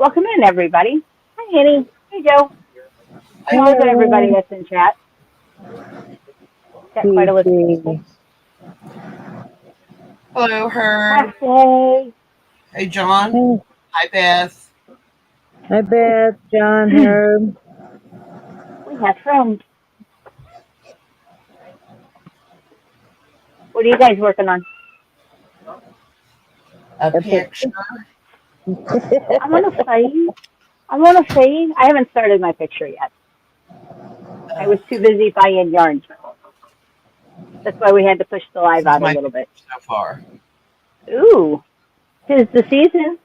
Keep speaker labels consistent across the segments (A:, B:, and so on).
A: Welcome in, everybody. Hi, Annie. Hey, Joe. And look at everybody
B: Hello,
A: that's in chat. Got quite a list of people.
B: Gigi.
C: Hello, Herb.
A: Cafe.
C: Hey, John.
B: Hey,
C: Hi, Beth.
B: hi, Beth, John, Herb.
A: We have friends. What are you guys working on?
C: A
B: A
C: picture.
B: picture.
A: I want to say, I haven't started my picture yet. I was too busy buying yarns. That's why we had to push the live
C: This is
A: out a
C: my
A: little
C: picture
A: bit.
C: so far.
A: Ooh, 'tis the season.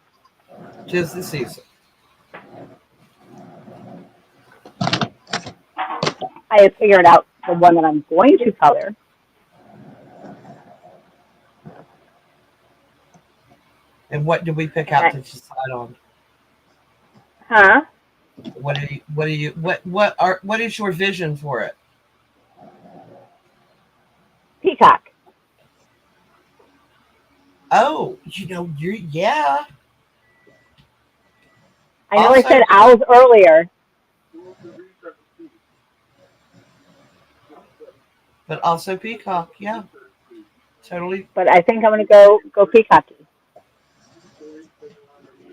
C: Just the season.
A: I have figured out the one that I'm going to color.
C: And what did we pick
A: And
C: out
A: I,
C: to decide on?
A: huh?
C: What is your vision for it?
A: Peacock.
C: Oh, yeah.
A: I know I
C: Also,
A: said owls earlier,
C: but also peacock. Yeah, totally.
A: but I think I'm going to go peacocky.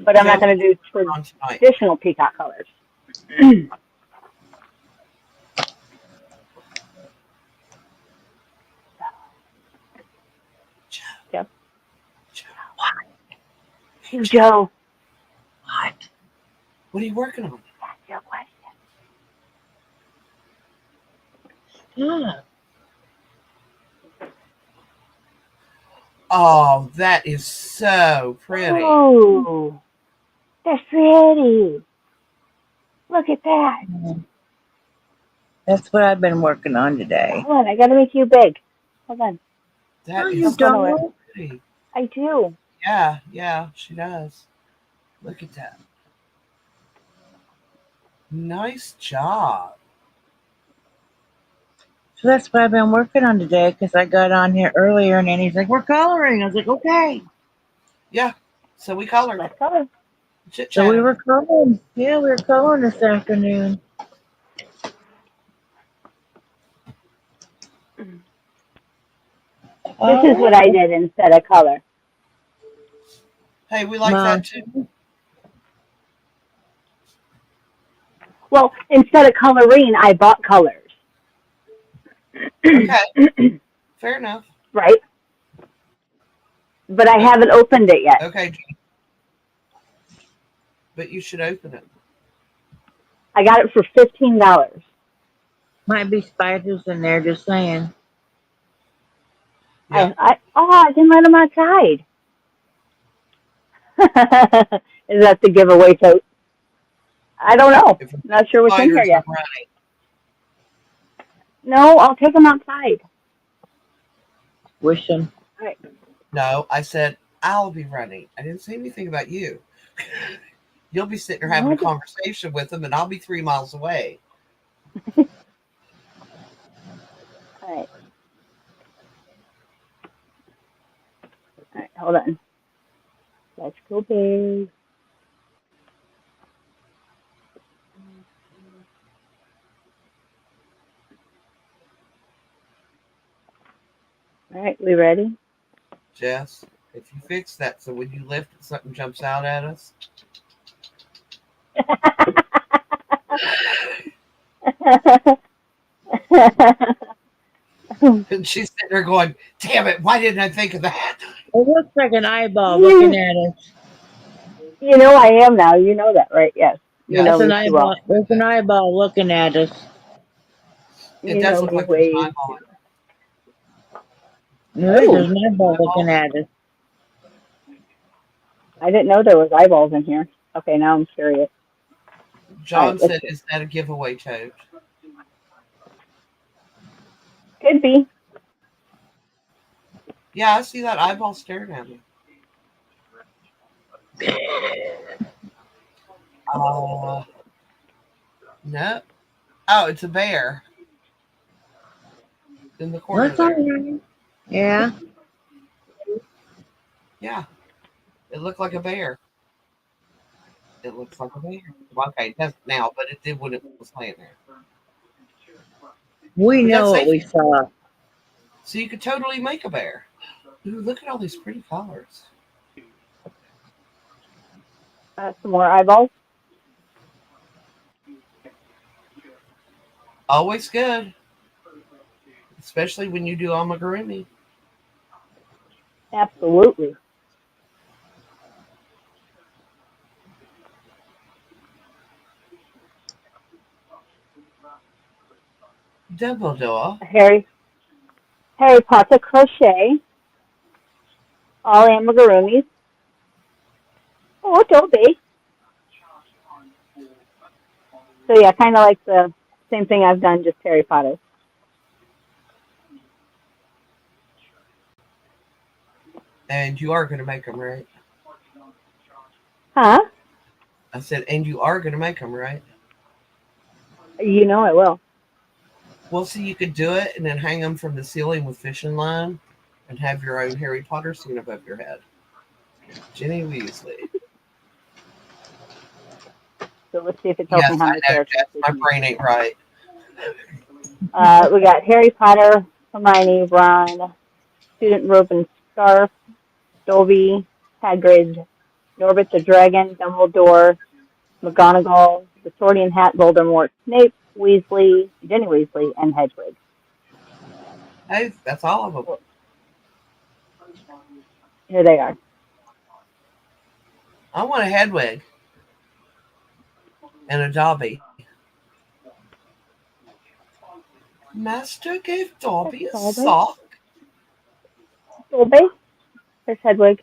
A: But I'm
C: Joe,
A: not
C: what
A: going to do
C: are on tonight?
A: traditional peacock colors.
C: Joe,
A: Yep.
C: Joe,
A: Hey, Joe.
C: what? What are you working on?
A: That's your question.
B: Yeah.
C: Oh, that is so pretty.
A: Oh, that's pretty. Look at that.
B: That's what I've been working on today.
A: Hold on, I got to make you big. Hold on.
B: No,
C: That
B: you
A: Don't
C: is
A: go nowhere.
B: don't.
C: pretty.
A: I do.
C: Yeah, she does. Look at that. Nice job.
B: So that's what I've been working on today because I got on here earlier and then he's like, we're coloring. I was like, okay.
C: Yeah. So we colored.
A: Let's color.
C: Chit
B: So we
C: chatted.
B: were coloring. Yeah, we were coloring this afternoon.
A: This is what
B: Oh,
A: I did instead of color.
C: Hey, we like
B: Mom.
C: that too.
A: Well, instead of coloring, I bought colors.
C: Okay. Fair enough.
A: Right? But I
C: But
A: haven't opened it yet.
C: okay, but you should open it.
A: I got it for $15.
B: Might be spiders in there, just saying.
C: Yeah.
A: I didn't let them outside. Is that the giveaway tote? I don't know.
C: If
A: Not sure what's in here
C: spiders are
A: yet.
C: running.
A: No, I'll take them outside.
B: Wishing.
A: All right.
C: No, I said I'll be running. I didn't say anything about you. You'll be sitting there having a
A: What?
C: conversation with them, and I'll be 3 miles away.
A: All right. All right. Hold on. Let's go big. All right. We ready?
C: Jess, if you fix that so when you lift it, something jumps out at us. And she's sitting there going, damn it, why didn't I think of that?
B: It looks like an eyeball looking
A: you
B: at us.
A: know I am now. You know that, right? Yes. You
C: Yes,
A: know
B: That's an
A: me
C: I
A: too
B: eyeball.
A: well.
C: know
B: There's an
C: that.
B: eyeball looking at us.
C: It
A: You
C: does
A: know
C: look
A: me
C: like there's an
A: way
C: eyeball
A: too.
C: in it.
B: There is.
A: Oh,
B: There's an eyeball looking
C: Eyeball?
B: at us.
A: I didn't know there was eyeballs in here. Okay, now I'm curious. All right,
C: John
A: let's
C: said,
A: see.
C: is that a giveaway tote?
A: Could be.
C: Yeah, I see that eyeball staring at me. Uh, no. Oh, it's a bear in the corner
B: What's on
C: there.
B: here? Yeah.
C: Yeah, it looked like a bear. It looks like a bear. Well, okay, it doesn't now, but it did when it was laying there.
B: We
C: But
B: know
C: that's
B: what
C: safe.
B: we saw.
C: So you could totally make a bear. Ooh, look at all these pretty colors.
A: Some more eyeballs.
C: Always good, especially when you do amigurumi.
A: Absolutely.
C: Dumbledore.
A: Harry Potter crochet. All amigurumis. Oh, Dobby. So yeah, kind of like the same thing I've done, just Harry Potter.
C: And you are going to make them, right?
A: Huh?
C: I said, and you are going to make them, right?
A: You know I will.
C: Well, so you could do it and then hang them from the ceiling with fishing line and have your own Harry Potter scene above your head. Ginny Weasley.
A: So let's see if it tells me
C: Yes,
A: how
C: I
A: many
C: know,
A: characters
C: Jess.
A: we
C: My
A: can
C: brain ain't right.
A: We got Harry Potter, Hermione, Ron, Student Robe and Scarf, Dobby, Hagrid, Norbert the Dragon, Dumbledore, McGonagall, the Sorting Hat, Voldemort, Snape, Weasley, Ginny Weasley, and Hedwig.
C: Hey, that's all of them.
A: Well, here they are.
C: I want a Hedwig and a Dobby. Master gave Dobby a
A: Dobby.
C: sock.
A: Dobby. There's Hedwig.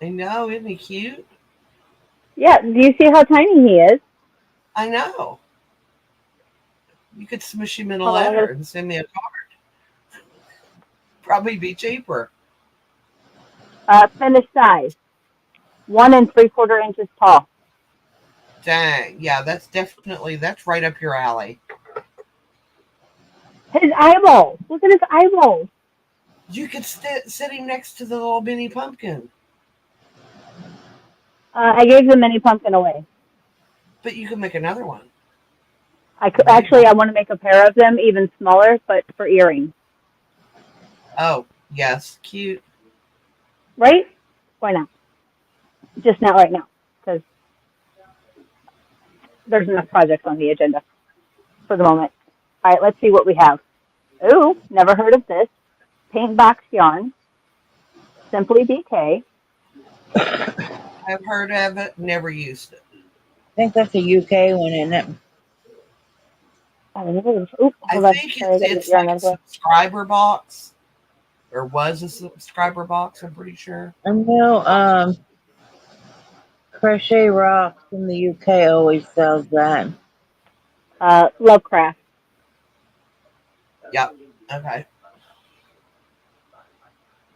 C: I know, isn't he cute?
A: Yeah, do you see how tiny he is?
C: I know. You could smush him in a
A: Hold on,
C: letter and send me a card. Probably be cheaper.
A: Finished size. 1 3/4 inches tall.
C: Dang. Yeah, that's right up your alley.
A: His eyeballs. Look at his eyeballs.
C: You could sit him next to the little mini pumpkin.
A: I gave the mini pumpkin away.
C: But you could make another one.
A: I want to make a pair of them even smaller, but for earrings.
C: Oh, yes. Cute.
A: Right? Why not? Just not right now, because there's enough projects on the agenda for the moment. All right, let's see what we have. Ooh, never heard of this. Paint box yarn. Simply BK.
C: I've heard of it, never used it.
B: I think that's a UK one, isn't it?
A: I think
C: it's like a subscriber box, or was a subscriber box, I'm pretty sure.
B: I know Crochet Rocks in the UK always sells that.
A: Lovecraft.
C: Yep. Okay.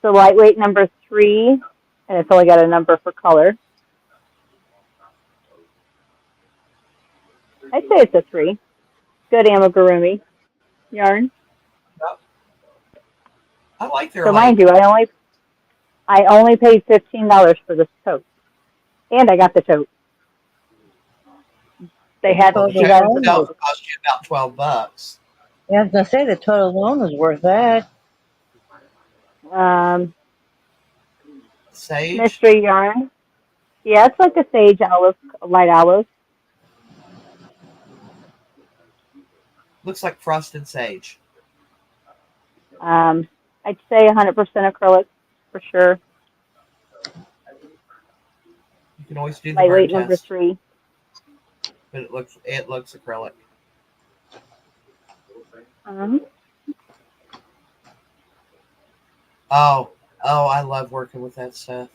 A: So lightweight number 3, and it's only got a number for color. I'd say it's a 3. Good amigurumi yarn.
C: Yep. I like their.
A: So mind you, I only paid $15 for this tote, and I got the tote. They had
C: the tote cost you about $12.
B: Yeah, I was gonna say the total loan was worth that.
C: Sage
A: mystery yarn. Yeah, it's like a sage olive, light olive.
C: Looks like frosted sage.
A: I'd say 100% acrylic for sure.
C: You can always do the
A: lightweight
C: burn
A: number
C: test,
A: 3.
C: but it looks acrylic. Oh, I love working with that stuff.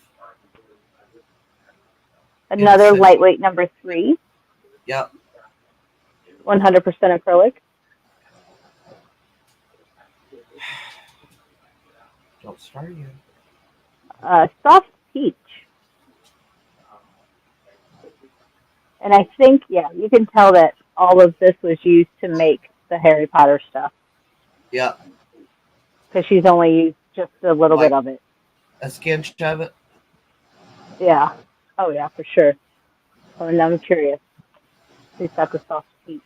A: Another lightweight number 3.
C: Yep.
A: 100% acrylic.
C: Don't start you.
A: Soft peach. And I think, yeah, you can tell that all of this was used to make the Harry Potter stuff.
C: Yep.
A: Because she's only used just a little bit of it.
C: A skinch of it?
A: Yeah. Oh yeah, for sure. Oh, and I'm curious. Who's got the soft peach?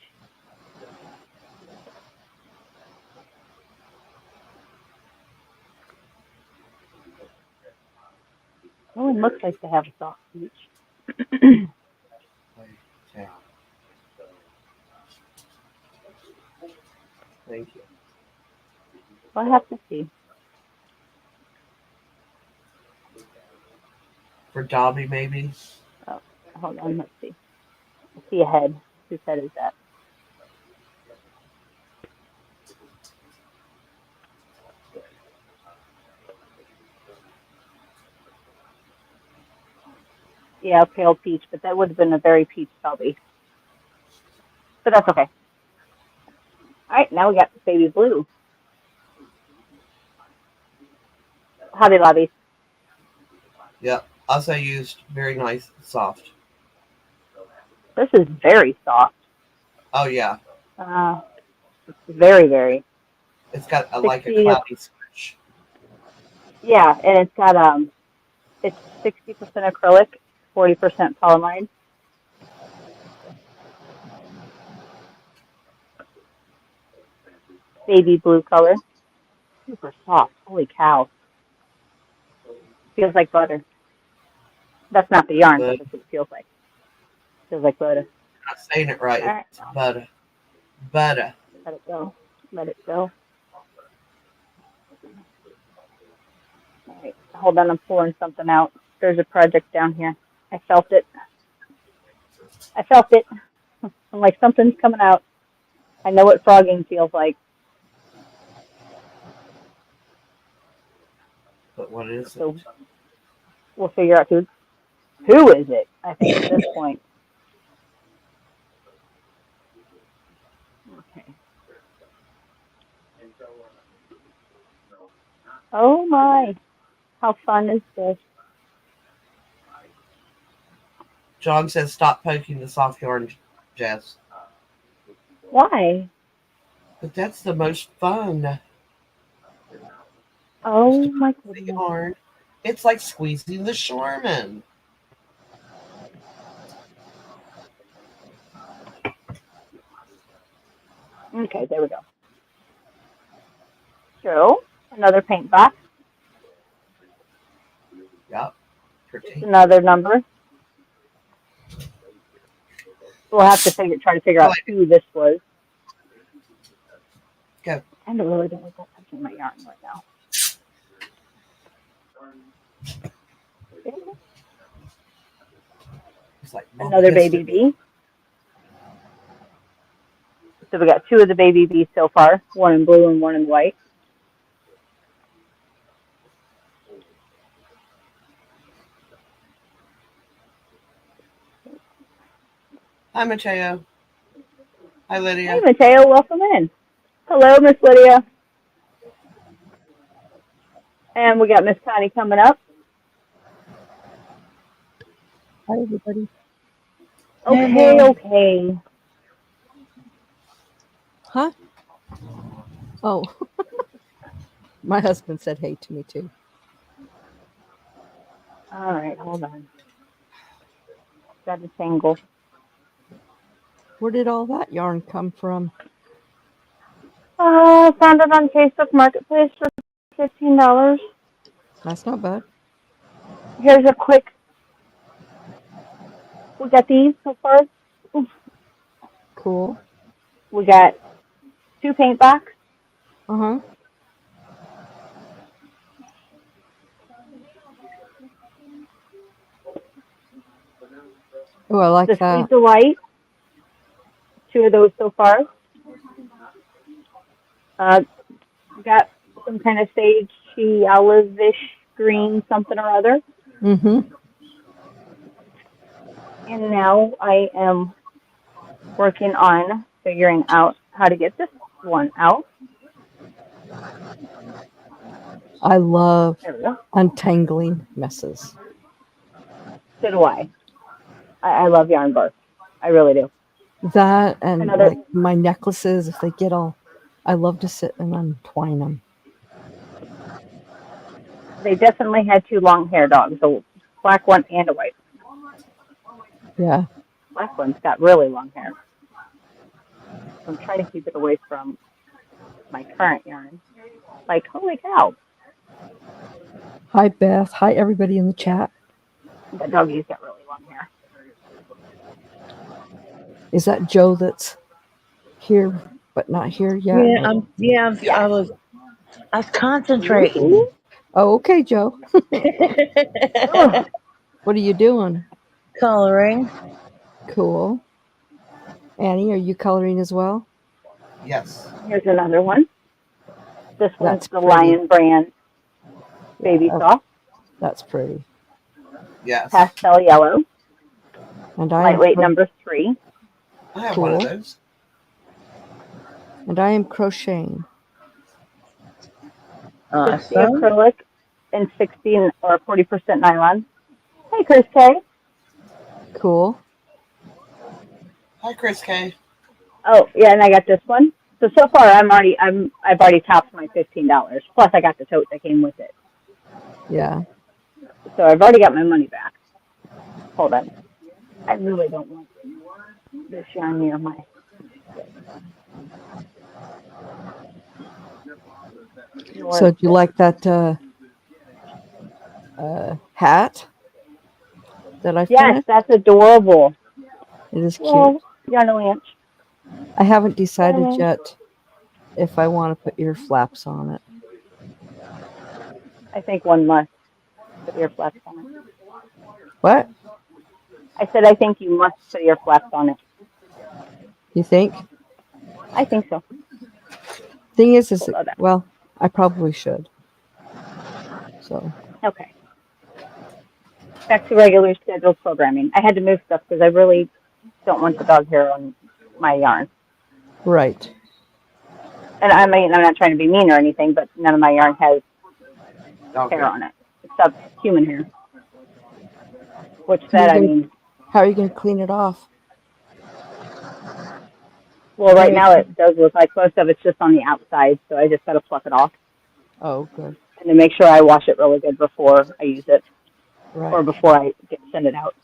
A: Oh, it looks like they have a soft peach.
C: Okay. Thank you.
A: We'll have to see.
C: For Dobby, maybe.
A: Oh, hold on. Let's see. I see a head. Whose head is that? Yeah, pale peach, but that would have been a very peach Dobby. But that's okay. All right, now we got baby blue. Hobby Lobby.
C: Yep. Also used very nice, soft.
A: This is very soft.
C: Oh yeah,
A: Uh, very, very.
C: it's got like a
A: 60,
C: cloudy switch.
A: yeah, and it's 60% acrylic, 40% polyamide. Baby blue color. Super soft. Holy cow. Feels like butter. That's not the yarn, but
C: But
A: that's what it feels like. Feels like butter.
C: I'm not saying it right.
A: All right,
C: It's butter. Butter.
A: let it go. Let it go. All right, hold on. I'm pulling something out. There's a project down here. I felt it. I felt it. I'm like, something's coming out. I know what frogging feels like.
C: But what is it?
A: So we'll figure out who is it, I think, at this point. Okay. Oh my. How fun is this?
C: John says stop poking the soft yarn, Jess.
A: Why?
C: But that's the most fun. Just
A: Oh
C: to
A: my
C: poke the
A: goodness.
C: yarn. It's like squeezing the Charmin.
A: Okay, there we go. So, another paint box.
C: Yep.
A: It's
C: Pretty.
A: another number. We'll have to try to figure
C: Go
A: out who this was.
C: Go.
A: I really don't like that touching my yarn right now.
C: It's like
A: Another
C: pissed
A: baby
C: at me.
A: bee. So we got two of the baby bees so far, one in blue and one in white.
C: Hi, Mateo. Hi,
A: Hey,
C: Lydia.
A: Mateo, welcome in. Hello, Miss Lydia. And we got Miss Connie coming up.
D: Hi, everybody.
A: Okay, okay.
D: Huh? Oh, my husband said hey to me too.
A: All right, hold on. Got a tangle.
D: Where did all that yarn come from?
A: Found it on Facebook Marketplace for $15.
D: That's not bad.
A: Here's a quick. We got these so far. Oof.
D: Cool.
A: We got two paint box.
D: Uh-huh. Oh, I like
A: The
D: that.
A: Sweet Delight. Two of those so far. Got some kind of sagey olive-ish green something or other.
D: Mm-hmm.
A: And now I am working on figuring out how to get this one out.
D: I love
A: There we go.
D: untangling messes.
A: So do I. I love yarn bursts. I really do.
D: That and
A: Another.
D: like my necklaces, if they get all, I love to sit and untwine them.
A: They definitely had two long hair dogs. So black one and a white.
D: Yeah.
A: Black one's got really long hair. I'm trying to keep it away from my current yarn. Like, holy cow,
D: Hi, Beth. Hi, everybody in the chat.
A: that doggy's got really long hair.
D: Is that Joe that's here but not here yet?
B: Yeah, I was concentrating.
A: Ooh.
D: Oh, okay, Joe.
A: Oh,
D: What are you doing?
B: Coloring.
D: Cool. Annie, are you coloring as well?
C: Yes.
A: here's another one. This one's
D: That's
A: the
D: pretty.
A: Lion Brand Baby
D: Oh,
A: Soft,
D: that's pretty.
C: Yes.
A: pastel yellow,
D: And I am
A: lightweight number 3.
C: I have one of
D: Cool.
C: those.
D: And I am crocheting.
A: 50
B: Awesome.
A: acrylic and 60 or 40% nylon. Hey, Chris K.
D: Cool.
C: Hi, Chris K.
A: Oh, yeah, and I got this one. So far I've already topped my $15. Plus I got the tote that came with it.
D: Yeah.
A: So I've already got my money back. Hold on. I really don't want this yarn near my.
D: So do you like that hat that I
A: Yes,
D: finished?
A: that's adorable.
D: It is cute.
A: Well, yarn a ranch.
D: I haven't decided
A: Yarn a ranch.
D: yet if I want to put ear flaps on it.
A: I think one must put ear flaps on it.
D: What?
A: I said I think you must put ear flaps on it.
D: You think?
A: I think so.
D: Thing is
A: Hold on.
D: well, I probably should. So.
A: Okay. Back to regular scheduled programming. I had to move stuff because I really don't want the dog hair on my yarn.
D: Right.
A: And I mean, I'm not trying to be mean or anything, but none of my yarn has
C: Okay.
A: hair on it, except human hair. Which that, I mean,
D: How are you going to clean it off?
A: well, right now it does look like most of it's just on the outside, so I just got to pluck it off.
D: Oh, good.
A: And then make sure I wash it really good before I use it
D: Right.
A: or before I send it out.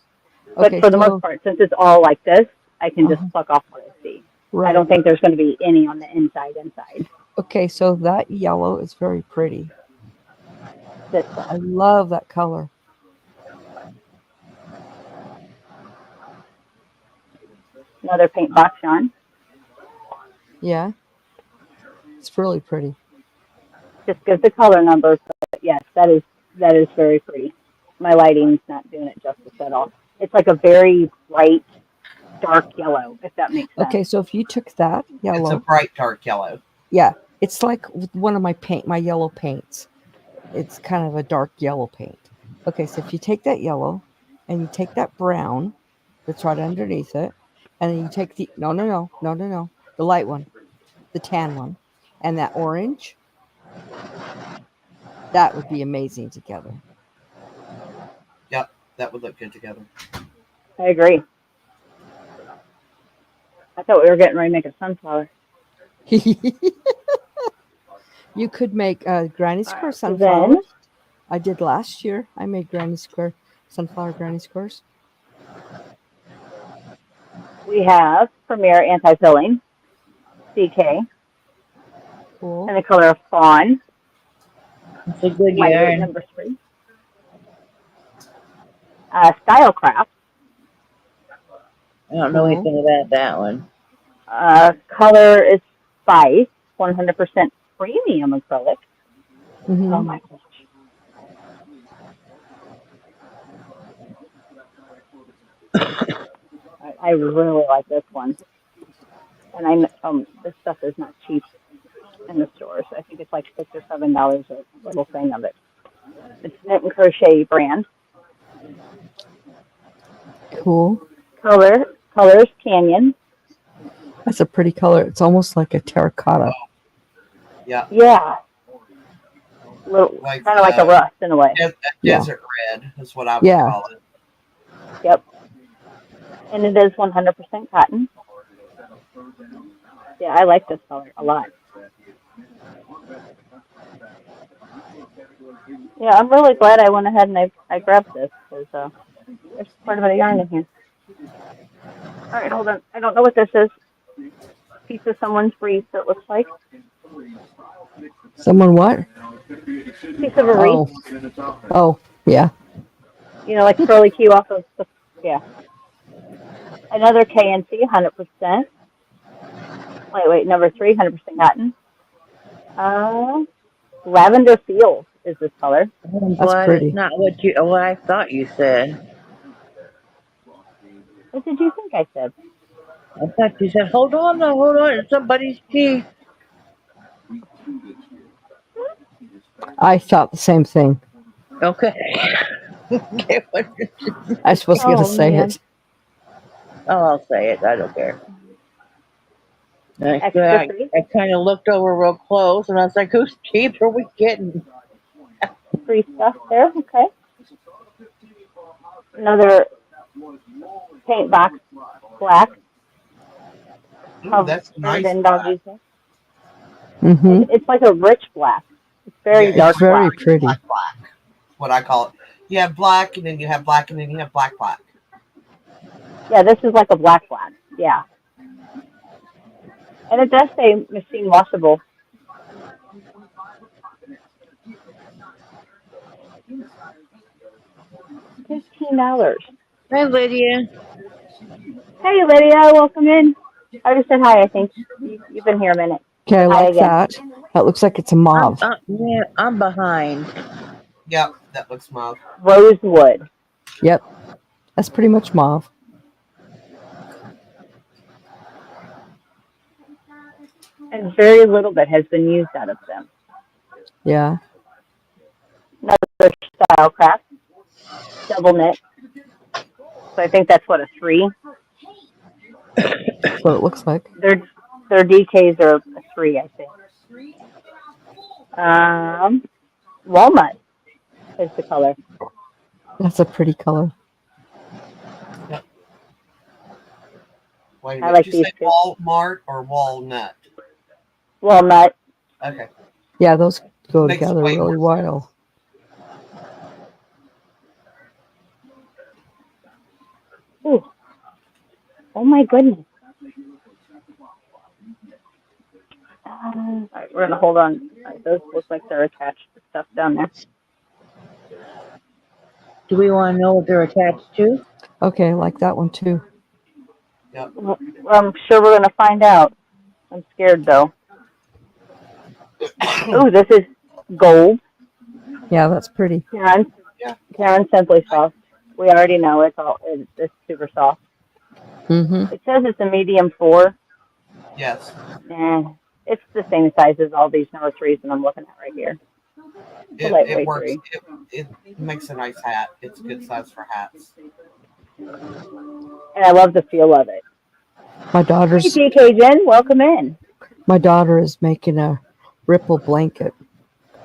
A: But
D: Okay,
A: for the
D: so-
A: most part, since it's all like this, I can just pluck off what I see.
D: Right.
A: I don't think there's going to be any on the inside.
D: Okay, so that yellow is very pretty.
A: This
D: I love that color.
A: another paint box yarn.
D: Yeah. It's really pretty.
A: Just gives the color numbers, but yes, that is very pretty. My lighting's not doing it justice at all. It's like a very bright, dark yellow, if that makes sense.
D: Okay, so if you took that
C: It's a
D: yellow,
C: bright dark yellow.
D: yeah, it's like one of my yellow paints. It's kind of a dark yellow paint. Okay, so if you take that yellow and you take that brown that's right underneath it, and then you take the the light one, the tan one, and that orange, that would be amazing together.
C: Yep, that would look good together.
A: I agree. I thought we were getting ready to make a sunflower.
D: You could make granny square
A: Then
D: sunflowers. I did last year. I made sunflower granny squares.
A: we have Premier Anti-Pilling, CK,
D: Cool.
A: in the color of fawn,
B: It's a good
A: lightweight
B: yarn.
A: number 3. Stylecraft,
B: I don't know anything about that one.
A: color is Spice, 100% premium acrylic.
D: Mm-hmm.
A: Oh my gosh. I really like this one. And this stuff is not cheap in the stores. I think it's like $6 or $7 a little thing of it. It's Knit and Crochet brand.
D: Cool.
A: Colors Canyon.
D: That's a pretty color. It's almost like a terracotta.
C: Yeah.
A: Yeah.
C: Like,
A: kind of like a rust in a way.
C: Desert red is what I would
D: Yeah.
C: call it.
A: Yep. And it is 100% cotton. Yeah, I like this color a lot. Yeah, I'm really glad I went ahead and I grabbed this because there's quite a bit of yarn in here. All right, hold on. I don't know what this is. Piece of someone's wreath, it looks like.
D: Someone what?
A: Piece of a wreath.
D: Oh, yeah.
A: You know, like curly Q off of the, yeah. Another KNC, 100%. Wait, number 3, 100% cotton. Lavender Fields is this color.
B: I'm
D: That's
B: glad
D: pretty.
B: it's not what I thought you said.
A: What did you think I said?
B: I thought you said, hold on, it's somebody's teeth.
D: I thought the same thing.
B: Okay. Okay, what-
D: I was supposed to
A: Oh,
D: say
A: man.
D: it.
B: oh, I'll say it. I don't care.
A: Extra free.
B: I kind of looked over real close, and I was like, whose teeth are we getting?
A: Free stuff there. Okay. Another paint box, black.
C: Ooh, that's a
A: Covered
C: nice
A: in
C: black.
A: doggies.
D: Mm-hmm.
A: It's like a rich black. It's very
C: Yeah,
A: dark
D: It's very
A: black.
D: pretty.
C: Black. What I call it. You have black, and then you have black, and then you have black.
A: Yeah, this is like a black. Yeah. And it does say machine washable. $15.
B: Hi, Lydia.
A: Hey, Lydia, welcome in. I just said hi, I think. You've been here a minute.
D: Okay, I
A: Hi
D: like
A: again.
D: that. That looks like it's a mauve.
B: Yeah, I'm behind.
C: Yep, that looks mauve.
A: Rosewood.
D: Yep. That's pretty much mauve.
A: And very little bit has been used out of them.
D: Yeah.
A: Another style craft. Double knit. So I think that's what, a 3?
D: That's what it looks like.
A: Their DKs are a 3, I think. Walnut is the color.
D: That's a pretty color.
C: Wait a
A: I
C: minute.
A: like
C: Did you say
A: these too.
C: Walmart or walnut?
A: Walnut.
C: Okay.
D: Yeah, those go
C: Makes
D: together
C: way
D: really
C: more
D: well.
A: Ooh. Oh my goodness. All right, we're gonna hold on. All right, those look like they're attached to stuff down there.
B: Do we want to know what they're attached to?
D: Okay, I like that one too.
C: Yep.
A: Well, I'm sure we're gonna find out. I'm scared though. Ooh, this is gold.
D: Yeah, that's pretty.
A: Karen.
C: Yeah.
A: Karen Simply Soft. We already know it's super soft.
D: Mm-hmm.
A: It says it's a medium 4.
C: Yes.
A: And it's the same size as all these number 3s that I'm looking at right here.
C: It
A: Lightweight
C: works.
A: 3.
C: It makes a nice hat. It's a good size for hats.
A: And I love the feel of it.
D: My
A: Hey,
D: daughter's
A: DK Jen, welcome in.
D: my daughter is making a ripple blanket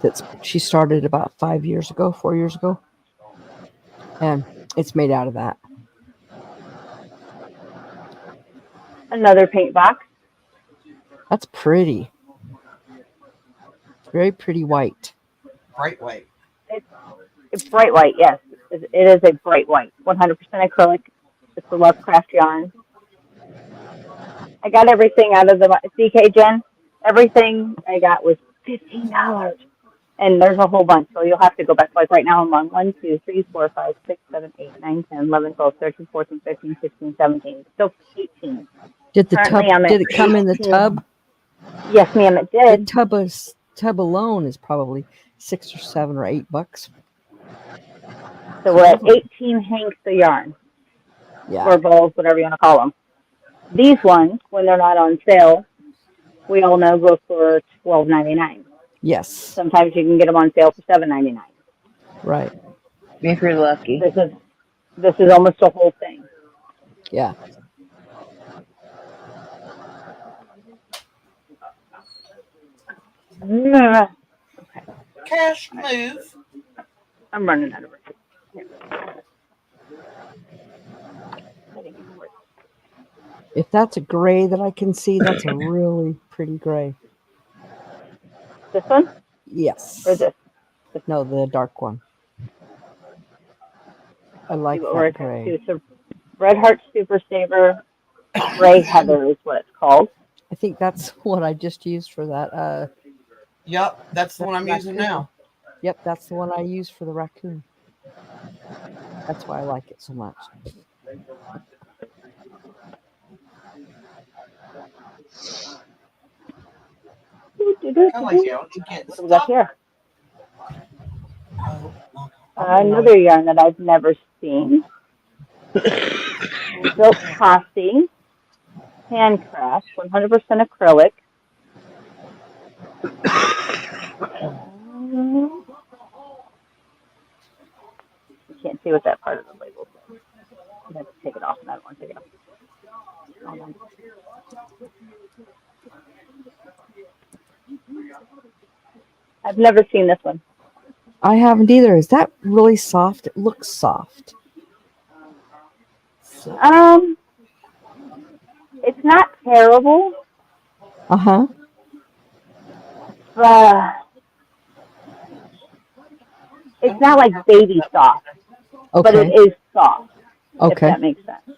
D: that's she started about 4 years ago. And it's made out of that.
A: Another paint box.
D: That's pretty. Very pretty white.
C: Bright white.
A: It's bright white, yes. It is a bright white. 100% acrylic. It's the Lovecraft yarn. I got everything out of the DK Jen. Everything I got was $15. And there's a whole bunch, so you'll have to go back. Like right now, I'm on 1, 2, 3, 4, 5, 6, 7, 8, 9, 10, 11, 12, 13, 14, 15, 16, 17. Still 18.
D: Did the
A: Currently, I'm
D: did
A: at
D: it come in the
A: 18.
D: tub?
A: Yes, ma'am, it
D: The
A: did.
D: tub alone is probably $6 or $7 or $8.
A: So we're at 18 hanks of yarn,
D: Yeah.
A: or balls, whatever you want to call them. These ones, when they're not on sale, we all know go for $12.99.
D: Yes.
A: Sometimes you can get them on sale for $7.99.
D: Right.
B: If you're lucky.
A: This is almost a whole thing.
D: Yeah.
C: Cash move.
A: I'm running out of room.
D: If that's a gray that I can see, that's a really pretty gray.
A: This one
D: Yes.
A: or this?
D: No, the dark one. I like
A: See what we're
D: that gray.
A: to. So Red Heart Super Saver Gray Heather is what it's called.
D: I think that's what I just used for that.
C: Yep, that's the one I'm using now.
D: Yep, that's the one I use for the raccoon. That's why I like it so much.
C: I like it. You get
A: What do we got
C: stuff.
A: here?
C: Oh,
A: Another yarn that I've never seen. Silk Posse. Handcraft. 100% acrylic. You can't see what that part of the label says. I have to take it off, and I don't want to take it off. I've never seen this one.
D: I haven't either. Is that really soft? It looks soft.
A: It's not terrible.
D: Uh-huh.
A: It's not like baby soft,
D: Okay.
A: but it is soft. If
D: Okay.
A: that makes sense.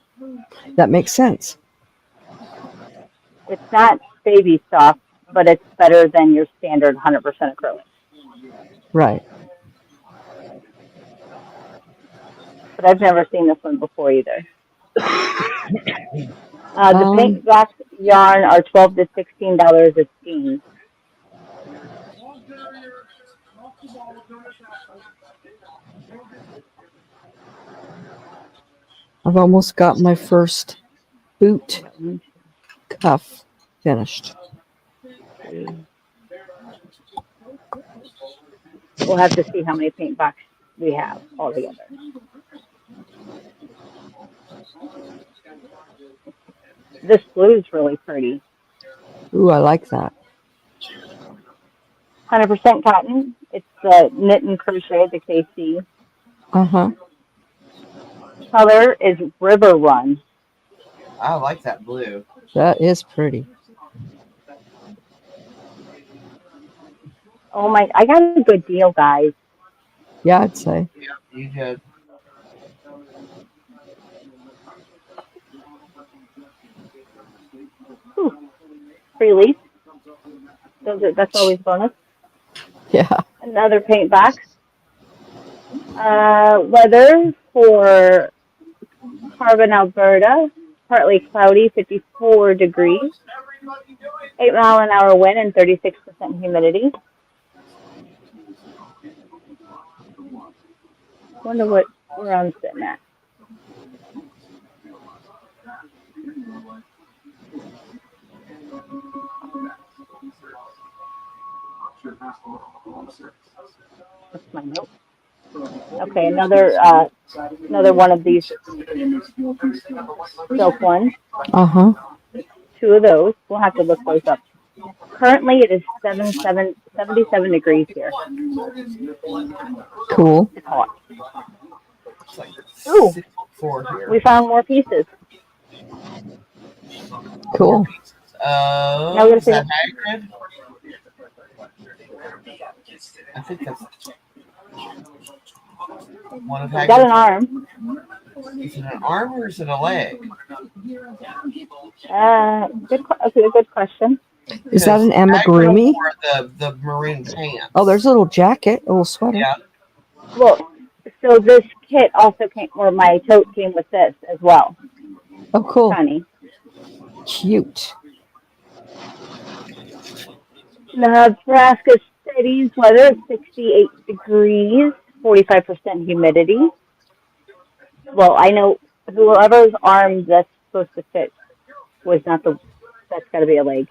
D: That makes sense.
A: It's not baby soft, but it's better than your standard 100% acrylic.
D: Right.
A: But I've never seen this one before either. The paint box yarn are $12 to $16 a skein.
D: I've almost got my first boot cuff finished.
A: We'll have to see how many paint boxes we have altogether. This blue is really pretty.
D: Ooh, I like that.
A: 100% cotton. It's knit and crochet, the KC.
D: Uh-huh.
A: Color is River Run.
C: I like that blue.
D: That is pretty.
A: Oh my, I got a good deal, guys.
D: Yeah, I'd say.
C: Yeah, you did.
A: Release. That's always bonus.
D: Yeah.
A: Another paint box. Weather for Carbon, Alberta. Partly cloudy, 54 degrees. 8-mile-an-hour wind and 36% humidity. Wonder where I'm sitting at. That's my note. Okay, another one of these silk ones.
D: Uh-huh.
A: 2 of those. We'll have to look those up. Currently, it is 77 degrees here.
D: Cool.
A: It's hot.
C: It's like
A: Ooh,
C: 64 here.
A: we found more pieces.
D: Cool.
A: Now we're
C: Is that
A: gonna
C: Hagrid? I think that's one of
A: We got an
C: Hagrid's.
A: arm.
C: Is it an arm or is it a leg?
A: Good question.
D: Is that an
C: Hagrid
D: amigurumi?
C: wore the maroon pants.
D: Oh, there's a little jacket, a little sweater.
C: Yeah.
A: Well, so this kit also came, or my tote came with this as well.
D: Oh, cool.
A: Funny.
D: Cute.
A: Nebraska city's weather is 68 degrees, 45% humidity. Well, I know whoever's arm that's supposed to fit was not that's got to be a leg.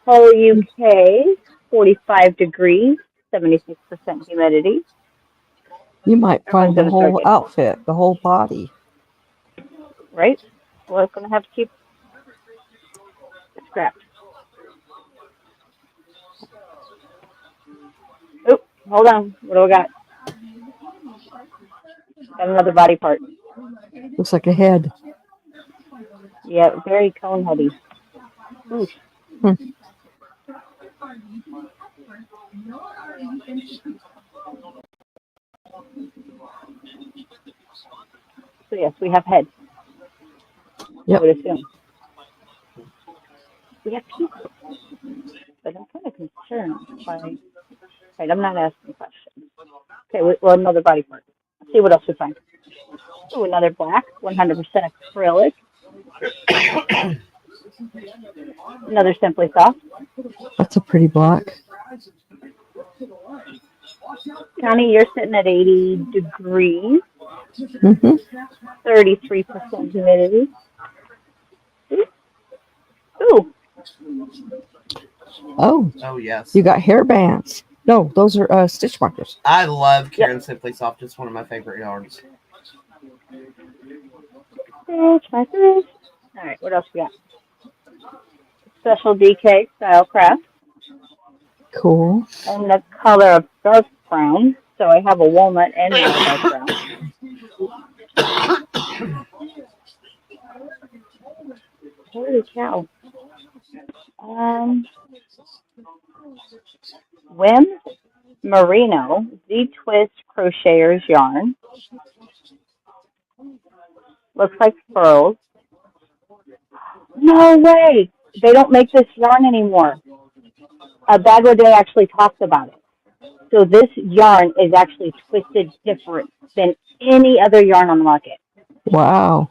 A: Hull, UK, 45 degrees, 76% humidity.
D: You might find the
A: Everyone's gonna
D: whole
A: start
D: outfit, the whole body.
A: Right? We're going to have to keep scrapped. Oh, hold on. What do we got? Got another body part.
D: Looks like a head.
A: Yeah, very cone heady. Ooh. So yes, we have heads.
D: Yep.
A: I would assume. We have people, but I'm kind of concerned by. Right, I'm not asking questions. Okay, well, another body part. Let's see what else we find. Ooh, another black, 100% acrylic. Another Simply Soft.
D: That's a pretty black.
A: Connie, you're sitting at 80 degrees,
D: Mm-hmm.
A: 33% humidity. Ooh,
D: Oh,
C: Oh yes.
D: you got hair bands. No, those are stitch markers.
C: I love Karen Simply Soft. It's one of my favorite yarns.
A: stitch my fish. All right, what else we got? Special DK style craft.
D: Cool.
A: And the color of dark brown. So I have a walnut and a dark brown. Holy cow. Whim Merino Z-Twist Crocheters yarn. Looks like furls. No way! They don't make this yarn anymore. Bag O' Day actually talks about it. So this yarn is actually twisted different than any other yarn on the market.
D: Wow.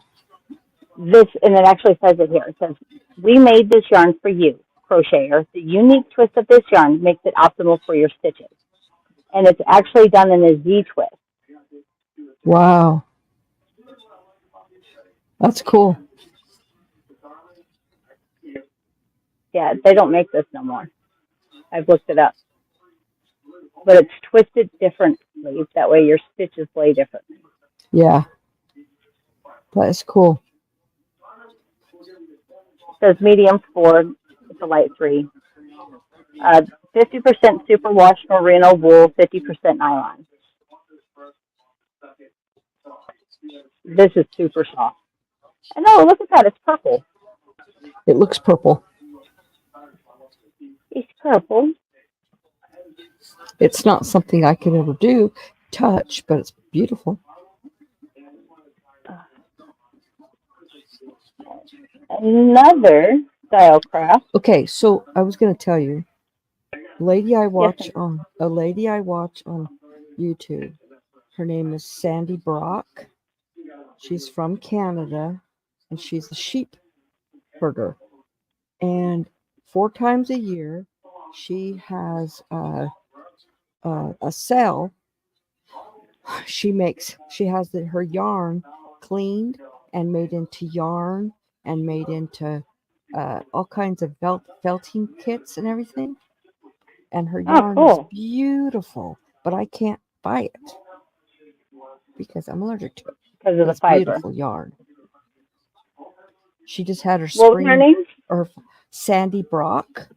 A: This, and it actually says it here. It says, we made this yarn for you, crocheter. The unique twist of this yarn makes it optimal for your stitches. And it's actually done in a Z-twist.
D: Wow. That's cool.
A: Yeah, they don't make this no more. I've looked it up. But it's twisted differently. That way your stitches lay differently.
D: Yeah. That is cool.
A: It says medium 4, it's a light 3. 50% superwash merino wool, 50% nylon. This is super soft. And oh, look at that, it's purple.
D: It looks purple.
A: It's purple.
D: It's not something I could ever do, touch, but it's beautiful.
A: Another style craft.
D: Okay, so I was going to tell you, a lady I watch
A: ma'am.
D: on YouTube. Her name is Sandy Brock. She's from Canada, and she's a sheep herder. And 4 times a year, she has a sale. She has her yarn cleaned and made into yarn and made into all kinds of felting kits and everything. And her yarn is beautiful, but I can't buy it because I'm allergic to it.
A: Because of the
D: It's
A: fiber.
D: beautiful yarn. She just had her
A: What was her name?
D: or Sandy Brock.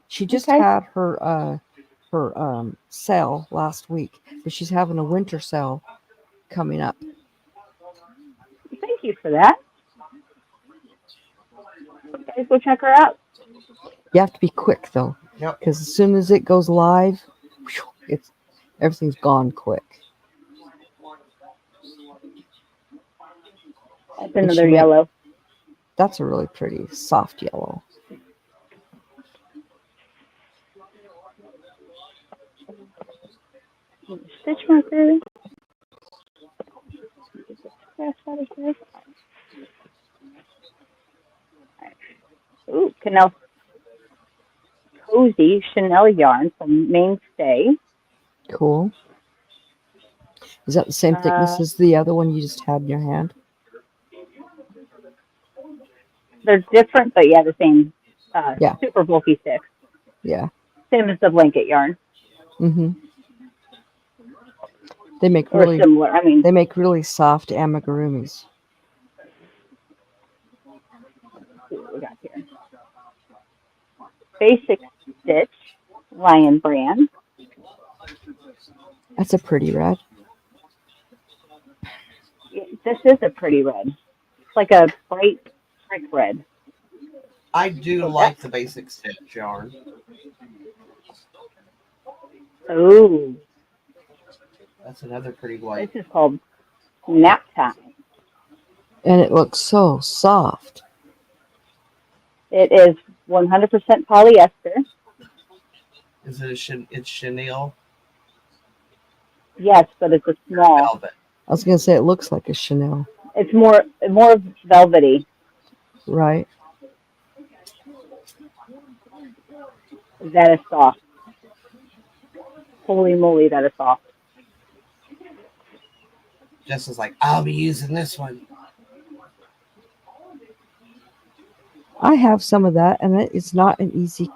D: She just had her sale last week, but she's having a winter sale coming up.
A: Thank you for that. Okay, go check her out.
D: You have to be quick though, because as soon as it goes live, everything's gone quick.
A: That's another yellow.
D: That's a really pretty soft yellow.
A: Stitch marker. Out of here. Ooh, Canal Cozy Chanel yarn from Mainstay.
D: Cool. Is that the same thickness as the other one you just had in your hand?
A: They're different, but yeah, the same.
D: Yeah.
A: Super bulky sticks.
D: Yeah.
A: Same as the blanket yarn.
D: Mm-hmm. They make
A: similar. I mean,
D: they make really soft amigurumis.
A: Let's see what we got here. Basic Stitch, Lion brand.
D: That's a pretty red.
A: This is a pretty red. It's like a bright brick red.
C: I do like the Basic Stitch yarn.
A: Oh,
C: That's another pretty
A: this
C: white.
A: is called Nap Time.
D: And it looks so soft.
A: It is 100% polyester.
C: Is it it's chenille
A: Yes, but it's a small.
C: velvet?
D: I was gonna say it looks like a Chanel,
A: It's more velvety.
D: right?
A: That is soft. Holy moly, that is soft.
C: Jess is like, I'll be using this one.
D: I have some of that, and it's not an easy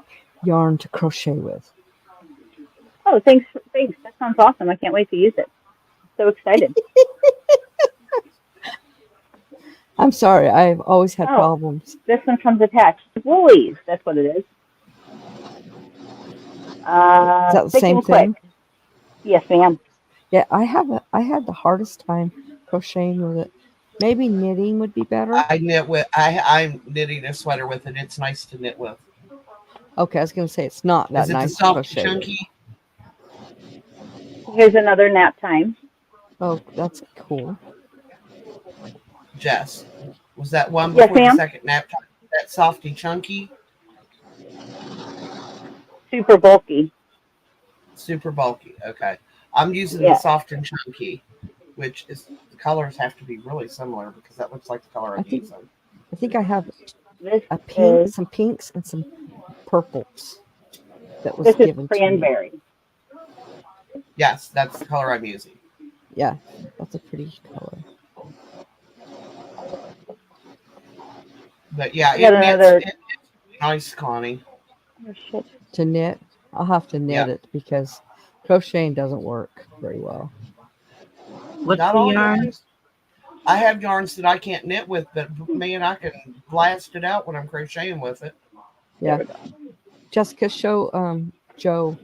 D: yarn to crochet with.
A: Oh, thanks. Thanks. That sounds awesome. I can't wait to use it. So excited.
D: I'm sorry, I've always had
A: Oh.
D: problems.
A: This one comes attached. Woolies. That's what it is.
D: Is that the
A: Thick
D: same
A: and quick.
D: thing?
A: Yes, ma'am.
D: Yeah, I had the hardest time crocheting with it. Maybe knitting would be better.
C: I'm knitting a sweater with it. It's nice to knit with.
D: Okay, I was gonna say it's not that
C: Is it the
D: nice to
C: soft
D: crochet with.
C: chunky?
A: Here's another Nap Time.
D: Oh, that's cool.
C: Jess, was that one
A: Yes,
C: before the
A: ma'am.
C: second nap time? That softy chunky?
A: Super bulky.
C: Super bulky. Okay. I'm using the
A: Yeah.
C: soft and chunky, which is the colors have to be really similar because that looks like the color I'm using.
D: I think I have
A: This
D: a pink,
A: is
D: some pinks, and some purples that was
A: this is
D: given to me.
A: cranberry.
C: Yes, that's the color I'm using.
D: Yeah, that's a pretty color.
C: But yeah,
A: We got another.
C: it's nice, Connie.
A: Oh shit.
D: To knit, I'll have to knit
C: Yeah.
D: it because crocheting doesn't work very well.
B: What's
C: Not
B: the
C: all
B: yarn?
C: yarns. I have yarns that I can't knit with, but man, I can blast it out when I'm crocheting with it.
D: Yeah. Jessica, show Joe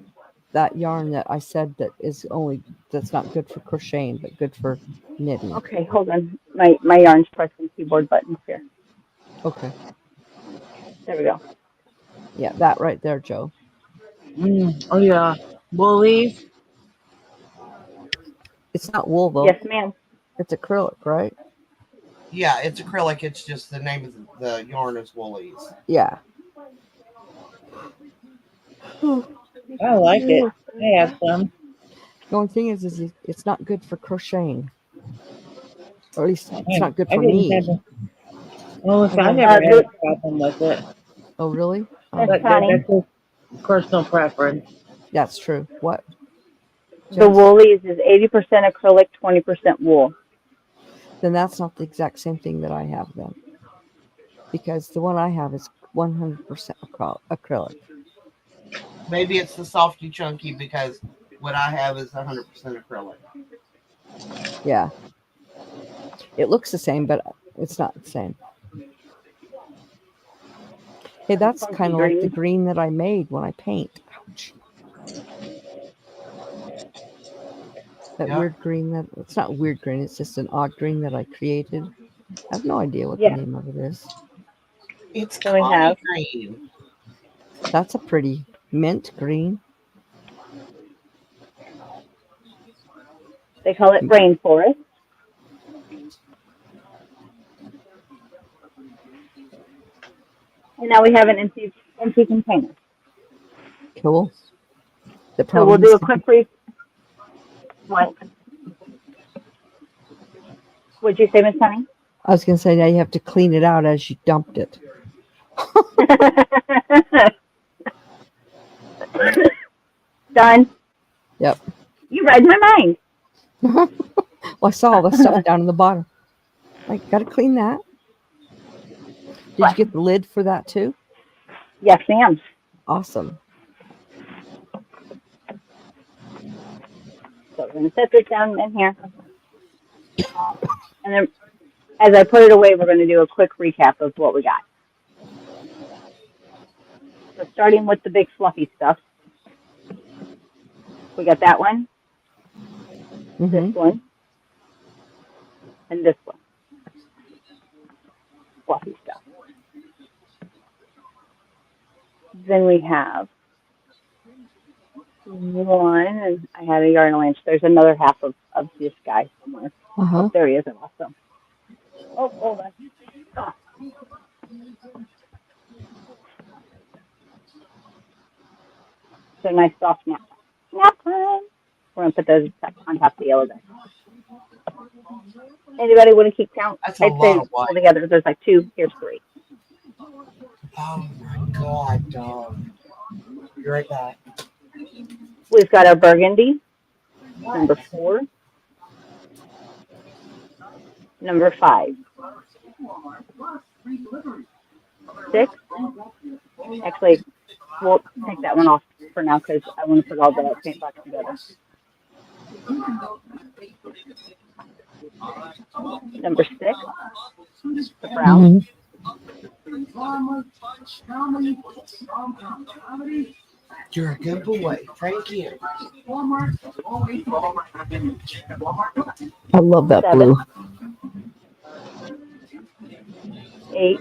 D: that yarn that I said that's not good for crocheting, but good for knitting.
A: Okay, hold on. My yarn's pressing keyboard buttons here.
D: Okay.
A: There we go.
D: Yeah, that right there, Joe.
B: Oh yeah, woolies.
D: It's not wool though.
A: Yes, ma'am.
D: It's acrylic, right?
C: Yeah, it's acrylic. It's just the name of the yarn is Woolies.
D: Yeah.
B: I like it. I have some.
D: The only thing is it's not good for crocheting. Or at least it's
B: I
D: not good for
B: didn't
D: me.
B: have a, well, if I
D: Okay.
B: never had a problem with it,
D: Oh, really?
A: Miss
B: but
A: Connie,
B: that's just personal preference.
D: That's true. What?
A: the
D: Jess?
A: Woolies is 80% acrylic, 20% wool.
D: Then that's not the exact same thing that I have then. Because the one I have is 100% acrylic.
C: Maybe it's the softy chunky because what I have is 100% acrylic.
D: Yeah. It looks the same, but it's not the same. Hey, that's
A: Funky
D: kind of like the
A: green.
D: green that I made when I paint. Ouch. That
C: Yeah.
D: weird green that it's not weird green, it's just an odd green that I created. I have no idea what
A: Yeah.
D: the name of it is.
C: It's
A: Then we
C: Connie
A: have
C: green.
D: That's a pretty mint green.
A: They call it rainforest. And now we have an empty container.
D: Cool. That
A: So
D: probably
A: we'll do
D: needs
A: a
D: to
A: quick brief. What? What'd you say, Miss Honey?
D: I was gonna say now you have to clean it out as you dumped it.
A: Done.
D: Yep.
A: You read my mind.
D: Well, I saw all the stuff down in the bottom. Like, gotta clean that. Did you get the lid for that too?
A: Yes, ma'am.
D: Awesome.
A: So we're going to set this down in here. And then as I put it away, we're going to do a quick recap of what we got. So starting with the big fluffy stuff. We got that one, this one, and this one. Fluffy stuff. Then we have one, and I had a yarn lynch. There's another half of this guy somewhere.
D: Uh-huh.
A: There he is. I lost him. Oh, hold on. Oh. So nice soft nap. Nap time. We're gonna put those on top of the yellow guy. Anybody want to keep count?
C: That's a
A: I'd say
C: lot of white.
A: altogether there's like 2. Here's 3.
C: Oh my God, dog. Be right back.
A: We've got our burgundy, number 4, number 5, 6. Actually, we'll take that one off for now because I want to put all the paint box together. Number 6, the brown.
C: You're a good boy. Thank you.
D: I love that
A: 7,
D: blue.
A: 8,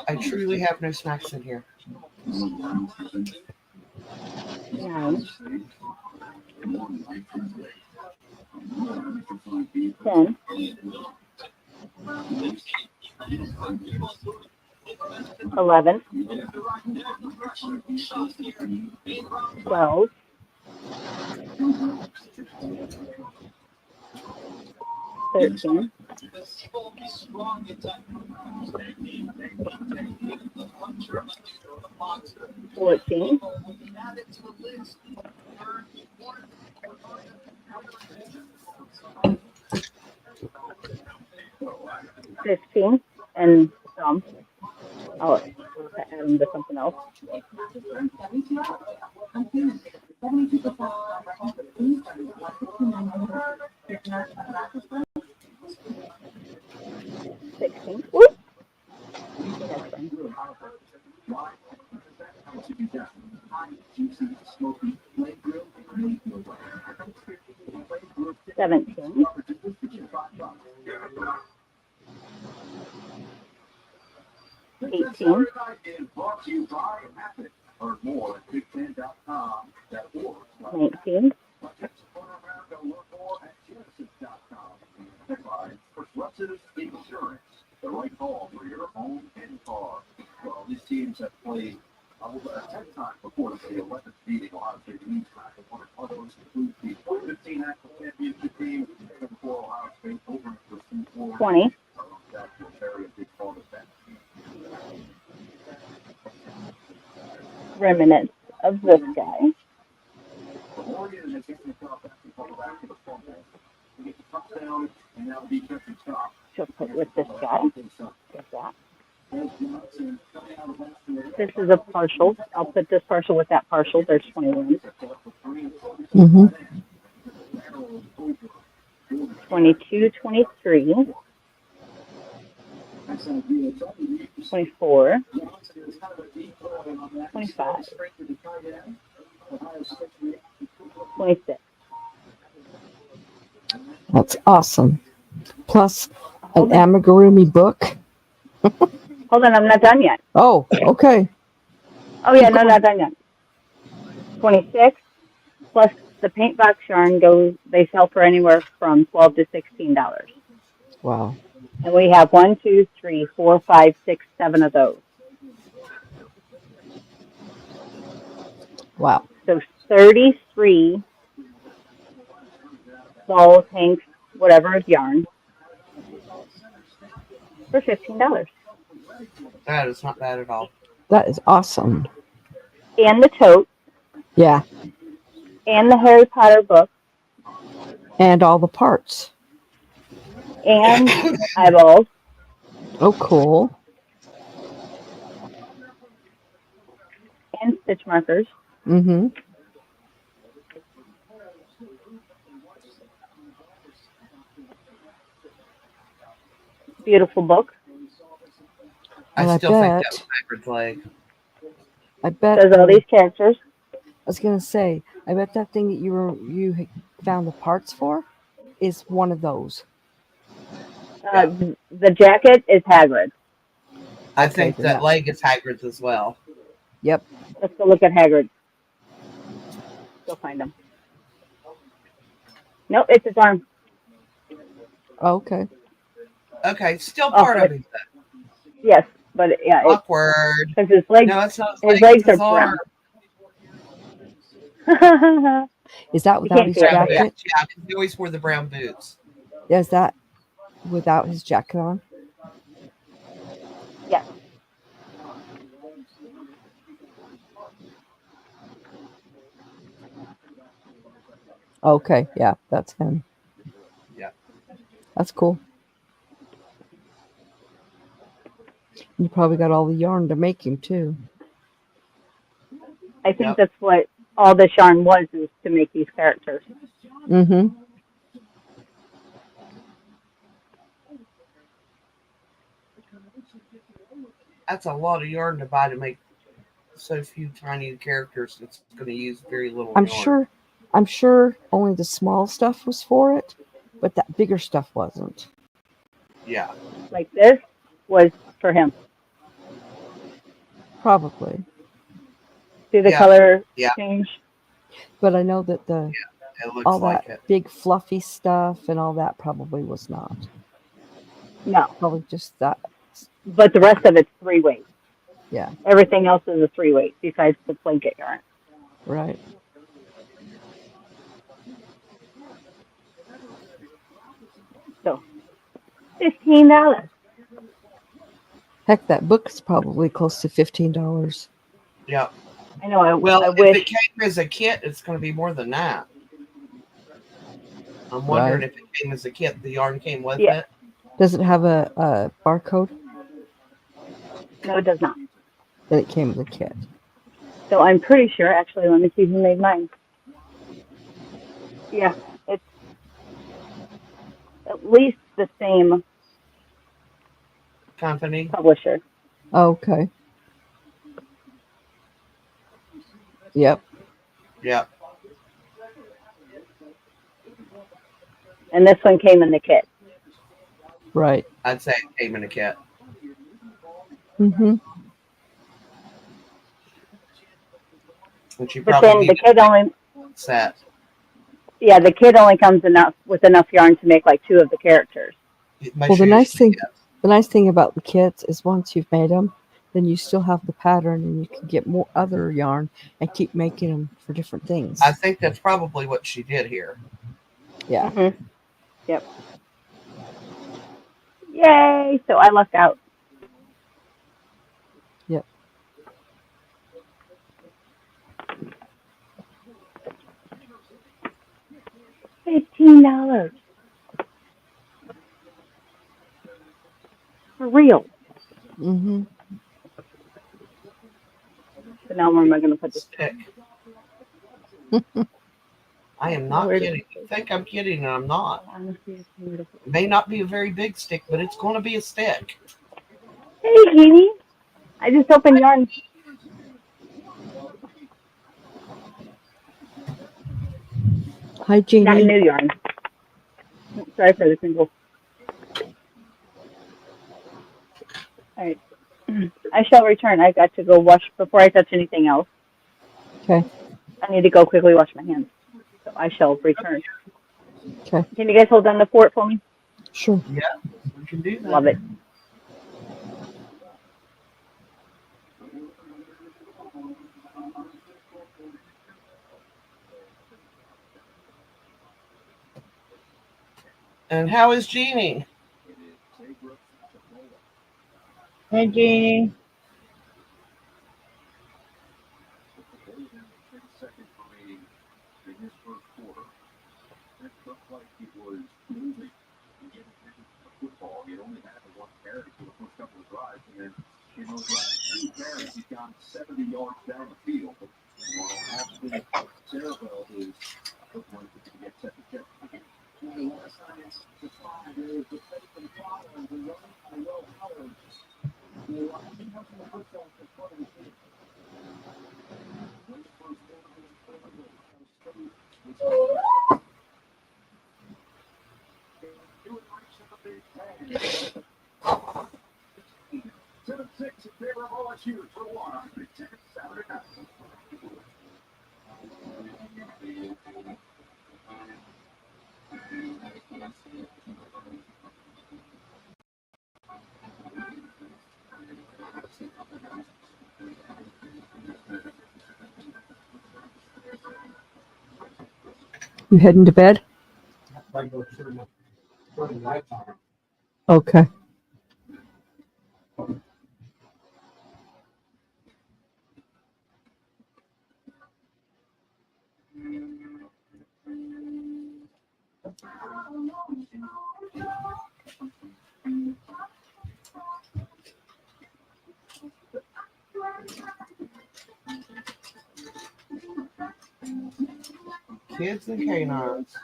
C: I truly have no snacks in here.
A: 9, 10, 11, 12, 13, 14, 15, and some. I'll add them to something else. 16. Whoop. Seventeen. 18. 19. 20. Remnants of this guy. She'll put with this guy. Get that. This is a partial. I'll put this partial with that partial. There's 21. 22, 23. 24. 25. 26.
D: That's awesome. Plus an amigurumi book.
A: Hold on, I'm not done yet.
D: Oh, okay.
A: Oh yeah, no, not done yet. 26 plus the paint box yarn goes. They sell for anywhere from $12 to $16.
D: Wow.
A: And we have 1, 2, 3, 4, 5, 6, 7 of those.
D: Wow.
A: So 33 balls, hanks, whatever of yarn for $15.
C: That is not bad at all.
D: That is awesome.
A: And the tote.
D: Yeah.
A: And the Harry Potter book.
D: And all the parts.
A: And eyeballs.
D: Oh, cool.
A: And stitch markers.
D: Mm-hmm.
A: Beautiful book.
D: Well,
C: I
D: I
C: still think
D: bet.
C: that was backwards leg.
D: I bet.
A: Does all these characters.
D: I was gonna say, I bet that thing that you found the parts for is one of those.
A: The jacket is Hagrid.
C: I
D: Okay,
C: think
D: then
C: that
D: that's-
C: leg is Hagrid's as well.
D: Yep.
A: Let's go look at Hagrid. Go find him. Nope, it's his arm.
D: Oh, okay.
C: Okay, still
A: Oh,
C: part of it.
A: Yes, but yeah, it's
C: Awkward.
A: because his legs,
C: No, it's not
A: his
C: his leg,
A: legs
C: it's his
A: are brown.
C: arm.
D: Is that
A: You
D: without
A: can't
D: his
A: see it,
C: Brown
A: but yeah.
D: jacket?
C: boots. Yeah, 'cause he always wore the brown boots.
D: Is that without his jacket on?
A: Yeah.
D: Okay, yeah, that's him.
C: Yeah.
D: That's cool. You probably got all the yarn to make him too.
A: I think
C: Yep.
A: that's what all this yarn was, is to make these characters.
D: Mm-hmm.
C: That's a lot of yarn to buy to make so few tiny characters. It's going to use very little yarn.
D: I'm sure only the small stuff was for it, but that bigger stuff wasn't.
C: Yeah.
A: Like this was for him.
D: Probably.
A: See the
C: Yeah.
A: color
C: Yeah.
A: change?
D: But I know that
C: It looks
D: all
C: like
D: that
C: it.
D: big fluffy stuff and all that probably was not.
A: No,
D: Probably just that.
A: but the rest of it's 3-weight.
D: Yeah,
A: Everything else is a 3-weight besides the blanket yarn.
D: right.
A: So, $15.
D: Heck, that book's probably close to $15.
C: Yeah.
A: I know.
C: Well,
A: I
C: if
A: wish.
C: it came as a kit, it's going to be more than that. I'm wondering
D: Right.
C: if it came as a kit, the yarn came with
A: Yeah.
C: it.
D: Does it have a barcode?
A: No, it does not.
D: That it came with a kit.
A: So I'm pretty sure. Actually, let me see who made mine. Yeah, it's at least the same
C: Company.
A: publisher.
D: Okay. Yep.
C: Yeah.
A: And this one came in the kit.
D: Right.
C: I'd say it came in a kit.
D: Mm-hmm.
C: And she
A: But
C: probably
A: then the
C: needed
A: kit only,
C: a set.
A: yeah, the kit only comes with enough yarn to make like 2 of the characters.
D: Well, the nice thing about the kits is once you've made them, then you still have the pattern and you can get more other yarn and keep making them for different things.
C: I think that's probably what she did here.
D: Yeah.
A: Mm-hmm. Yep. Yay! So I lucked out.
D: Yep.
A: $15. For real.
D: Mm-hmm.
A: So now where am I going to put this?
C: Stick. I am not
A: Where-
C: kidding. You think I'm kidding, and I'm not.
A: Honestly, it's beautiful.
C: It may not be a very big stick, but it's going to be a stick.
A: Hey, Jeannie. I just opened yarn.
D: Hi,
A: Not
D: Jeannie.
A: new yarn. Sorry for the single. All right. I shall return. I got to go wash before I touch anything else.
D: Okay.
A: I need to go quickly wash my hands. So I shall return.
D: Okay.
A: Can you guys hold down the fort for me?
D: Sure.
C: Yeah, we can do that.
A: Love it.
C: And how is Jeannie?
B: Hey, Jeannie.
D: You heading to bed? Okay.
C: Kids and canines.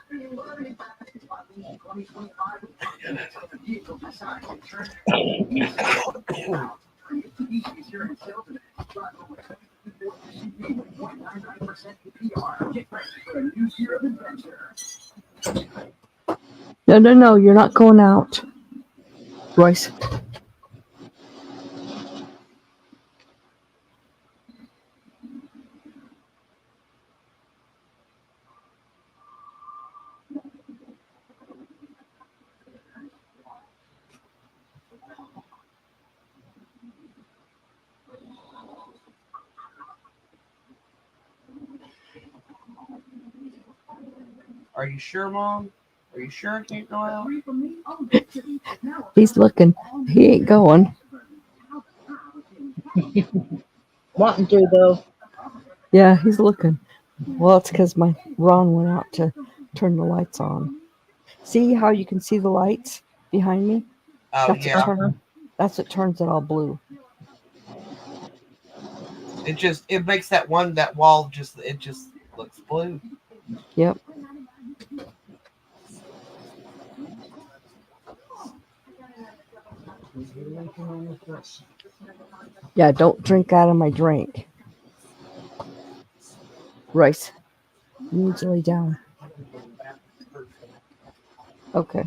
D: No. You're not going out, Royce.
C: Are you sure, Mom? Are you sure I can't go out?
D: He's looking. He ain't going.
B: Wanting to though.
D: Yeah, he's looking. Well, it's because my Ron went out to turn the lights on. See how you can see the lights behind me?
C: Oh,
D: That's
C: yeah.
D: That's what turns it all blue.
C: It makes that wall just looks blue.
D: Yep. Yeah, don't drink out of my drink. Royce, you need to lay down. Okay.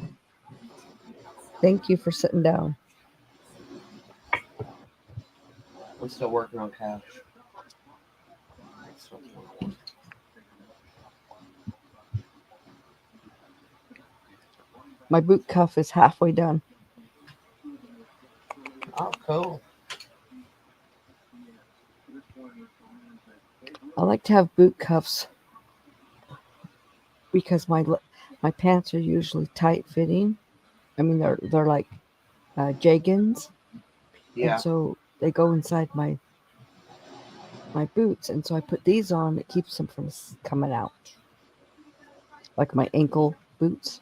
D: Thank you for sitting down.
C: I'm still working on cash.
D: My boot cuff is halfway done.
C: Oh, cool.
D: I like to have boot cuffs because my pants are usually tight fitting. I mean, they're like jeggings,
C: Yeah.
D: and so they go inside my boots, and so I put these on. It keeps them from coming out, like my ankle boots.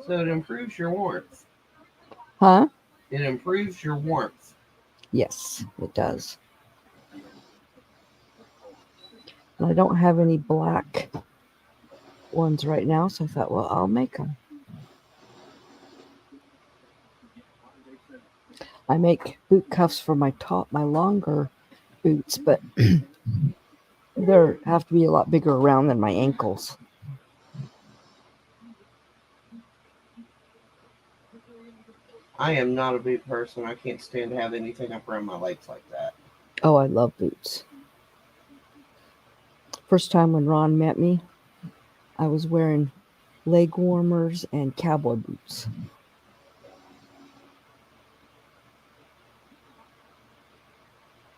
C: So it improves your warmth.
D: Huh?
C: It improves your warmth.
D: Yes, it does. And I don't have any black ones right now, so I thought, well, I'll make them. I make boot cuffs for my longer boots, but they have to be a lot bigger around than my ankles.
C: I am not a boot person. I can't stand to have anything up around my legs like that.
D: Oh, I love boots. First time when Ron met me, I was wearing leg warmers and cowboy boots.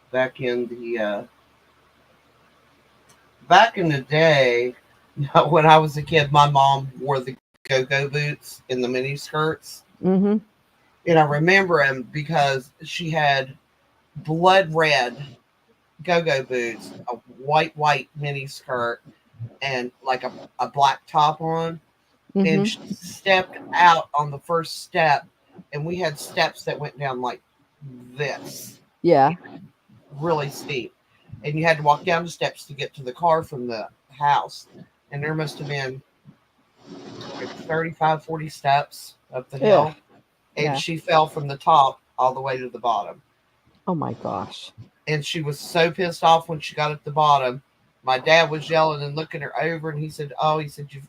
C: Back in the day, when I was a kid, my mom wore the go-go boots in the mini skirts.
D: Mm-hmm.
C: And I remember them because she had blood red go-go boots, a white mini skirt, and like a black top on.
D: Mm-hmm.
C: And she stepped out on the first step, and we had steps that went down like this.
D: Yeah.
C: Really steep. And you had to walk down the steps to get to the car from the house. And there must have been like 35, 40 steps up the hill.
D: Ugh.
C: And
D: Yeah.
C: she fell from the top all the way to the bottom.
D: Oh my gosh.
C: And she was so pissed off when she got at the bottom. My dad was yelling and looking her over, and he said,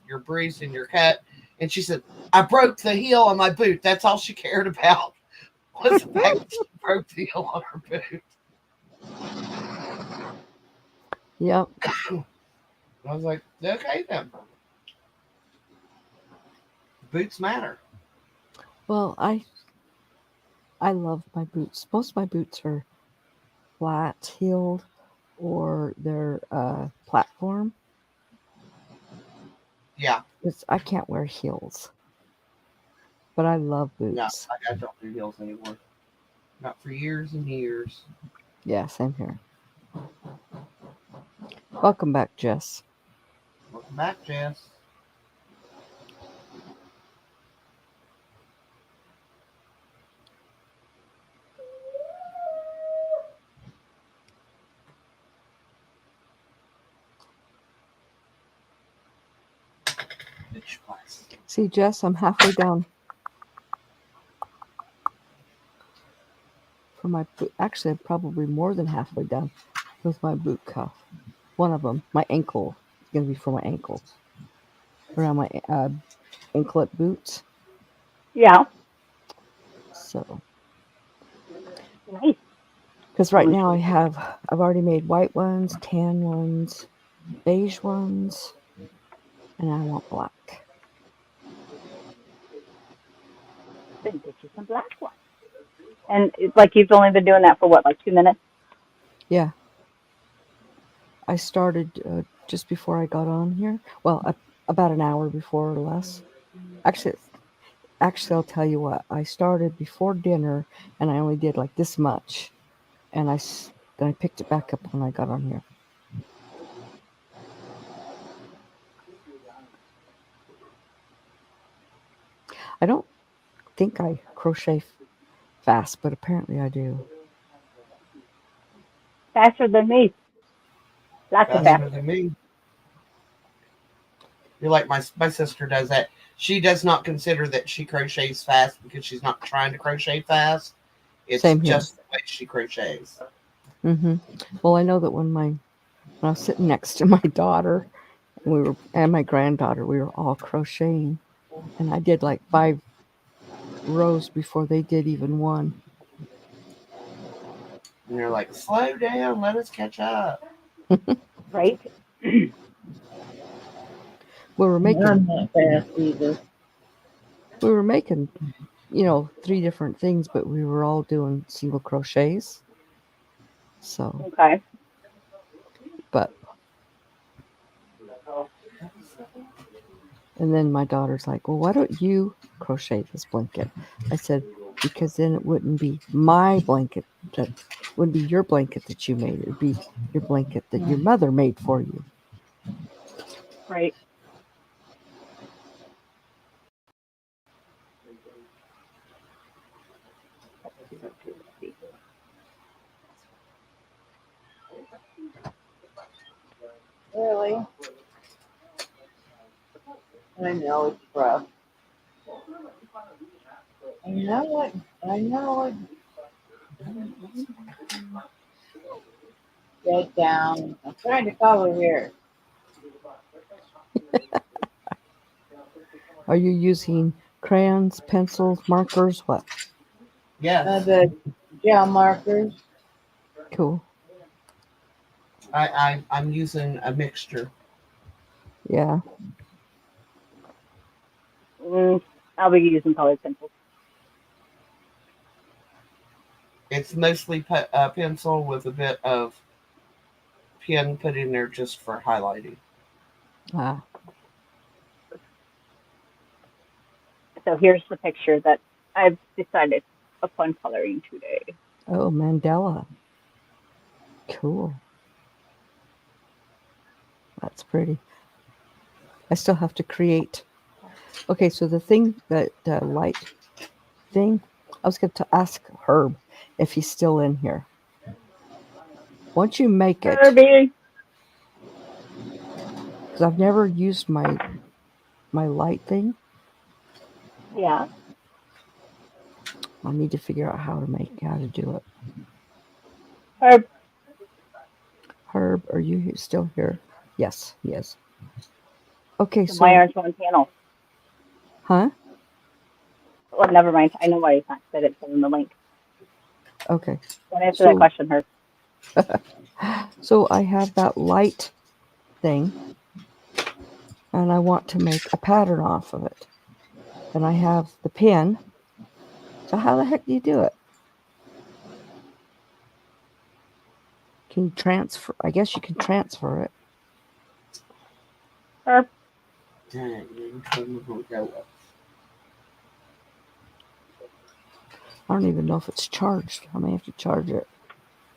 C: you're bruised and you're cut. And she said, I broke the heel on my boot. That's all she cared about. Was the fact that she broke the heel on her boot.
D: Yep.
C: I was like, okay then. Boots matter.
D: Well, I love my boots. Most of my boots are flat heeled or their platform.
C: Yeah,
D: I can't wear heels, but I love
C: no,
D: boots.
C: I don't do heels anymore. Not for years and years.
D: Yeah, same here. Welcome back, Jess.
C: Welcome back, Jess. Which place?
D: See, Jess, I'm halfway down for my boot. Actually, I'm probably more than halfway down with my boot cuff. One of them, my ankle, is going to be for my ankle. Around my anklet boots.
A: Yeah.
D: So,
A: Nice.
D: because right now I've already made white ones, tan ones, beige ones, and I want black.
A: Then get you some black ones. And it's like you've only been doing that for what, like 2 minutes?
D: Yeah. I started just before I got on here. Well, about an hour before or less. Actually, I'll tell you what. I started before dinner, and I only did like this much, and then I picked it back up when I got on here. I don't think I crochet fast, but apparently I do.
A: Faster than me. Lots of
C: Faster
A: faster.
C: than me. You're like my sister does that. She does not consider that she crochets fast because she's not trying to crochet fast. It's
D: Same here.
C: just the way she crochets.
D: Mm-hmm. Well, I know that when I was sitting next to my daughter, and my granddaughter, we were all crocheting, and I did like 5 rows before they did even one.
C: And you're like, slow down, let us catch up.
A: Right?
D: We were making
B: I'm not fast either.
D: 3 different things, but we were all doing single crochets. So,
A: Okay.
D: but and then my daughter's like, well, why don't you crochet this blanket? I said, because then it wouldn't be my blanket, that wouldn't be your blanket that you made. It would be your blanket that your mother made for you.
A: Right.
B: Really? I know it's rough. I know it. I know it. Get down. I'm trying to color here.
D: Are you using crayons, pencils, markers? What?
C: Yes.
B: The gel markers.
D: Cool.
C: I'm using a mixture.
D: Yeah.
A: I'll be using colored pencils.
C: It's mostly pencil with a bit of pen put in there just for highlighting.
D: Ah.
A: So here's the picture that I've decided upon coloring today.
D: Oh, Mandela. Cool. That's pretty. I still have to create. Okay, so the thing that light thing, I was going to ask Herb if he's still in here. Once you make it,
A: Herbie.
D: because I've never used my light thing,
A: Yeah.
D: I need to figure out how to do it.
A: Herb.
D: Herb, are you still here? Yes, he is. Okay, so
A: Why aren't you on panel?
D: huh?
A: Well, never mind. I know why he's not. Because I didn't send him the link.
D: Okay.
A: Don't answer that question, Herb.
D: So I have that light thing, and I want to make a pattern off of it. And I have the pin. So how the heck do you do it? Can you transfer? I guess you can transfer it.
A: Or
D: I don't even know if it's charged. I may have to charge it.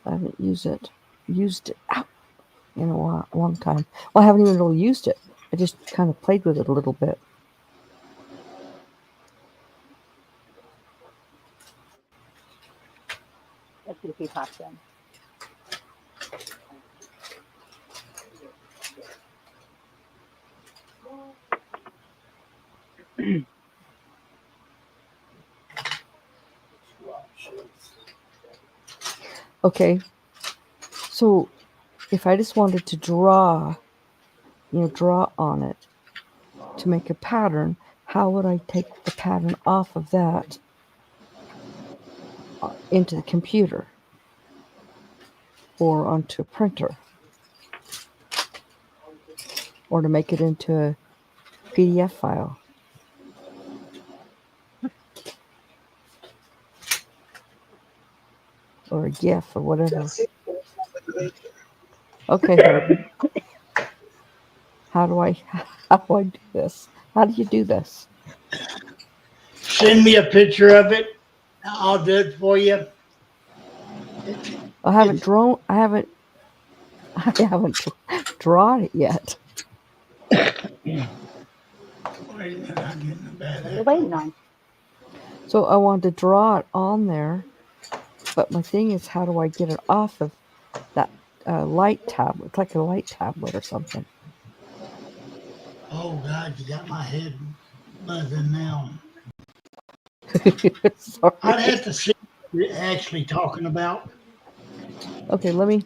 D: I haven't used it in a long time. Well, I haven't even really used it. I just kind of played with it a little bit.
A: let's see if he pops in.
D: Okay. So if I just wanted to draw on it to make a pattern, how would I take the pattern off of that into the computer or onto a printer, or to make it into a PDF file? Or a GIF or whatever. Okay, Herbie. How do I do this? How do you do this?
E: Send me a picture of it. I'll do it for you.
D: I haven't drawn it yet.
E: Wait a minute, I'm getting a bad
A: What are you waiting on?
D: So I wanted to draw it on there, but my thing is, how do I get it off of that light tablet? It's like a light tablet or something.
E: Oh God, you got my head buzzing now.
D: Sorry.
E: I'd have to see what you're actually talking about.
D: Okay, let me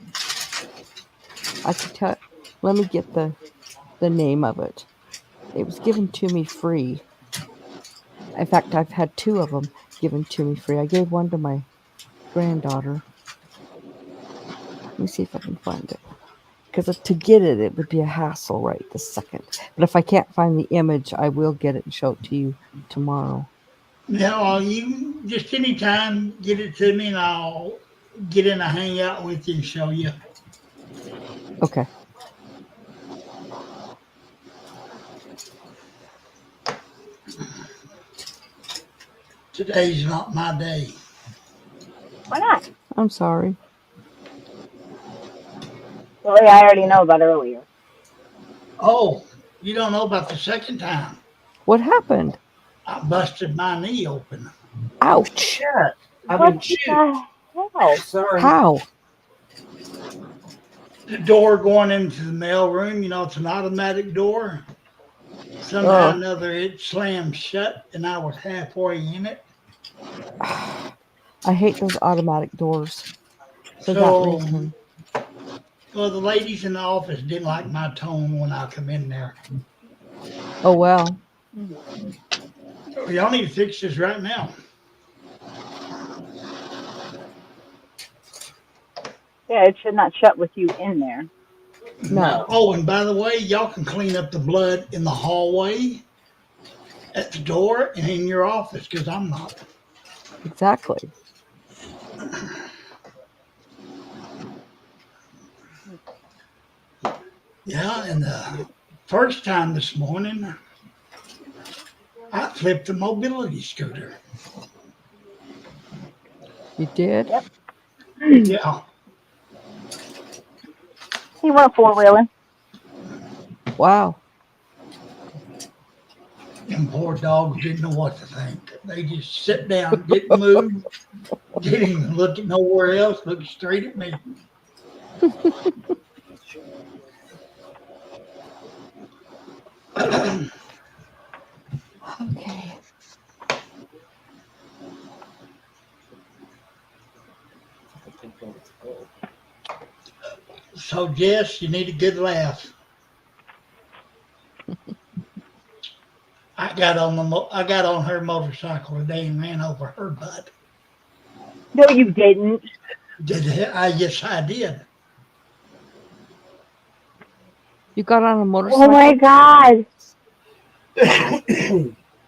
D: get the name of it. It was given to me free. In fact, I've had 2 of them given to me free. I gave one to my granddaughter. Let me see if I can find it. Because to get it, it would be a hassle right this second. But if I can't find the image, I will get it and show it to you tomorrow.
E: No, you just anytime get it to me and I'll get in a hangout with you and show you.
D: Okay.
E: Today's not my day.
A: Why not?
D: I'm sorry.
A: Well, yeah, I already know about earlier.
E: Oh, you don't know about the second time.
D: What happened?
E: I busted my knee open.
D: Ouch.
C: Yeah. I
A: What
C: mean, shoot.
A: the hell?
C: Sorry.
D: How?
E: The door going into the mail room, it's an automatic door. Somehow or another, it slammed shut, and I was halfway in it.
D: I hate those automatic doors. For that
E: So,
D: reason.
E: well, the ladies in the office didn't like my tone when I come in there.
D: Oh, well.
E: Y'all need to fix this right now.
A: Yeah, it should not shut with you in there.
D: No.
E: Oh, and by the way, y'all can clean up the blood in the hallway, at the door, and in your office, because I'm not.
D: Exactly.
E: Yeah, and the first time this morning, I flipped a mobility scooter.
D: You did?
A: Yep.
E: Yeah.
A: He went 4-wheeling.
D: Wow.
E: Them poor dogs didn't know what to think. They just sit down, didn't move, didn't even look at nowhere else, looked straight at me.
D: Okay.
E: So, Jess, you need a good laugh. I got on her motorcycle today and ran over her butt.
A: No, you didn't.
E: Yes, I did.
D: You got on a motorcycle?
A: Oh my God.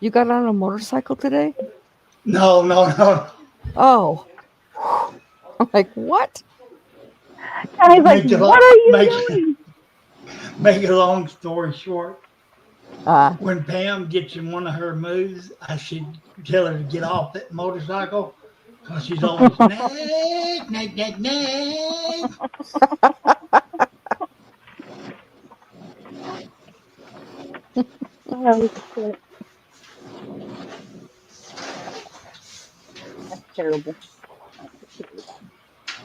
D: You got on a motorcycle today?
E: No.
D: Oh. I'm like, what?
A: And he's like,
E: Make it
A: what are you
E: make
A: doing?
E: make a long story short.
D: Uh,
E: When Pam gets in one of her moods, I should tell her to get off that motorcycle because she's always nag, nag, nag, nag.
A: Oh, shit. That's terrible.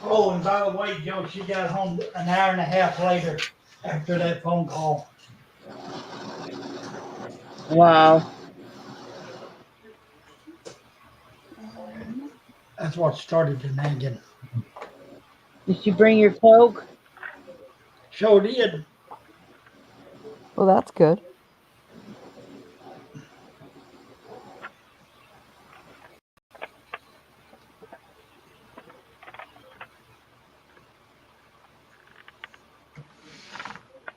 E: Oh, and by the way, Joe, she got home an hour and a half later after that phone call.
B: Wow.
E: That's what started the nagging.
B: Did you bring your Coke?
E: Sure did.
D: well, that's good.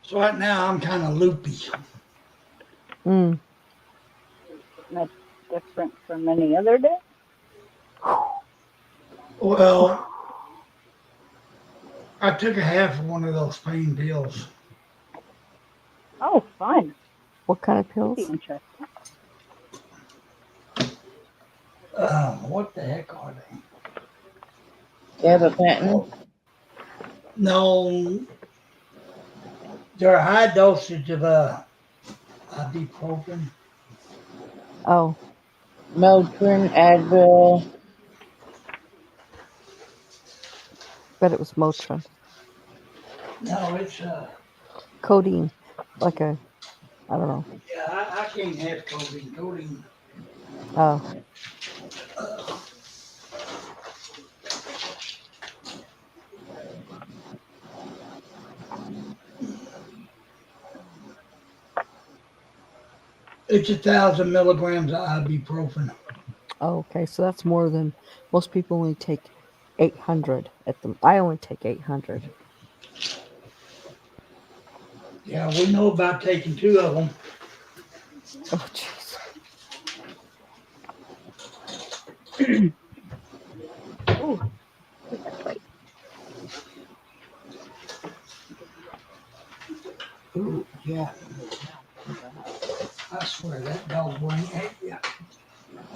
E: So right now I'm kind of loopy.
D: Mm.
A: That's different from any other day.
E: Well, I took a half of one of those pain pills.
A: Oh, fun.
D: What kind of
A: That'd be
D: pills?
A: interesting.
E: What the heck are they?
B: Gabapentin?
E: No, they're a high dosage of ibuprofen.
D: Oh,
B: Motrin, Advil.
D: bet it was Motrin.
E: No, it's
D: Codeine. Like a, I don't know.
E: yeah, I can't have codeine. Codeine.
D: Oh,
E: It's 1,000 milligrams of ibuprofen.
D: oh, okay. So that's more than most people only take 800 at them. I only take 800.
E: Yeah, we know about taking 2 of them.
D: Oh, jeez.
A: Ooh, that's right.
E: Ooh, yeah. I swear that dog brain, yeah,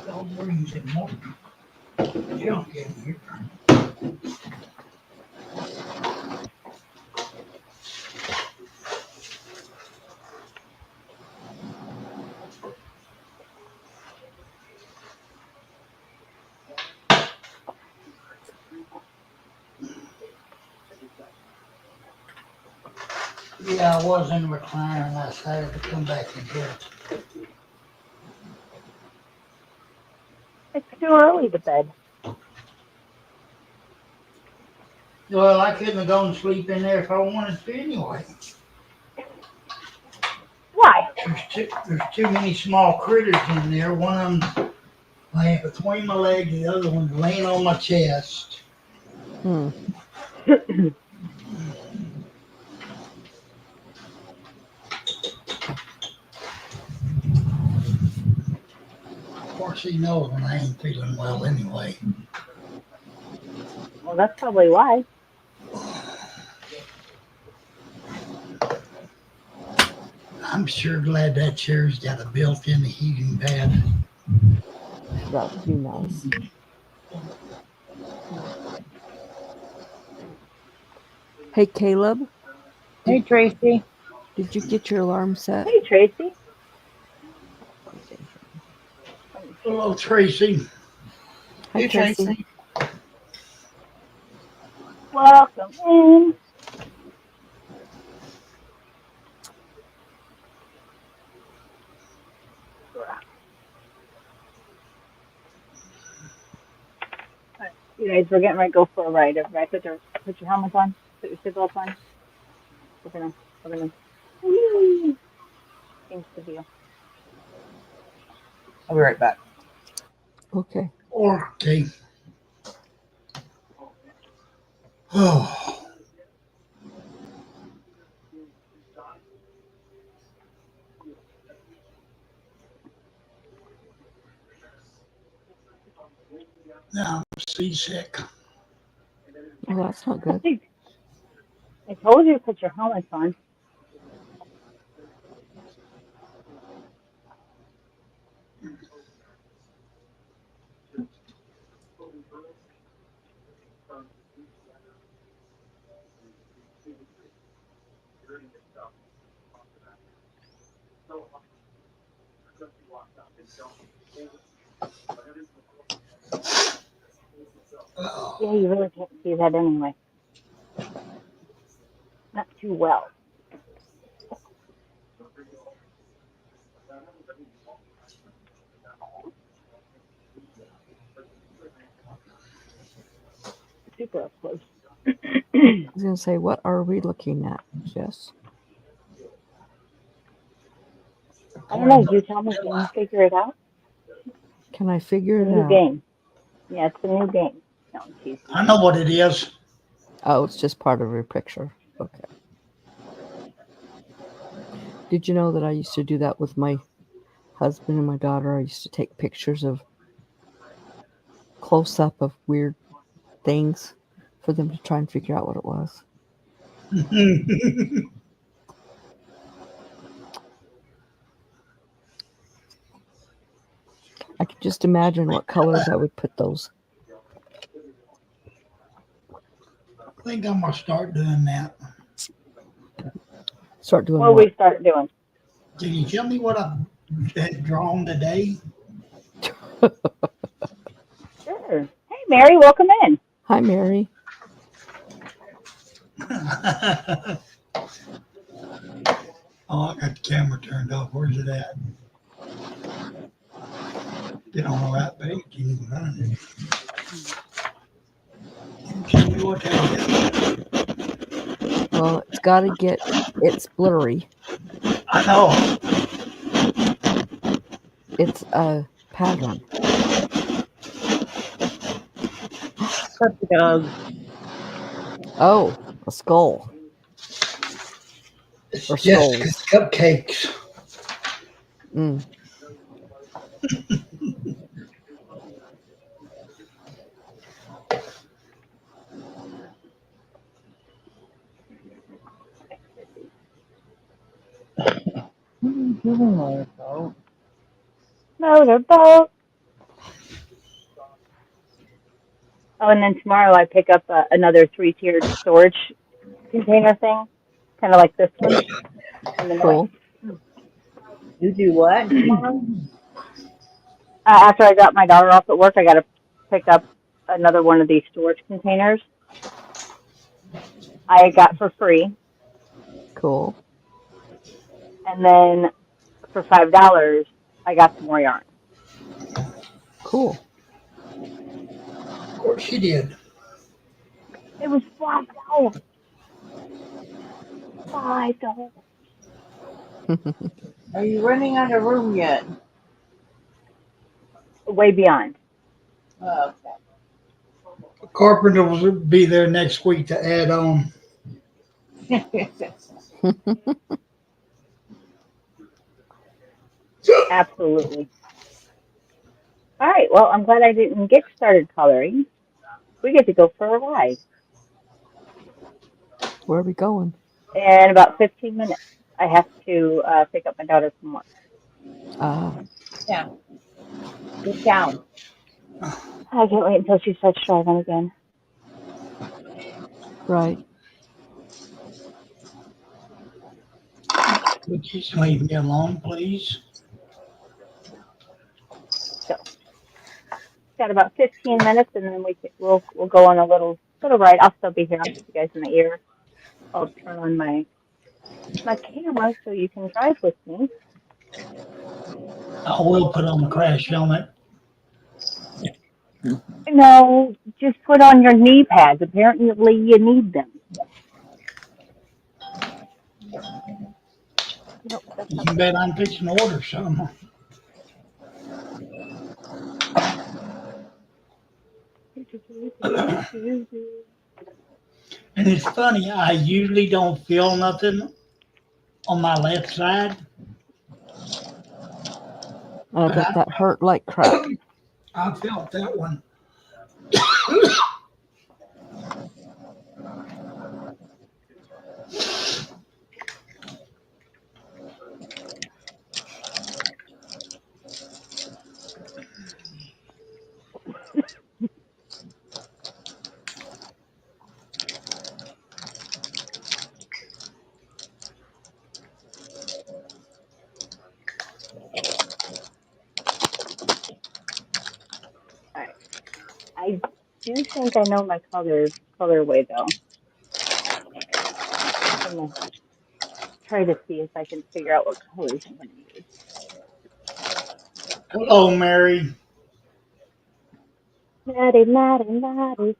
E: dog brains and more junk in here. Yeah, I was in the recliner and I decided to come back in here.
A: It's too early to bed.
E: Well, I couldn't have gone to sleep in there if I wanted to anyway.
A: Why?
E: There's too many small critters in there. One of them laying between my legs, the other one's laying on my chest.
D: Hmm.
E: Of course, he knows when I ain't feeling well anyway.
A: Well, that's probably why.
E: I'm sure glad that chair's got a built-in heating pad.
D: That would be nice. Hey, Caleb,
B: Hey, Tracy.
D: did you get your alarm set?
A: Hey, Tracy.
E: Hello, Tracy.
D: Hi,
C: Hey, Tracy.
A: Welcome in. You guys, we're getting ready to go for a ride. Everybody, put your helmets on. Put your seatbelts on. We're gonna. Whee! Change the view.
C: I'll be right back.
D: Okay.
E: Okay. Oh. Now I'm seasick.
D: Well, that's not good.
A: I told you to put your helmets on. Yeah, you really can't see that anyway. Not too well. Super up close.
D: I was gonna say, what are we looking at? Yes.
A: I don't know. You tell me. Can you figure it out?
D: Can I figure
A: It's a
D: it
A: new
D: out?
A: game. Yeah, it's a new game. No, I'm teasing.
E: I know what it is.
D: Oh, it's just part of your picture. Okay. Did you know that I used to do that with my husband and my daughter? I used to take pictures of close up of weird things for them to try and figure out what it was. I could just imagine what colors I would put those.
E: I think I'm gonna start doing that.
D: Start doing
A: What
D: what?
A: we start doing?
E: Can you tell me what I had drawn today?
A: Sure. Hey, Mary, welcome in.
D: Hi, Mary.
E: Oh, I got the camera turned off. Where's it at? Get on the right page. You can find it. Tell me what that is.
D: Well, it's got to get. It's blurry.
E: I know.
D: It's a pattern.
B: Puppy dog.
D: Oh, a skull.
E: It's
D: Or
E: Jessica's
D: skulls.
E: cupcakes.
D: Mm.
B: What are you doing, Marco?
A: Motorboat. Oh, and then tomorrow I pick up another 3-tiered storage container thing, kind of like this one. In the north.
D: Cool.
B: You do what?
A: After I got my daughter off at work, I got to pick up another one of these storage containers. I got for free,
D: Cool.
A: and then for $5, I got some more yarn.
D: Cool.
E: Of course you did.
A: It was $5. $5.
B: Are you running out of room yet?
A: Way beyond.
B: Oh,
E: The carpenter will be there next week to add on.
B: okay.
A: Absolutely. All right. Well, I'm glad I didn't get started coloring. We get to go for a ride
D: Where are we going?
A: in about 15 minutes. I have to pick up my daughter from work.
B: Yeah. Get down.
A: I can't wait until she starts driving again.
D: Right.
E: Would you leave me alone, please?
A: So, got about 15 minutes, and then we'll go on a little ride. I'll still be here. I'll put you guys in the ear. I'll turn on my camera so you can drive with me.
E: I will put on the crash helmet.
A: No, just put on your knee pads. Apparently, you need them. Nope, that's
E: You
A: not
E: can bet I'm fixing to order some. And it's funny, I usually don't feel nothing on my left side.
D: I bet that hurt like crap.
E: I felt that one.
A: do think I know my colorway though. I'm gonna try to see if I can figure out what colors I'm gonna use.
E: Hello, Mary.
A: Maddie, Maddie, Maddie.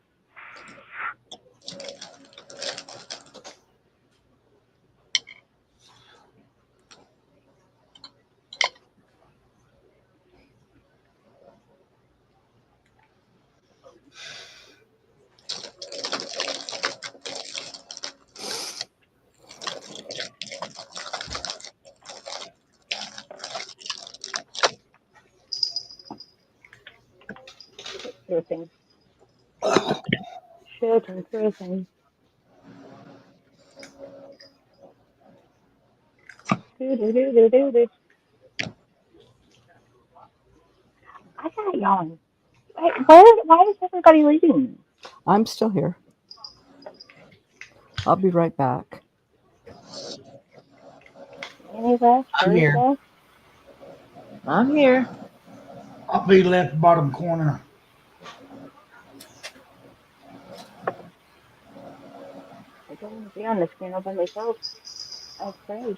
A: Through things. Shooting through things. Do do do do do do. I got yawn. Why is everybody leaving?
D: I'm still here. I'll be right back.
A: Annie left,
C: I'm
A: Bruce
C: here.
A: left.
B: I'm here.
E: I'll be left bottom corner.
A: I don't want to be on the screen all by myself. I'm afraid.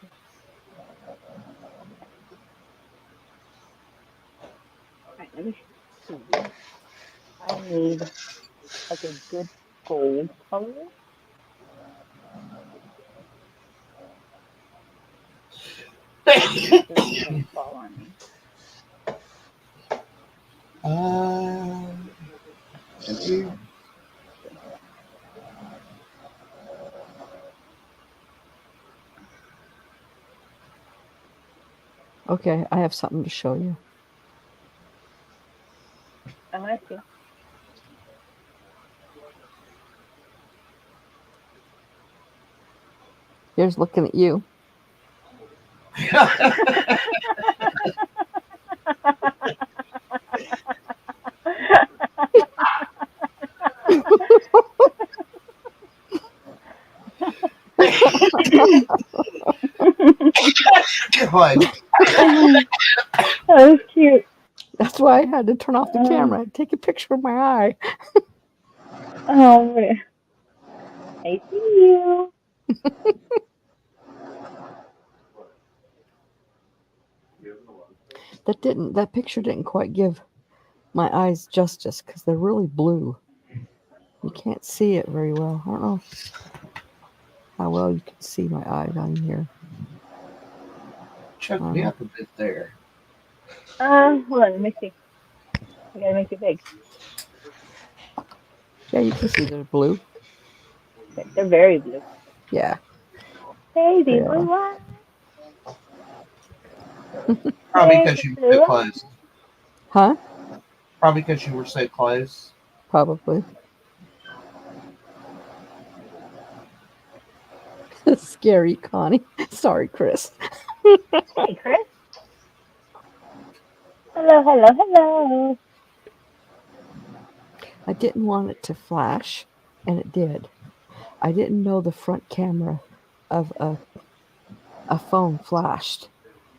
A: Alright, let me see. I need like a good gold color. So this doesn't fall on me.
D: Okay, I have something to show you.
A: I'm gonna see.
D: Here's looking at you.
C: God.
A: That was cute.
D: That's why I had to turn off the camera and take a picture of my eye.
A: Oh, man. I see you.
D: That picture didn't quite give my eyes justice because they're really blue. You can't see it very well. I don't know how well you can see my eye down here.
C: Choke me up a bit there.
A: Hold on, let me see. I gotta make it big.
D: Yeah, you can see they're blue.
A: They're very blue.
D: Yeah.
A: Baby
D: They
A: blue eyes.
C: Probably
A: Baby
C: because you were
A: blue
C: so
A: eyes.
C: close.
D: Huh?
C: Probably because you were so close.
D: Probably. Scary, Connie. Sorry, Chris.
A: Hey, Chris. Hello, hello, hello.
D: I didn't want it to flash, and it did. I didn't know the front camera of a phone flashed,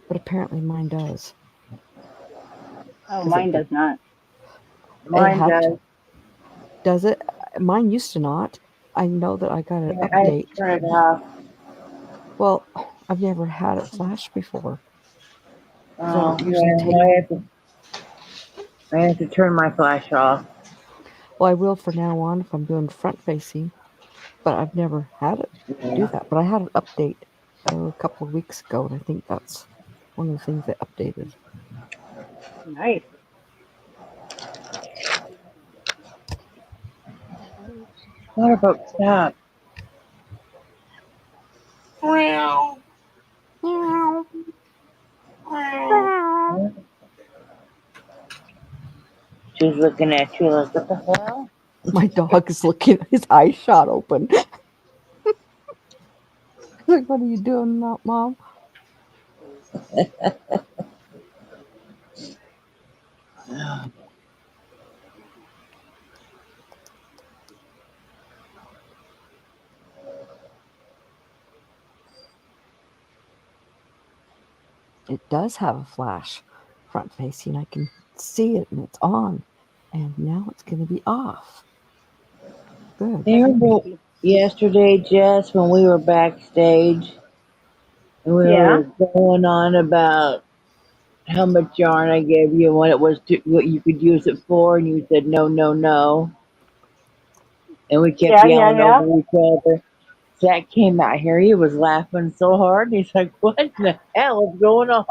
D: but apparently mine does.
A: Oh,
D: 'Cause
A: mine does not.
B: Mine
D: had
B: does.
D: to. Does it? Mine used to not. I know that I got an
B: Yeah, I
D: update.
B: turn it off.
D: Well, I've never had it flash before. I
B: Oh,
D: don't usually take.
B: I have to turn my flash off.
D: Well, I will from now on if I'm doing front facing, but I've never had it do that. But I had an update a couple of weeks ago, and I think that's one of the things they updated.
A: Nice.
B: What about stop? She's looking at you like, what the hell?
D: My dog is looking, his eyes shot open. Like, what are you doing, Mom? It does have a flash front facing. I can see it and it's on. And now it's going to be off. Good.
B: You remember yesterday, Jess, when we were backstage and we
A: Yeah.
B: were going on about how much yarn I gave you and what it was what you could use it for, and you said no, no, no, and we kept
A: Yeah, yeah,
B: yelling
A: yeah.
B: over each other. Zach came out here. He was laughing so hard. He's like, "What in the hell is going on?"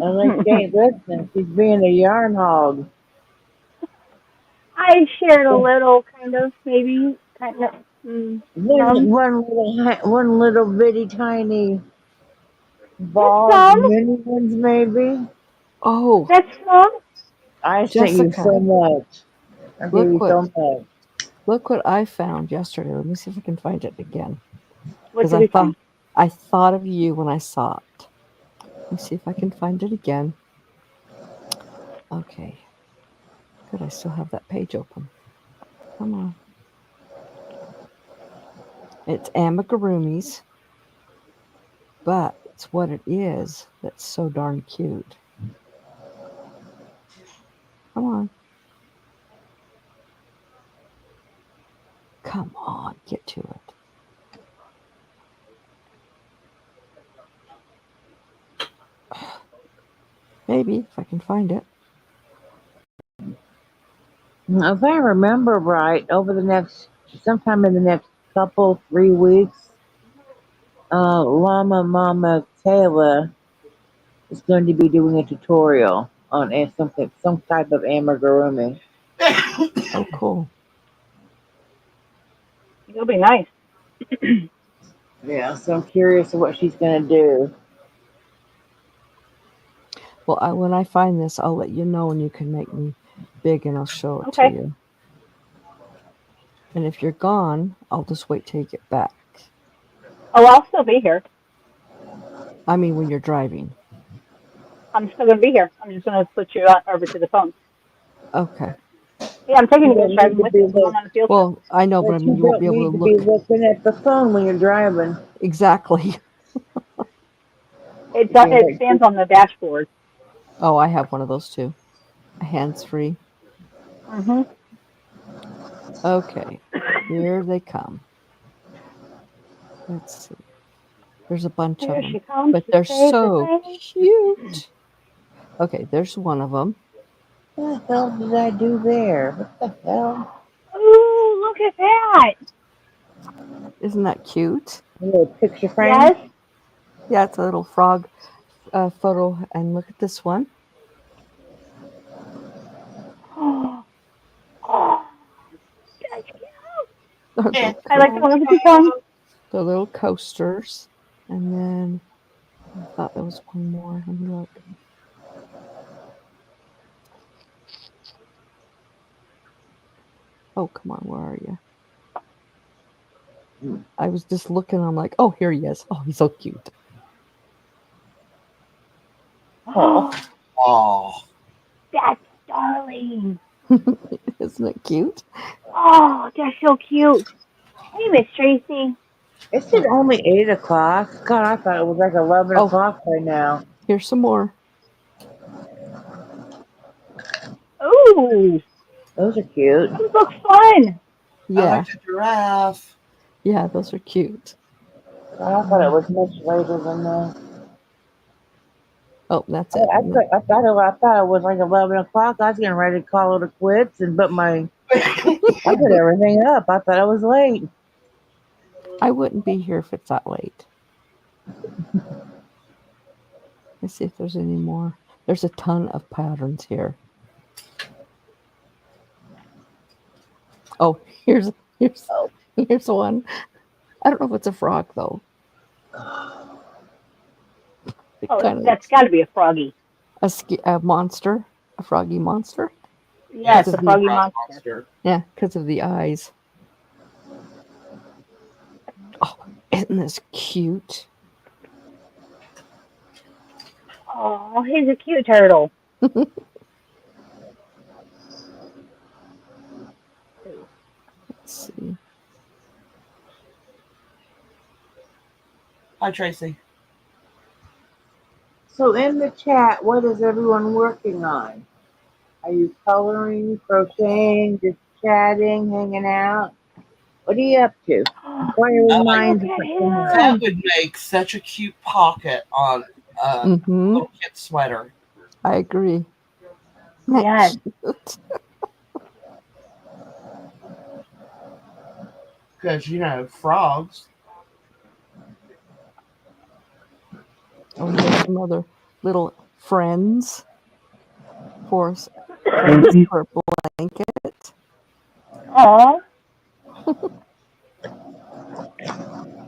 B: I was like, "Hey, listen, she's being a yarn hog."
A: I shared a little, kind of, maybe, kind of, some.
B: One little bitty tiny
A: That's
B: ball,
A: some.
B: mini ones maybe.
D: Oh,
A: That's some.
B: I sent you
D: Jessica,
B: so much. I gave
D: look
B: you
D: what
B: so much.
D: look what I found yesterday. Let me see if I can find it again.
A: What
D: Because
A: did we find?
D: I thought of you when I saw it. Let me see if I can find it again. Okay. Good, I still have that page open. Come on. It's amigurumis, but it's what it is that's so darn cute. Come on. Come on, get to it. Maybe if I can find it.
B: If I remember right, sometime in the next 3 weeks, Llama Mama Taylor is going to be doing a tutorial on some type of amigurumi.
D: Oh, cool.
A: It'll be nice.
B: Yeah, so I'm curious what she's going to do.
D: Well, when I find this, I'll let you know, and you can make me big, and I'll show it to
A: Okay.
D: you. And if you're gone, I'll just wait till you get back.
A: Oh, I'll still be here.
D: I mean, when you're driving.
A: I'm still going to be here. I'm just going to put you over to the phone.
D: Okay.
A: Yeah, I'm taking
B: You
A: you guys
B: don't need
A: driving
B: to
A: with
B: be
A: me. We're going
B: look,
A: on a field trip.
D: Well, I know, but I
B: but you
D: mean, you won't
B: don't
D: be able
B: need
D: to
B: to be
D: look
B: looking at the phone when you're driving.
D: exactly.
A: It,
B: You can
A: it
B: like,
A: stands on the dashboard.
D: Oh, I have one of those too. A hands-free.
A: Mm-hmm.
D: Okay. Here they come. Let's see. There's a bunch of
A: Here
D: them,
A: she comes
D: but
A: to
D: they're
A: save the
D: so
A: day.
D: cute. Okay, there's one of them.
B: what the hell did I do there? What the hell?
A: Ooh, look at that.
D: Isn't that cute?
B: A little picture frame?
A: Yes.
D: Yeah, it's a little frog photo. And look at this one.
A: Oh, oh, that's cute.
D: They're
C: It's
A: I like the
D: little,
A: one with the tongue.
D: they're little coasters. And then I thought there was one more. Let me look. Oh, come on, where are you? I was just looking. I'm like, oh, here he is. Oh, he's so cute.
B: Oh,
C: Oh,
A: That's darling.
D: Isn't it cute?
A: Oh, that's so cute. Hey, Miss Tracy.
B: is it only 8 o'clock? God, I thought it was like 11
D: Oh,
B: o'clock by now.
D: here's some more.
A: Ooh,
B: Those are cute.
A: those look fun.
C: I
D: Yeah,
C: like the giraffe.
D: yeah, those are cute.
B: God, I thought it was much later than that.
D: Oh, that's
B: I,
D: it.
B: I thought it was like 11 o'clock. I was getting ready to call it a quits and I put everything up. I thought it was late.
D: I wouldn't be here if it's that late. Let's see if there's any more. There's a ton of patterns here. Oh, here's
B: Oh.
D: here's one. I don't know if it's a frog though. It
A: Oh,
D: kind of
A: that's
D: looks
A: got to be a froggy.
D: a monster, a froggy monster.
A: Yeah,
C: Yes,
A: it's
D: Because
A: a
D: of the
A: froggy
C: frog
A: monster.
C: monster.
D: yeah, because of the eyes. Oh, isn't this cute?
A: Oh, he's a cute turtle.
D: Let's see.
C: Hi, Tracy.
B: So in the chat, what is everyone working on? Are you coloring, crocheting, just chatting, hanging out? What are you up to? Inquiring minds
A: Look at
B: want to know.
C: That
A: him.
C: would make such a cute pocket on a
D: Mm-hmm.
C: little kid sweater.
D: I agree.
A: Yes.
D: Cute.
C: Because, frogs.
D: Oh, here's some other little friends for us. Friends for a blanket.
A: Aw,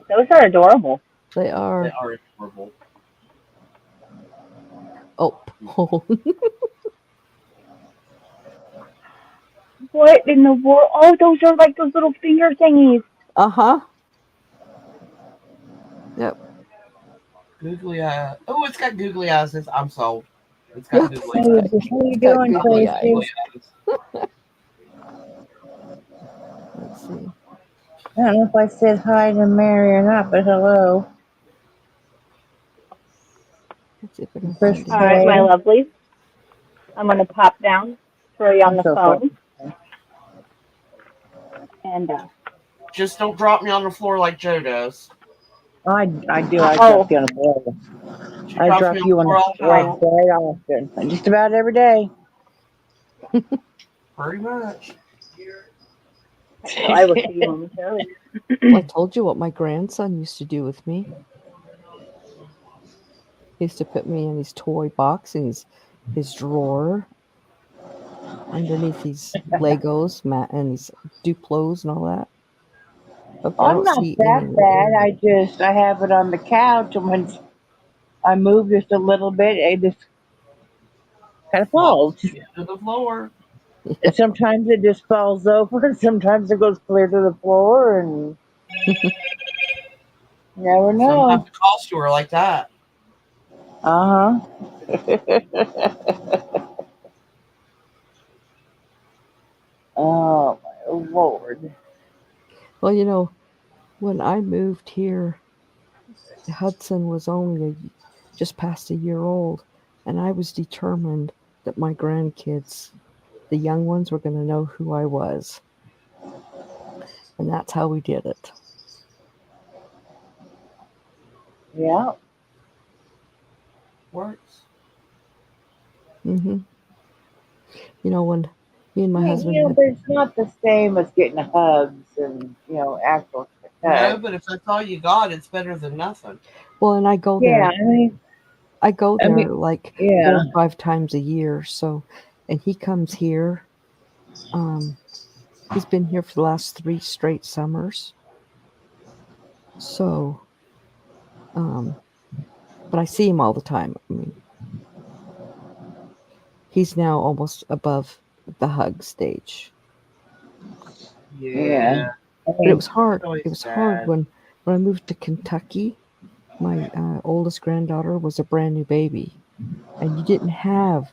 A: those are adorable.
D: They
C: They
D: are.
C: are adorable.
D: Oh.
A: What in the world? Oh, those are like those little finger thingies.
D: Uh-huh. Yep.
C: Googly eye. Oh, it's got googly eyes. I'm sold. It's got
D: Yep.
C: googly
B: How
C: eyes.
B: you
D: It's got
B: doing,
C: I like
D: googly
B: Tracy?
C: googly
D: eyes.
C: eyes.
D: Let's see.
B: I don't know if I said hi to Mary or not, but hello.
D: Let's see if I can
B: Chris
D: find
A: All
D: him.
A: right, my
B: K.
A: lovelies. I'm gonna pop down, throw you on
B: I'm
A: the
B: so far.
A: phone, and
C: Just don't drop me on the floor like Joe does.
B: I do. I drop
A: oh,
B: you on the floor.
C: She
B: I
C: drops me
B: drop
C: on the
B: you on
C: floor
B: the
C: all the
B: floor
A: hi.
C: time.
B: quite often. Just about every day.
C: Pretty much.
A: So I will see you momentarily.
D: Well, I told you what my grandson used to do with me. He used to put me in his toy box in his drawer underneath these Legos, and these Duplos and all that. Okay, I
B: I'm
D: don't
B: not
D: see it
B: that
D: anymore.
B: bad. I have it on the couch, and when I move just a little bit, it just kind of
C: Flops
B: falls.
C: to the floor.
B: And sometimes it just falls over, and sometimes it goes clear to the floor, and you never
C: Sometimes
B: know.
C: the call store like that.
B: Uh huh. Oh my lord.
D: Well, when I moved here, Hudson was only just past a year old, and I was determined that my grandkids, the young ones, were going to know who I was. And that's how we did it.
B: Yeah.
C: Works.
D: Hmm. When me and my husband
B: But it's not the same as getting hugs and actual
C: No,
B: touch.
C: but if that's all you got, it's better than nothing.
D: well, and I go
B: Yeah.
D: there. I go
B: I mean,
D: there like
B: yeah.
D: 4 or 5 times a year. So, and he comes here. Um, he's been here for the last 3 straight summers. So, but I see him all the time. I mean, he's now almost above the hug stage.
B: Yeah.
C: Yeah.
B: I
D: But it
B: mean,
D: was hard.
C: Really
D: It was hard
C: sad.
D: when I moved to Kentucky. My oldest granddaughter was a brand new baby, and you didn't have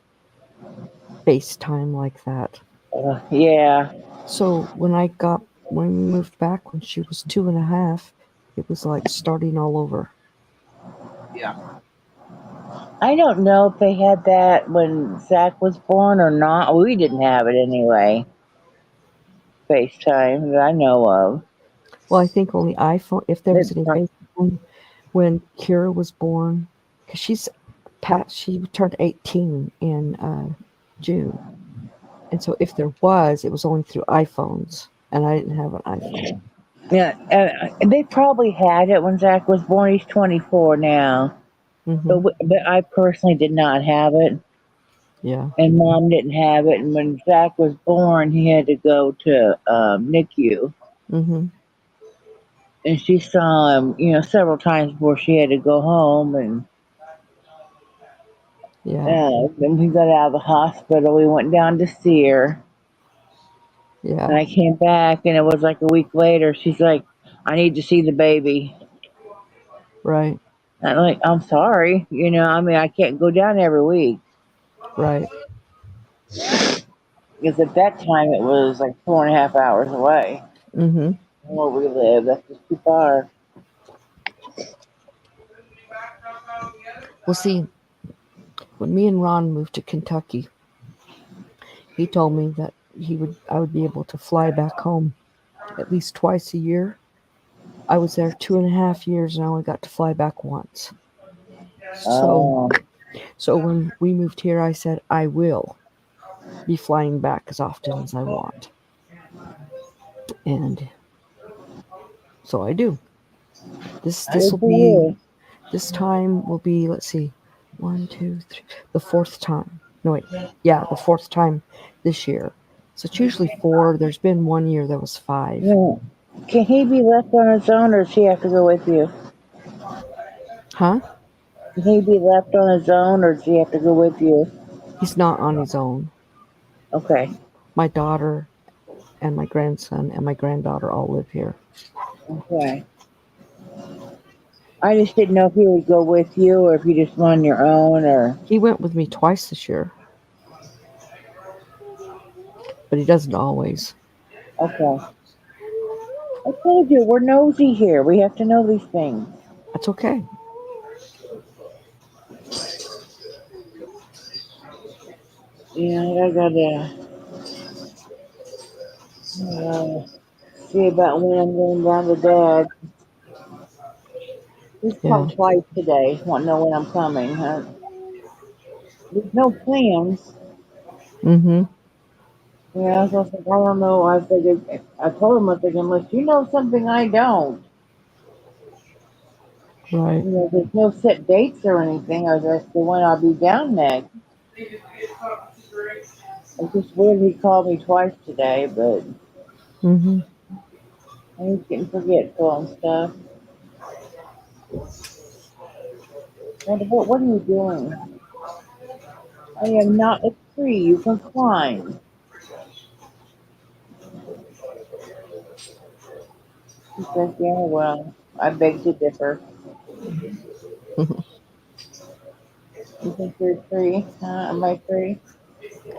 D: FaceTime like that.
B: yeah.
D: So when we moved back when she was 2.5, it was like starting all over.
C: Yeah.
B: I don't know if they had that when Zach was born or not. We didn't have it anyway. FaceTime that I know of.
D: Well, I think only iPhone. If there was
B: It's
D: any
B: not-
D: FaceTime when Kira was born, because she turned 18 in June, and so if there was, it was only through iPhones, and I didn't have an iPhone.
B: Yeah, and they probably had it when Zach was born. He's 24 now,
D: Hmm.
B: but I personally did not have it,
D: Yeah.
B: and Mom didn't have it. And when Zach was born, he had to go to NICU,
D: Hmm.
B: and she saw him, several times before she had to go home. And
D: Yeah.
B: then we got out of the hospital. We went down to see her, and
D: Yeah.
B: I came back, and it was like a week later. She's like, "I need to see the baby."
D: Right.
B: I'm like, "I'm sorry, I mean, I can't go down every week."
D: Right.
B: Because at that time it was like 4.5 hours away
D: Hmm.
B: from where we live. That's just too far.
D: Well, see, when me and Ron moved to Kentucky, he told me that I would be able to fly back home at least twice a year. I was there 2.5 years and I only got to fly back once. So,
B: Oh,
D: so when we moved here, I said I will be flying back as often as I want, and so I do. This
B: good
D: will
B: for
D: be
B: you.
D: this time will be, let's see, 1, 2, 3, the fourth time. No wait, yeah, the fourth time this year. So it's usually 4. There's been 1 year that was 5.
B: Yeah. Can he be left on his own, or does he have to go with you?
D: Huh?
B: Can he be left on his own, or does he have to go with you?
D: He's not on his own.
B: Okay.
D: My daughter and my grandson and my granddaughter all live here.
B: Okay. I just didn't know if he would go with you, or if you just went on your own, or.
D: He went with me twice this year, but he doesn't always.
B: Okay. I told you, we're nosy here. We have to know these things.
D: That's okay.
B: Yeah, I gotta see about when I'm going down to Dad. He's
D: Yeah.
B: called twice today. Want to know when I'm coming. There's no plans.
D: Mm-hmm.
B: Yeah, so I was like, I don't know. I told him, I think, unless you know something I don't.
D: Right.
B: You know, there's no set dates or anything. I was asking when I'll be down next. It's just weird he called me twice today, but
D: Mm-hmm.
B: he's getting forgetful and stuff. What are you doing? I am not a tree. You can climb. He says, yeah, well, I beg to differ. You think you're a tree? Am I free?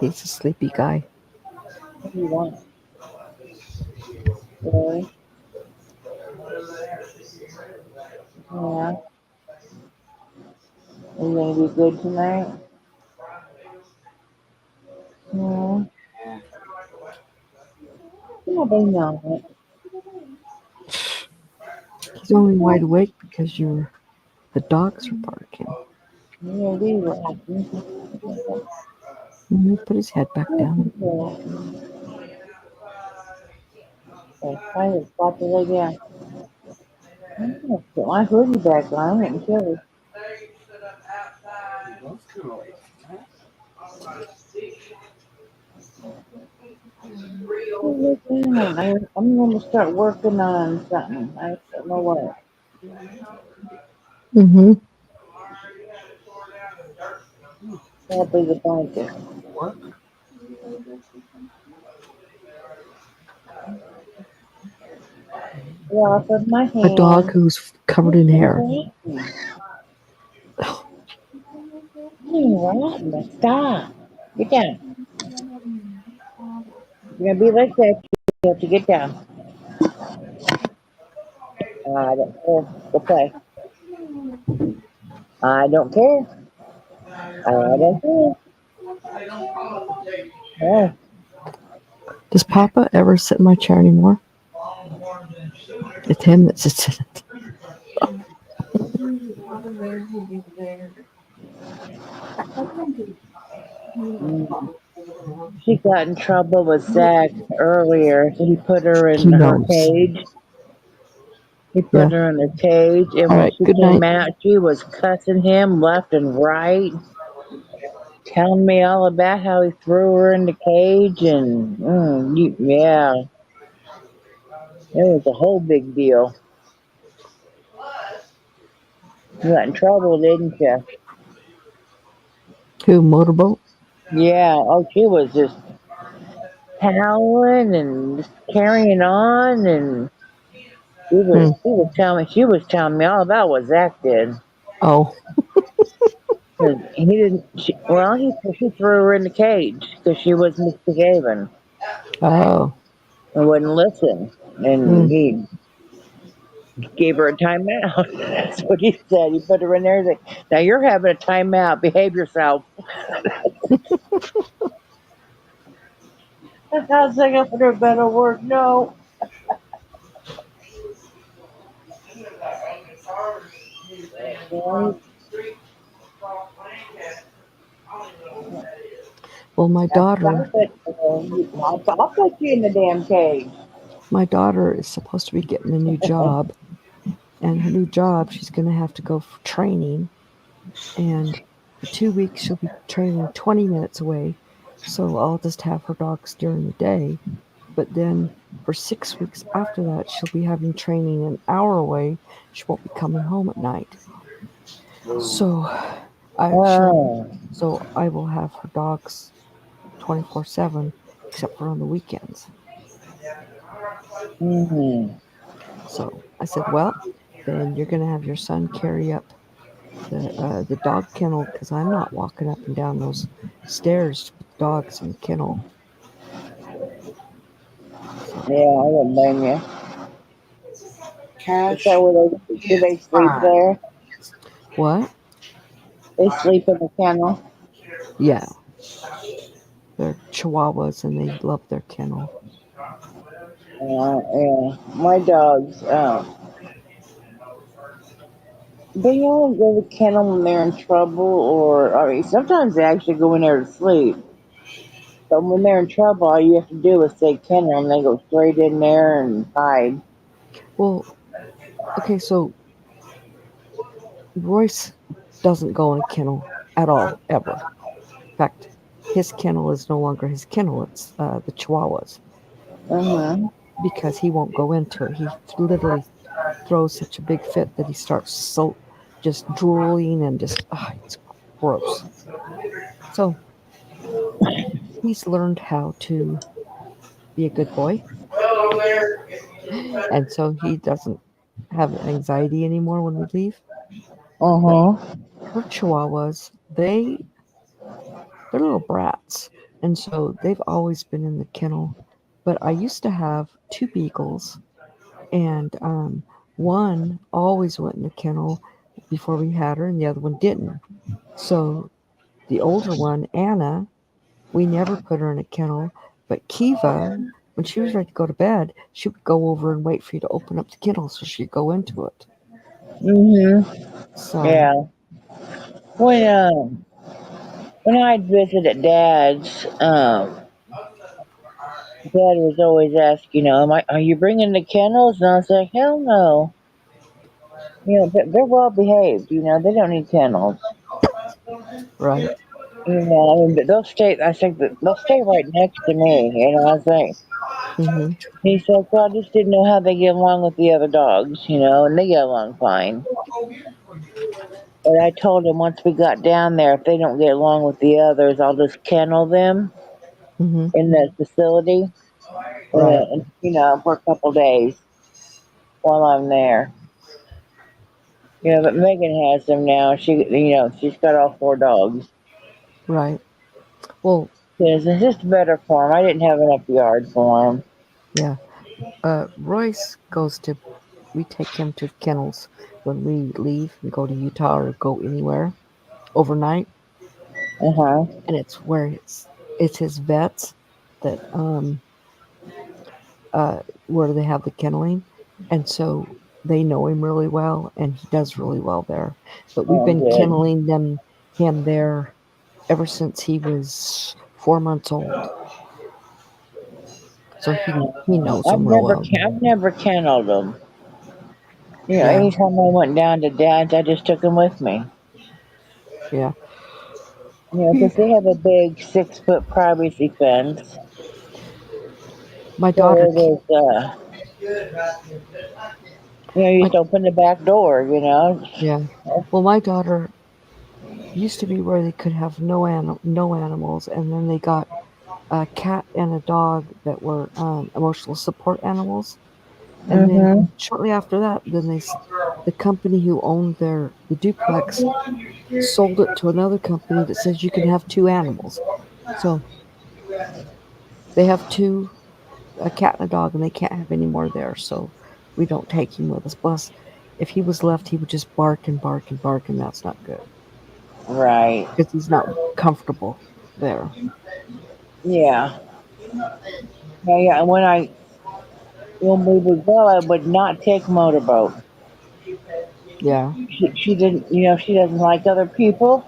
D: He's a sleepy guy.
B: What do you want? Really? Yeah. Are you gonna be good tonight? Yeah. Probably not.
D: He's only wide awake because the dogs are barking.
B: Yeah, we were happy.
D: He put his head back down.
B: Okay, try to spot the leg down. I'm gonna put my hoodie back on. I'm getting chilly. I'm gonna start working on something. I don't know what.
D: Mm-hmm.
B: Probably the blanket. Yeah, off of my
D: A dog
B: hand.
D: who's covered in hair.
B: Stop. Get down. You're gonna be like that. You have to get down. I don't care. Go play. I don't care. I don't care. Yeah.
D: Does Papa ever sit in my chair anymore? It's him that sits in it.
B: She got in trouble with Zach earlier. So he put her
D: He
B: in her
D: knows.
B: cage. He put
D: Yeah.
B: her in a cage, and
D: All
B: when
D: right.
B: she
D: Good
B: came
D: night.
B: out, she was cussing him left and right, telling me all about how he threw her in the cage, and yeah, it was a whole big deal. You got in trouble, didn't you?
D: Who? Motorboat?
B: Yeah. Oh, she was just howling and just carrying on, and she was telling me all about what Zach did.
D: Oh.
B: 'Cause he didn't. He threw her in the cage because she was misbehaving
D: Oh.
B: and wouldn't listen, and
D: Mm.
B: he gave her a timeout. That's what he said. He put her in there. He's like, "Now you're having a timeout. Behave yourself." I was thinking for a better word. No.
D: Well,
B: I'll put you in the damn cage.
D: my daughter is supposed to be getting a new job, and her new job, she's going to have to go for training, and for 2 weeks she'll be training 20 minutes away. So I'll just have her dogs during the day, but then for 6 weeks after that, she'll be having training an hour away. She won't be coming home at night. So
B: Oh.
D: so I will have her dogs 24/7, except for on the weekends.
B: Mm-hmm.
D: So I said, well, then you're going to have your son carry up the dog kennel, because I'm not walking up and down those stairs with dogs in the kennel.
B: Yeah, I wouldn't blame you. Is that
C: Cash
B: where do
C: is
B: they sleep
C: fine.
B: there?
D: What?
B: They sleep in the kennel.
D: Yeah, they're chihuahuas and they love their kennel.
B: Yeah. My dogs, they only go to the kennel when they're in trouble, or I mean, sometimes they actually go in there to sleep. But when they're in trouble, all you have to do is say kennel, and they go straight in there and hide.
D: Well, okay, so Royce doesn't go in a kennel at all, ever. In fact, his kennel is no longer his kennel, it's the chihuahuas,
B: Uh-huh.
D: because he won't go into it. He literally throws such a big fit that he starts just drooling and just, it's gross. So he's learned how to be a good boy, and so he doesn't have anxiety anymore when we leave. But
B: Uh-huh.
D: her chihuahuas, they're little brats, and so they've always been in the kennel. But I used to have two beagles, and one always went in the kennel before we had her, and the other one didn't. So the older one, Anna, we never put her in a kennel, but Kiva, when she was ready to go to bed, she would go over and wait for you to open up the kennel so she'd go into it.
B: Mm-hmm.
D: So,
B: Yeah. When I'd visit at Dad's, Dad was always asking, are you bringing the kennels? And I was like, hell no. They're well behaved. They don't need kennels.
D: right.
B: But they'll stay. I think that they'll stay right next to me. I think
D: Hmm.
B: he said, "Well, I just didn't know how they get along with the other dogs, and they get along fine." But I told him once we got down there, if they don't get along with the others, I'll just kennel them
D: Hmm.
B: in the facility,
D: Right.
B: for a couple days while I'm there. But Megan has them now. She's got all four dogs.
D: Right. Well,
B: Because it's just better for them. I didn't have enough yard for them.
D: yeah. Royce we take him to kennels when we leave and go to Utah or go anywhere overnight.
B: Uh huh.
D: And it's his vets that, where they have the kenneling. And so they know him really well, and he does really well there. But we've
B: Oh,
D: been
B: good.
D: kenneling him there ever since he was 4 months old. So he knows him real well.
B: I've never kenneled them.
D: Yeah,
B: Anytime I went down to Dad's, I just took them with me.
D: yeah.
B: Because they have a big 6-foot privacy fence.
D: My
B: So
D: daughter,
B: it was, you
D: my
B: just open the back door,
D: yeah. Well, my daughter used to be where they could have no animals, and then they got a cat and a dog that were emotional support animals. And then
B: Mm-hmm.
D: shortly after that, the company who owned the duplex sold it to another company that says you can have two animals. So they have two, a cat and a dog, and they can't have any more there. So we don't take him with us. Plus, if he was left, he would just bark and bark and bark, and that's not good
B: Right.
D: because he's not comfortable there.
B: Yeah. Yeah, yeah. When we would go, I would not take motorboat.
D: Yeah.
B: She didn't, she doesn't like other people.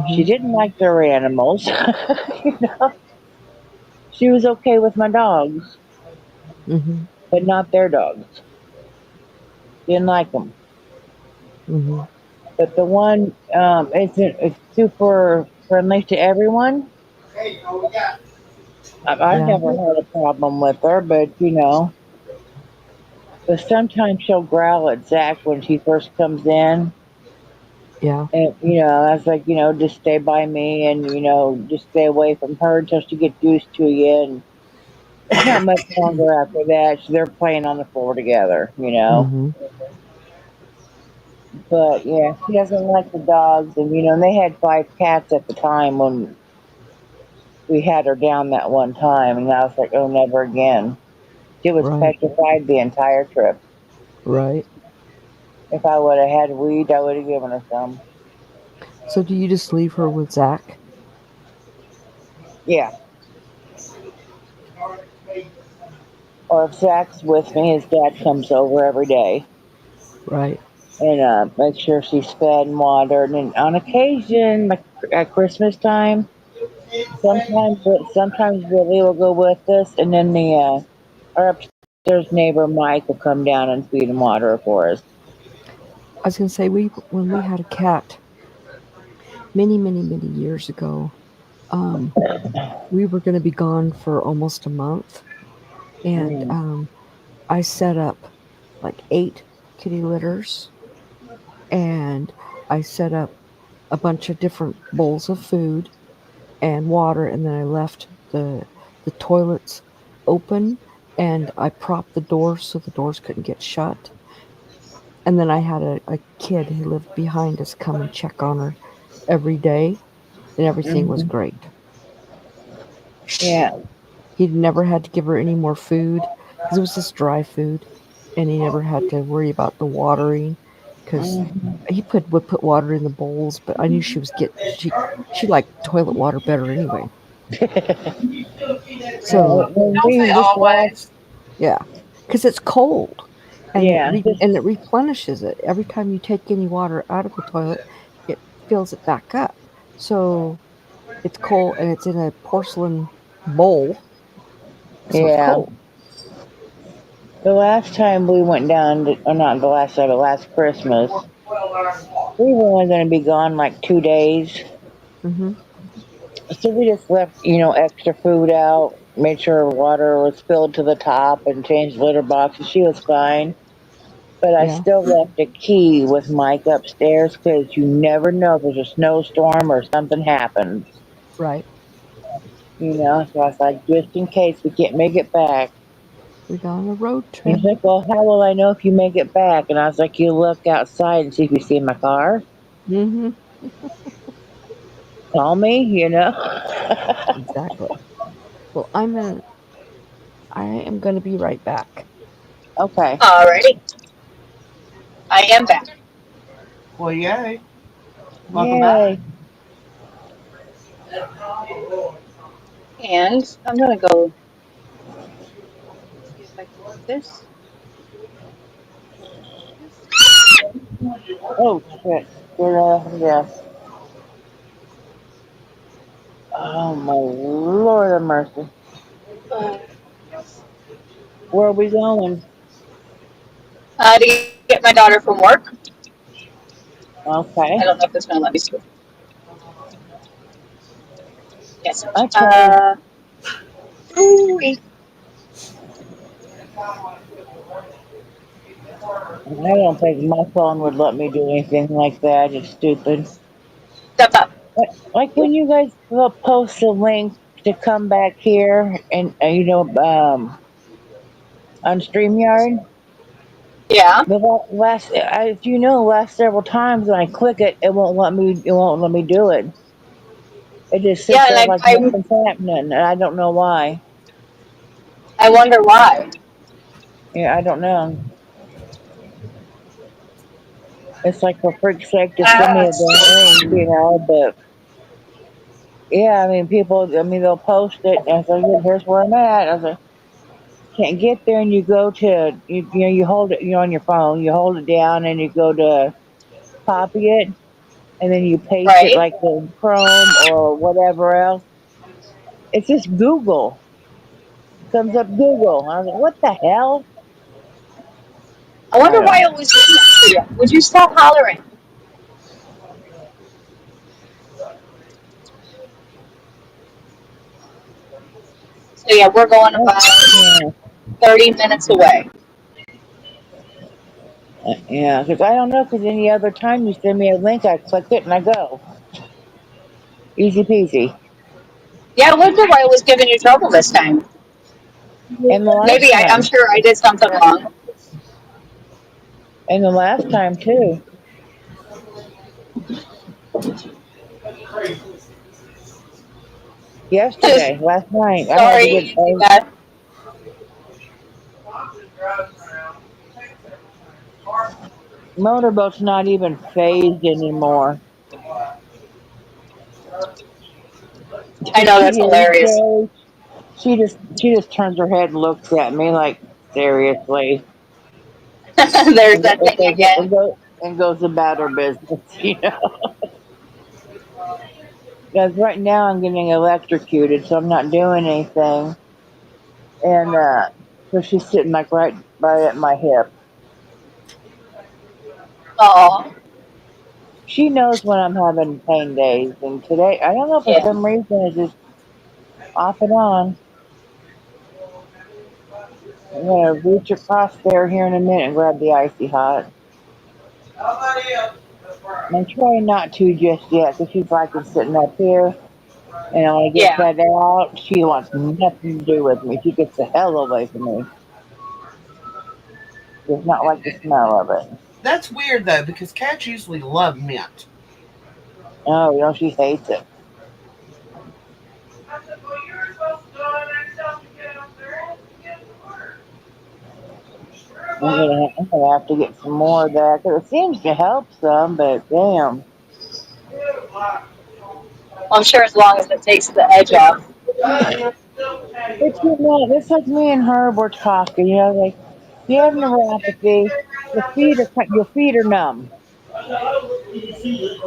B: She
D: Mhm.
B: didn't like their animals. She was okay with my dogs,
D: Mhm.
B: but not their dogs. Didn't like them.
D: Mhm.
B: But the one, it's super friendly to everyone. I've
D: Yeah.
B: never had a problem with her, but sometimes she'll growl at Zach when she first comes in.
D: Yeah.
B: And, I was like, just stay by me and, just stay away from her until she gets used to you. And not much longer after that, they're playing on the floor together.
D: Mhm.
B: But yeah, she doesn't like the dogs. And they had 5 cats at the time when we had her down that one time. And I was like, oh, never again. She was
D: Right.
B: petrified the entire trip.
D: Right.
B: If I would have had weed, I would have given her some.
D: So do you just leave her with Zach?
B: Yeah. Or if Zach's with me, his dad comes over every day
D: Right.
B: and make sure she's fed and watered. And on occasion, like at Christmas time, sometimes Billy will go with us, and then our upstairs neighbor Mike will come down and feed and water her for us.
D: I was gonna say when we had a cat many, many, many years ago, um, we were gonna be gone for almost a month, and
B: Mm.
D: I set up like 8 kitty litters, and I set up a bunch of different bowls of food and water, and then I left the toilets open, and I propped the doors so the doors couldn't get shut. And then I had a kid who lived behind us come and check on her every day, and everything was
B: Hmm.
D: great.
B: Yeah.
D: He never had to give her any more food because it was just dry food, and he never had to worry about the watering because
B: Hmm.
D: would put water in the bowls, but I knew she was get she liked toilet water better anyway. So
B: When
C: Don't they
B: this last,
C: always?
D: yeah, because it's cold, and
B: yeah,
D: it replenishes it every time you take any water out of the toilet. It fills it back up. So it's cold, and it's in a porcelain bowl, so it's
B: yeah.
D: cold.
B: The last time we went down, or not the last time, but last Christmas, we were only going to be gone like 2 days.
D: Hmm.
B: So we just left, extra food out, made sure water was filled to the top, and changed litter boxes. She was fine. But I
D: Yeah,
B: still left a key with Mike upstairs because you never know if there's a snowstorm or something happens.
D: right.
B: So I was like, just in case we can't make it back.
D: We got on a road
B: He's
D: trip.
B: like, well, how will I know if you make it back? And I was like, you look outside and see if you see my car.
D: Hmm.
B: Call me.
D: Exactly. Well, I am gonna be right back.
B: Okay.
A: Alrighty, I am back.
C: Well, yay. Welcome back.
B: Yay.
A: And I'm gonna go see if I can do this.
B: Oh, shit. Yeah. Oh, my Lord of mercy.
A: Uh,
B: Where are we going?
A: to get my daughter from work. I
B: Okay.
A: don't know if it's gonna let me see. Yes.
B: Okay.
A: Ooh-wee.
B: I don't think my phone would let me do anything like that. It's stupid.
A: Step up.
B: Like when you guys post a link to come back here and, on StreamYard,
A: Yeah.
B: the last several times when I click it, it won't let me do it. It just sits
A: Yeah, and
B: there like
A: I'm
B: nothing's happening, and I don't know why.
A: I wonder why.
B: Yeah, I don't know. It's like for freak's sake, just send me a damn link, but Yeah, I mean, people, I mean, they'll post it and say, "Yeah, here's where I'm at." I was like, can't get there, and you go to, you hold it, on your phone, you hold it down, and you go to copy it, and then you paste it
F: Right?
B: like in Chrome or whatever else. It's just Google. Comes up Google. I was like, what the hell?
F: I
B: I
F: wonder
B: don't
F: why it
B: know.
F: was doing that to you. Would you stop hollering? So yeah, we're going about
B: Yeah,
F: 30 minutes away.
B: yeah, because I don't know. Because any other time you send me a link, I click it and I go. Easy peasy.
F: Yeah, I wonder why it was giving you trouble this time.
B: And the last
F: Maybe I'm
B: time,
F: sure I did something wrong.
B: and the last time too. Yesterday, last night, I had to get
F: Sorry, you got.
B: motorboat's not even phased anymore.
F: I
B: If
F: know
B: she
F: that's
B: hears
F: hilarious.
B: Joe, she just turns her head and looks at me like seriously,
F: There's
B: and,
F: that
B: and
F: thing
B: goes
F: again.
B: and goes and goes about her business. Because right now I'm getting electrocuted, so I'm not doing anything, and so she's sitting like right at my hip.
F: Oh,
B: She knows when I'm having pain days, and today I don't know for
F: yeah.
B: some reason it's just off and on. I'm gonna reach across there here in a minute and grab the icy hot. I'm trying not to just yet because she's like sitting up here, and when I get
F: Yeah.
B: that out, she wants nothing to do with me. She gets the hell away from me. Does not like the smell of it.
C: That's weird though, because cats usually love mint.
B: Oh, she hates it. I'm gonna have to get some more of that because it seems to help some, but damn.
F: I'm sure as long as it takes the edge off.
B: But it's like me and Herb were talking. Like you have neuropathy, your feet are numb.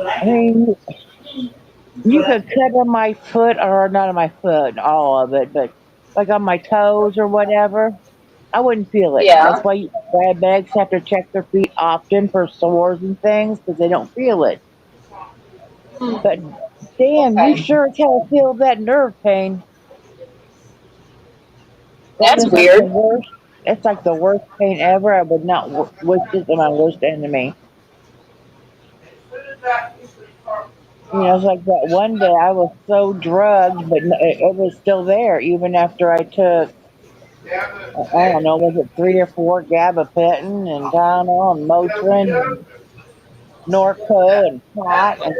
B: I mean, you could cut on my foot, or not on my foot, all of it, but like on my toes or whatever, I wouldn't feel it. That's
F: Yeah.
B: why diabetics have to check their feet often for sores and things because they don't feel it.
F: Hmm.
B: But damn, you
F: Okay.
B: sure as hell feel that nerve pain. That
F: That's
B: is like the
F: weird.
B: worst. It's like the worst pain ever. I would not wish it on my worst enemy. It's like that one day I was so drugged, but it was still there even after I took, I don't know, was it 3 or 4 gabapentin and Tylenol and Motrin and Norco and pot and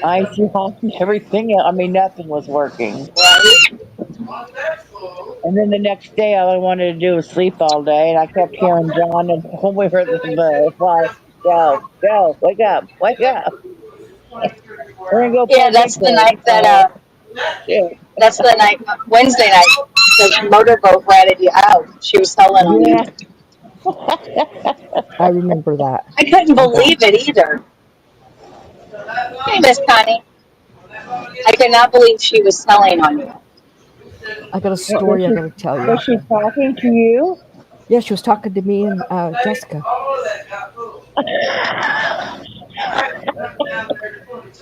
B: icy hot and everything else. I mean, nothing was working.
F: Right?
B: And then the next day, all I wanted to do was sleep all day, and I kept hearing John and when we were at the fly, go, wake up. We're gonna go
F: Yeah,
B: play bingo. Shit.
F: that's the night, Wednesday night, the motorboat ratted you out. She was telling on you.
B: Yeah.
D: I remember that.
F: I couldn't
D: Okay.
F: believe it either. Hey, Miss Connie. I could not believe she was telling on you.
D: I got a
B: Was
D: story I
B: she
D: got to tell you.
B: was she talking to you?
D: Yeah, she was talking to me and Jessica.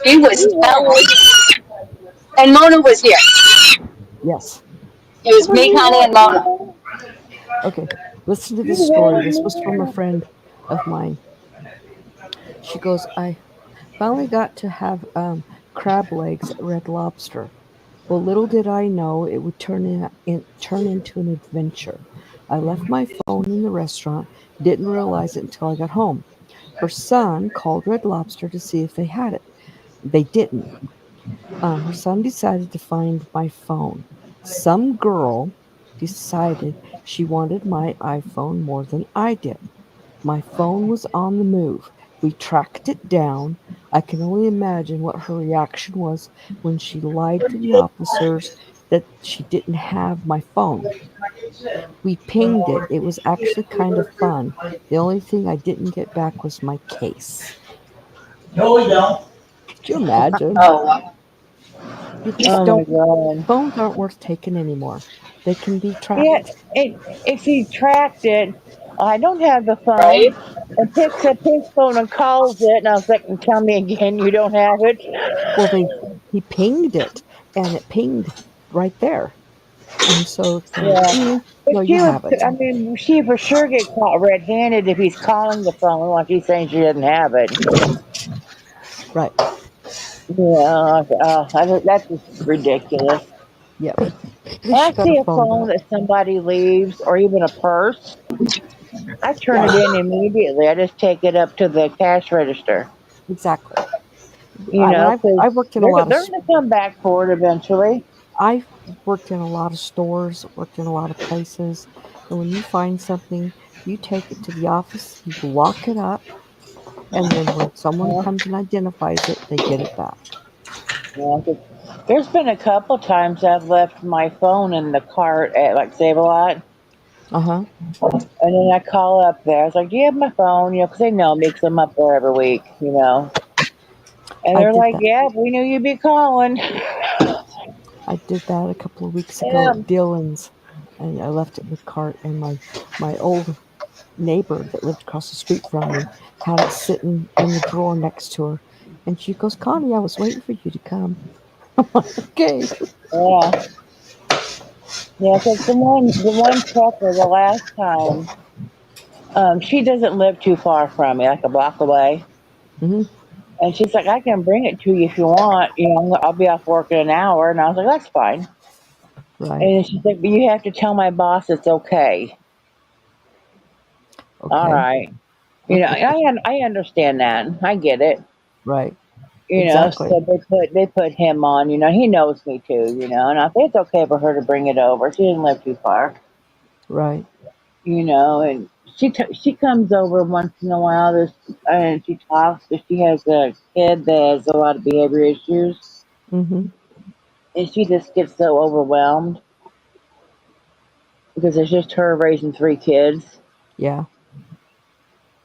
F: She was telling, and Mona was here.
D: Yes.
F: It was
B: Were
F: me,
B: you
F: Connie, and Mona.
B: watching
D: Okay. Listen to
B: me? You
D: this story.
B: wanted
D: This was from a
B: more.
D: friend of mine. She goes, I finally got to have crab legs at Red Lobster. Well, little did I know it would turn into an adventure. I left my phone in the restaurant, didn't realize it until I got home. Her son called Red Lobster to see if they had it. They didn't. Her son decided to find my phone. Some girl decided she wanted my iPhone more than I did. My phone was on the move. We tracked it down. I can only imagine what her reaction was when she lied to the officers that she didn't have my phone. We pinged it. It was actually kind of fun. The only thing I didn't get back was my case.
E: No, we don't.
D: Could you imagine?
F: Oh, wow.
D: You just
B: Oh my
D: don't.
B: god.
D: Phones aren't worth taking anymore. They can be
B: Yeah,
D: tracked.
B: if he tracked it, I don't have the phone,
F: Right?
B: and picks up his phone and calls it, and I was like, tell me again you don't have it.
D: Well, he pinged it, and it pinged right there, and so it's like,
B: Yeah. But
D: no, you
B: she would,
D: have it.
B: I mean, she for sure get caught red-handed if he's calling the phone while she's saying she doesn't have it.
D: Right?
B: Yeah, that's just ridiculous.
D: Yep. At
B: When
D: least
B: I
D: she got
B: see
D: her
B: a
D: phone
B: phone
D: back.
B: that somebody leaves, or even a purse, I turn it
D: Yeah,
B: in immediately. I just take it up to the cash register,
D: exactly.
B: you
D: When
B: know, because
D: I worked in a lot of
B: they're going to come back for it eventually.
D: I've worked in a lot of stores, worked in a lot of places, and when you find something, you take it to the office, you lock it up, and then when someone
B: Yeah,
D: comes and identifies it, they get it back.
B: yeah, 'cause there's been a couple times I've left my phone in the cart at like Save a Lot,
D: Uh huh.
B: and then I call up there. I was like, "Do you have my phone?" You know, because they know me, 'cause I'm up there every week, you know. And
D: I
B: they're
D: did
B: like,
D: that.
B: "Yeah, we knew you'd be calling."
D: I did that a couple of weeks ago
B: Yeah,
D: at Dillon's, and I left it in the cart, and my old neighbor that lived across the street from me had it sitting in the drawer next to her, and she goes, "Connie, I was waiting for you to come." I'm like, "Okay."
B: yeah, yeah. Because the one trucker, the last time, she doesn't live too far from me, like a block away.
D: Hmm.
B: And she's like, I can bring it to you if you want. You know, I'll be off work in an hour. And I was like, that's fine.
D: Right.
B: And she's like, but you have to tell my boss it's okay. All
D: Okay.
B: right. You know, I understand that. I get it.
D: Right.
B: You know,
D: Exactly.
B: so they put him on. You know, he knows me too. You know, and I think it's okay for her to bring it over. She didn't live too far.
D: Right.
B: You know, and she comes over once in a while. And she talks. But she has a kid that has a lot of behavior issues,
D: Hmm.
B: and she just gets so overwhelmed because it's just her raising three kids,
D: Yeah.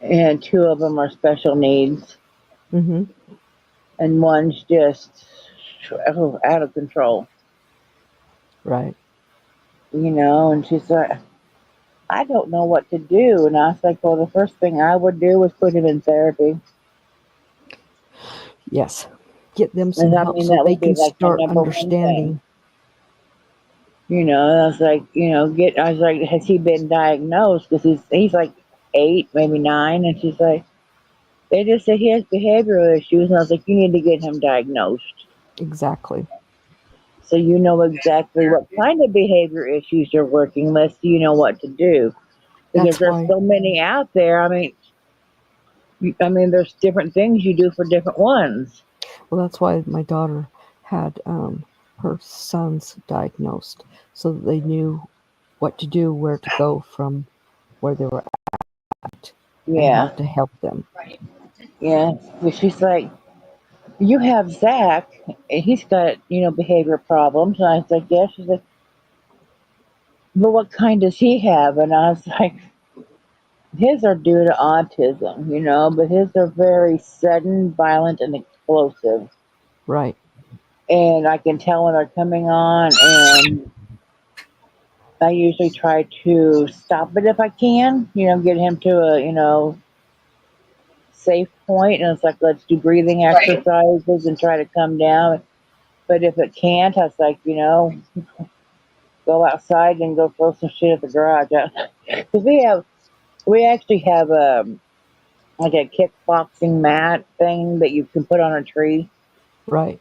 B: and two of them are special needs,
D: Hmm.
B: and one's just out of control.
D: Right.
B: You know, and she's like, I don't know what to do. And I was like, well, the first thing I would do was put him in therapy.
D: Yes. Get them some
B: And I
D: help
B: mean,
D: so
B: that
D: they
B: would be
D: can
B: like my
D: start
B: number one thing.
D: understanding.
B: You know, and I was like, I was like, has he been diagnosed? Because he's like 8, maybe 9. And she's like, they just said he has behavioral issues. And I was like, you need to get him diagnosed,
D: Exactly.
B: so you know exactly what kind of behavior issues you're working with, so you know what to do. Because
D: That's
B: there's
D: why.
B: so many out there. I mean, there's different things you do for different ones.
D: Well, that's why my daughter had her sons diagnosed so that they knew what to do, where to go from where they were at, and how
B: Yeah,
D: to help them.
B: yeah. But she's like, you have Zach, and he's got behavior problems. And I was like, yeah. She's like, but what kind does he have? And I was like, his are due to autism, but his are very sudden, violent, and explosive.
D: Right.
B: And I can tell when they're coming on, and I usually try to stop it if I can, get him to a, safe point. And it's like, let's do breathing
F: Right.
B: exercises and try to come down. But if it can't, I was like, go outside and go throw some shit at the garage. Because we actually have like a kickboxing mat thing that you can put on a tree.
D: Right.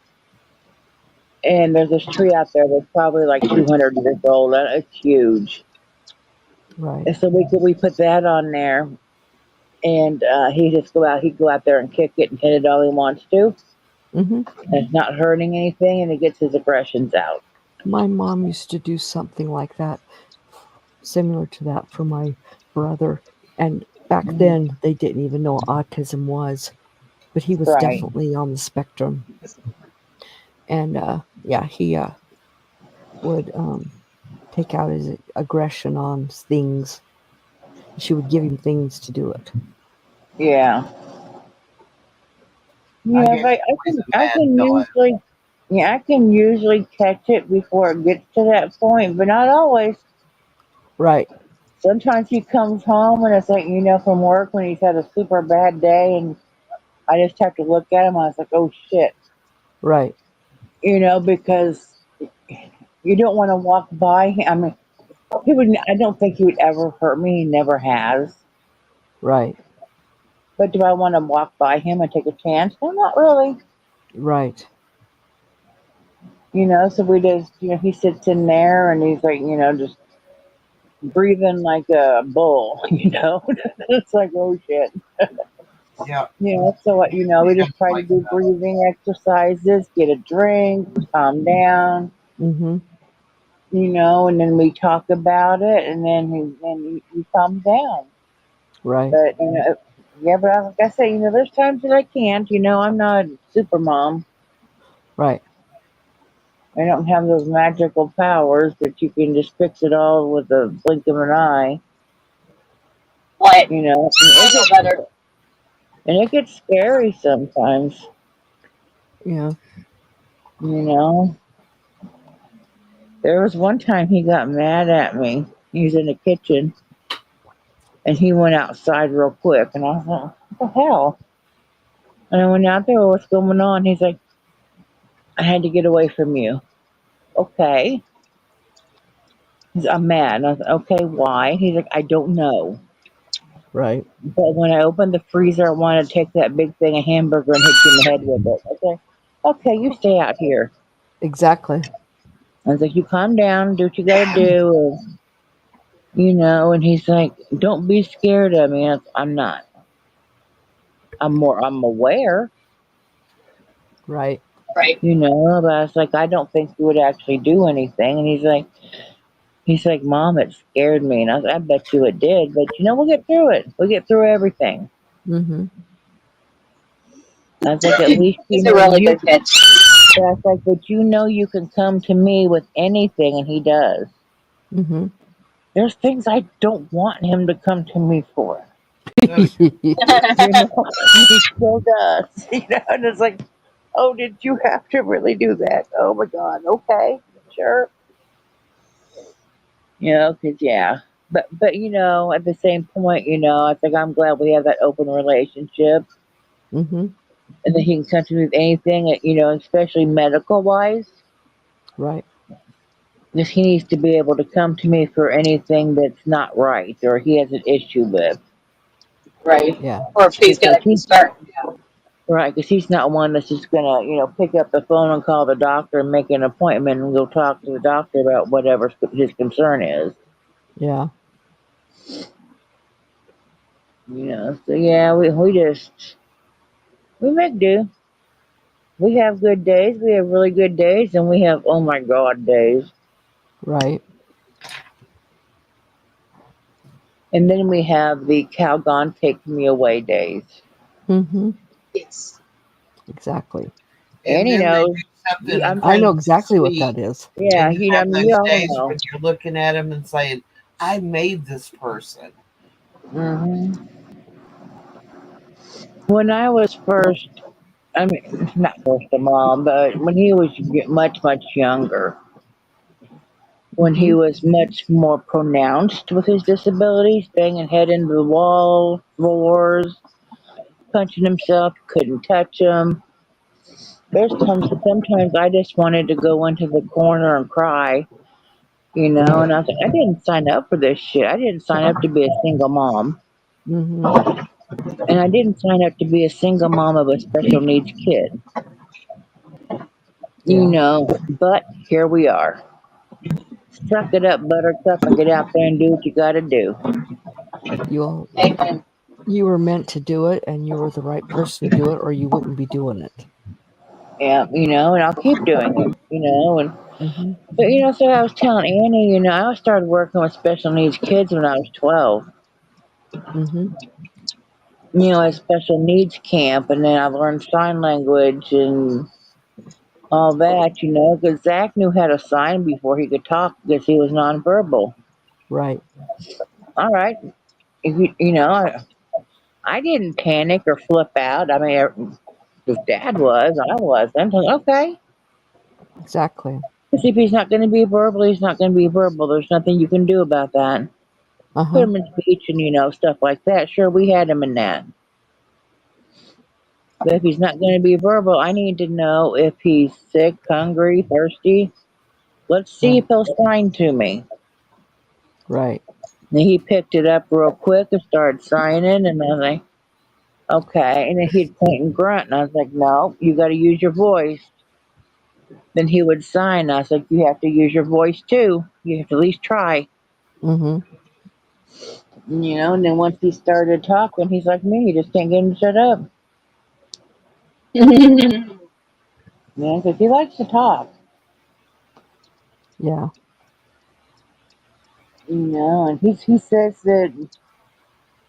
B: And there's this tree out there that's probably like 200 years old. And it's huge.
D: Right.
B: And so we put that on there, and he'd go out there and kick it and hit it all he wants to.
D: Hmm.
B: And it's not hurting anything, and he gets his aggressions out.
D: My mom used to do something like that, similar to that for my brother, and back then they didn't even know what autism was, but he was
B: Right.
D: definitely on the spectrum. And yeah, he would take out his aggression on things. She would give him things to do it.
B: Yeah.
C: I
B: Yeah,
C: gave
B: but
C: poison
B: I
C: bad
B: can
C: pillow.
B: usually, yeah, I can usually catch it before it gets to that point, but not always.
D: Right,
B: Sometimes he comes home and it's like, from work when he's had a super bad day, and I just have to look at him. I was like, oh shit,
D: right,
B: because you don't want to walk by him. I mean, he would. I don't think he would ever hurt me. He never has.
D: right,
B: But do I want to walk by him and take a chance? No, not really.
D: right.
B: So we just, he sits in there and he's like, just breathing like a bull. It's like, oh shit.
C: Yeah.
B: So what, we just try to do breathing exercises, get a drink, calm down,
D: Mm-hmm.
B: and then we talk about it, and then he calms down.
D: Right,
B: But yeah, but like I say, there's times that I can't. I'm not super mom.
D: right.
B: I don't have those magical powers that you can just fix it all with a blink of an eye.
F: What?
B: And
F: I know better.
B: it gets scary sometimes.
D: Yeah.
B: You know. There was one time he got mad at me. He was in the kitchen, and he went outside real quick, and I was like, "What the hell?" And I went out there. What's going on? He's like, "I had to get away from you." Okay. I'm mad. And I was like, "Okay, why?" He's like, "I don't know.
D: Right.
B: But when I opened the freezer, I wanted to take that big thing of hamburger and hit you in the head with it." Okay. Okay, you stay out here.
D: Exactly.
B: I was like, "You calm down, do what you gotta do." And he's like, "Don't be scared of me." I'm not. I'm aware,
D: Right.
F: Right.
B: but I was like, "I don't think you would actually do anything." And he's like, "Mom, it scared me." And I was like, "I bet you it did, but we'll get through it. We'll get through everything."
D: Mm-hmm.
B: I was like, "At least
F: He's a really good kid.
B: But I was like, but you can come to me with anything," and he does.
D: Mm-hmm.
B: There's things I don't want him to come to me for. He still does. And it's like, oh, did you have to really do that? Oh my God. Okay, sure. Because yeah. But at the same point, I think I'm glad we have that open relationship,
D: Mm-hmm.
B: and that he can come to me with anything, especially medical wise.
D: Right.
B: Because he needs to be able to come to me for anything that's not right or he has an issue with.
F: Right.
D: Yeah.
F: Or if he's got
B: Because
F: a concern.
B: right, because he's not one that's just gonna, pick up the phone and call the doctor and make an appointment and go talk to the doctor about whatever his concern is.
D: Yeah.
B: So yeah, we we make do. We have good days, we have really good days, and we have oh my God days.
D: Right.
B: And then we have the Calgon take me away days.
D: Mm-hmm.
F: Yes.
D: Exactly.
B: And
C: And
B: he
C: then they
B: knows.
C: do something
B: I'm
D: I know
C: really
D: exactly what
C: sweet.
D: that is.
B: Yeah,
C: And you
B: I
C: have
B: mean, you
C: those
B: all
C: days
B: know.
C: when you're looking at him and saying, I made this person.
B: hmm When I was first, I mean, not first of all, but when he was much, much younger, when he
D: Mm-hmm.
B: was much more pronounced with his disabilities, banging head into the wall, floors, punching himself, couldn't touch him. Sometimes I just wanted to go into the corner and cry, and I was like, I didn't sign up for this shit. I didn't sign up to be a single mom.
D: Mm-hmm.
B: And I didn't sign up to be a single mom of a special needs kid.
D: Yeah.
B: But here we are. Suck it up, buttercup, and get out there and do what you gotta do.
D: You'll
F: Amen.
D: you were meant to do it and you were the right person to do it or you wouldn't be doing it.
B: Yeah, and I'll keep doing it,
D: Mm-hmm.
B: so I was telling Annie, I started working with special needs kids when I was 12.
D: Mm-hmm.
B: A special needs camp, and then I learned sign language and all that, because Zach knew how to sign before he could talk because he was nonverbal.
D: Right.
B: All right. If I didn't panic or flip out. I mean, his dad was, I wasn't. Okay.
D: Exactly.
B: Because if he's not going to be verbal, he's not going to be verbal. There's nothing you can do about that. Put
D: Uh-huh.
B: him in speech and, stuff like that. Sure, we had him in that. But if he's not going to be verbal, I need to know if he's sick, hungry, thirsty. Let's see if he'll sign to me.
D: Right.
B: And he picked it up real quick and started signing, and I was like, okay. And then he'd point and grunt, and I was like, no, you got to use your voice. Then he would sign. I was like, you have to use your voice too. You have to at least try.
D: Mm-hmm.
B: And then once he started talking, he's like me, you just can't get him to shut up. Because he likes to talk.
D: Yeah.
B: And he says that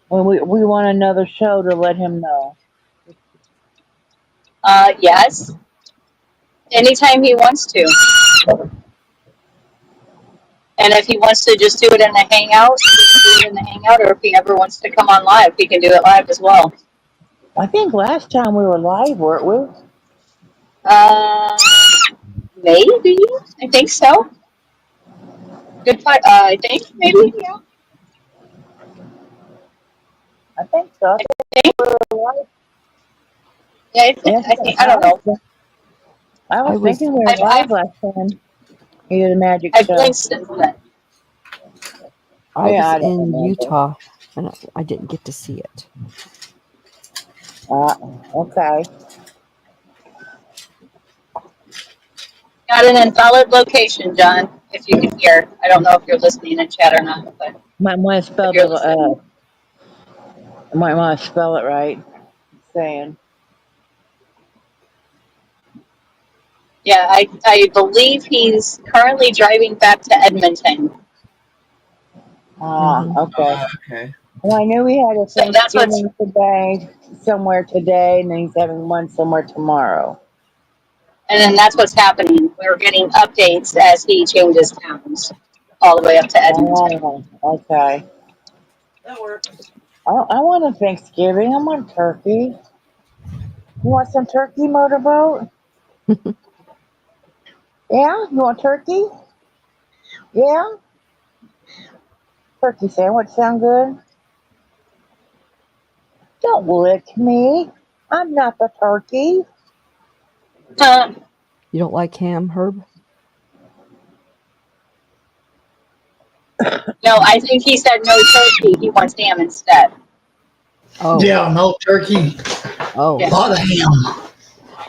B: when we want another show to let him know.
F: Yes. Anytime he wants to. And if he wants to just do it in the hangout, he can do it in the hangout, or if he ever wants to come on live, he can do it live as well.
B: I think last time we were live, weren't we?
F: Maybe. I think so. Good fight. I think maybe. Yeah.
B: I think so.
F: I think.
B: We were live.
F: Yeah.
B: Yes,
F: I don't know.
B: I was
D: was-
B: thinking we were
F: I've-
B: live last time. He did a magic
F: I've
B: show.
F: blinked since then.
D: I
B: Yeah, I
D: was
B: don't
D: in
B: remember.
D: Utah and I didn't get to see it.
B: Okay.
F: Got an invalid location, John. If you can hear, I don't know if you're listening in chat or not, but
B: Might want to spell
F: if you're listening,
B: might want to spell it right. Saying.
F: yeah, I believe he's currently driving back to Edmonton.
B: Okay.
C: Okay.
B: Well, I knew we had a
F: So that's what's
B: Thanksgiving somewhere today, and then he's having one somewhere tomorrow.
F: And then that's what's happening. We're getting updates as he changes towns all the way up to Edmonton.
B: Okay.
C: That works.
B: I want a Thanksgiving. I want turkey. You want some turkey, Motorboat? Yeah? You want turkey? Yeah? Turkey sandwich sound good? Don't lick me. I'm not the turkey.
D: You don't like ham, Herb?
F: No, I think he said no turkey. He wants ham instead.
D: Oh.
E: Yeah, no turkey,
D: Oh.
E: a lot of ham.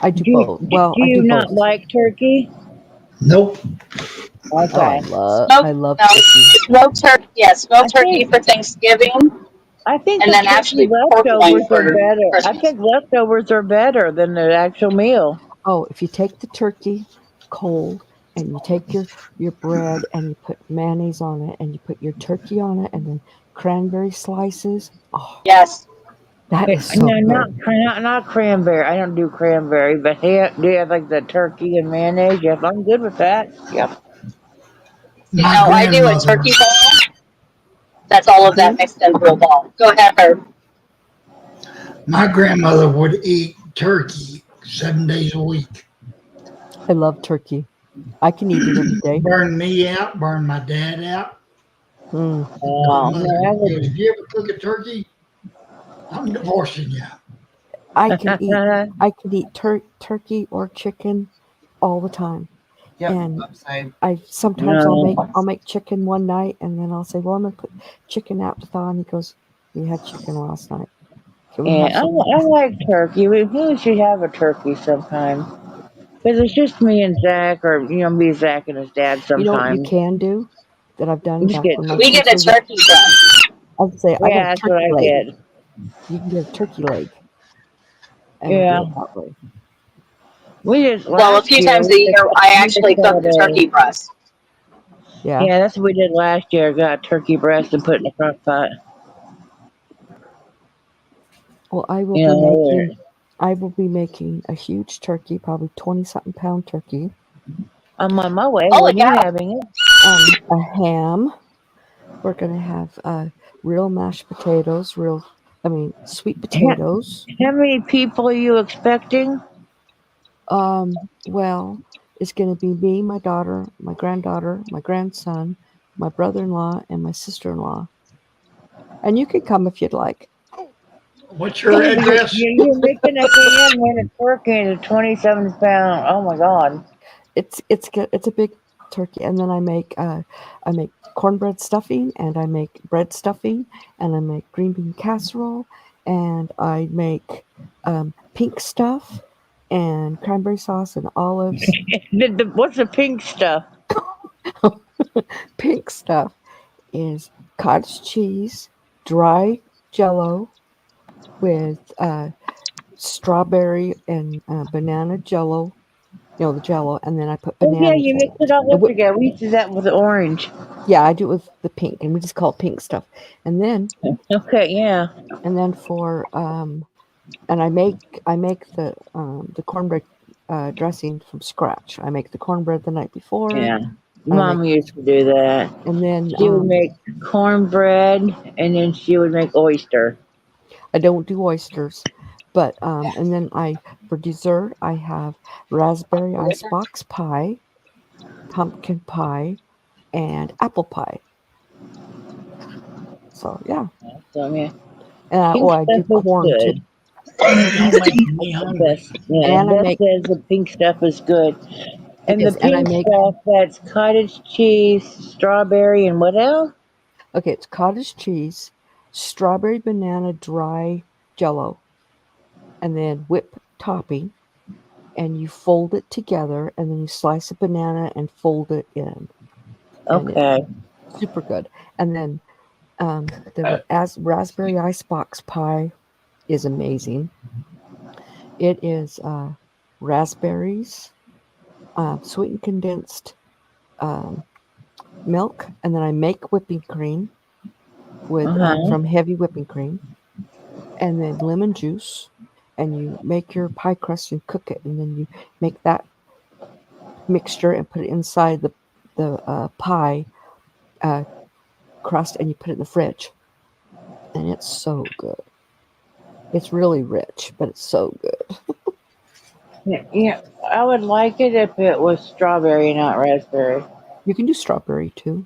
D: I do both. Well,
B: do
D: I
B: you
D: do
B: not
D: both.
B: like turkey?
E: Nope.
B: Okay.
D: I love
F: No,
D: turkey.
F: smoked turkey. Yeah, smoked
B: I
F: turkey
B: think-
F: for Thanksgiving.
B: I think
F: And
B: the
F: then
B: turkey
F: actually pork loin
B: leftovers
F: for
B: are better. I
F: Christmas.
B: think leftovers are better than the actual meal.
D: Oh, if you take the turkey cold and you take your bread and you put mayonnaise on it and you put your turkey on it and then cranberry slices. Oh,
F: Yes.
D: that is so
B: No,
D: good.
B: not cranberry. I don't do cranberry, but do you have like the turkey and mayonnaise? Yep, I'm good with that. Yep.
F: You
E: My
F: know, I do a
E: grandmother,
F: turkey ball. That's all of that mixed into a ball. Go ahead, Herb.
E: my grandmother would eat turkey 7 days a week.
D: I love turkey. I can eat it every day.
E: Burn me out, burn my dad out.
D: Mm.
E: My mother
B: I
E: goes, if you ever cook a turkey, I'm divorcing you.
D: I can eat turkey or chicken all the time.
C: Yep.
D: And
C: I'm saying.
D: Sometimes
B: No.
D: I'll make chicken one night and then I'll say, well, I'm gonna put chicken out to thaw. And he goes, we had chicken last night. Can we have
B: Yeah,
D: some?
B: I like turkey. We should have a turkey sometime. Because it's just me and Zach, or me, Zach, and his dad
D: You know what you
B: sometimes.
D: can do that I've done
B: Just
D: back
B: get-
D: when my
F: We get a
D: kids were
F: turkey breast.
D: I'd say, I
B: Yeah,
D: got a
B: that's what
D: turkey
B: I
D: leg.
B: did.
D: You can get a turkey leg. And
B: Yeah.
D: do it that way.
B: We just
F: Well, a
B: last
F: few
B: year,
F: times a
B: we
F: year,
B: just-
F: I
B: we
F: actually
B: just
F: cook the
B: had a-
F: turkey breast.
D: Yeah.
B: Yeah, that's what we did last year. Got turkey breast and put it in the crock pot.
D: Well, I will
B: You
D: be
B: know,
D: making. I will be making a huge turkey, probably 20-something pound turkey.
B: I'm on my way.
F: Holy
B: When are you
F: cow.
B: having it?
D: A ham. We're gonna have real mashed potatoes, sweet potatoes.
B: How many people are you expecting?
D: Well, it's gonna be me, my daughter, my granddaughter, my grandson, my brother-in-law, and my sister-in-law. And you can come if you'd like.
E: What's your address?
B: You're making a ham and a turkey and a 27 pound. Oh my God.
D: It's good. It's a big turkey, and then I make cornbread stuffing, and I make bread stuffing, and I make green bean casserole, and I make pink stuff, and cranberry sauce and olives.
B: What's the pink stuff?
D: Pink stuff is cottage cheese, dry Jello with strawberry and banana Jello. The Jello, and then I put
B: Oh yeah,
D: bananas
B: you
D: in
B: mix
D: it.
B: it all
D: And
B: up together. We used to do that with the orange.
D: Yeah, I do it with the pink, and we just call it pink stuff. And then
B: Okay, yeah.
D: for and I make the cornbread dressing from scratch. I make the cornbread the night before.
B: Yeah.
D: I
B: Mom used to do that.
D: And then
B: She would make cornbread and then she would make oyster.
D: I don't do oysters, but and then for dessert I have raspberry icebox pie, pumpkin pie, and apple pie. So yeah.
B: So yeah.
D: And
B: Pink
D: I do
B: stuff is
D: corn too.
B: good.
E: Y'all making me hungry.
B: Best, yeah,
D: And I
B: Beth
D: make
B: says the pink stuff is good. And the
D: and I
B: pink
D: make
B: stuff, that's cottage cheese, strawberry, and what else?
D: okay, it's cottage cheese, strawberry banana dry Jello, and then whip topping, and you fold it together, and then you slice a banana and fold it in. And
B: Okay.
D: it's super good. And then as raspberry icebox pie is amazing. It is raspberries, sweetened condensed milk, and then I make whipping cream with from Heavy Whipping Cream, and then lemon juice, and you make your pie crust and cook it, and then you make that mixture and put it inside the pie crust, and you put it in the fridge, and it's so good. It's really rich, but it's so good.
B: Yeah, I would like it if it was strawberry, not raspberry.
D: You can do strawberry too.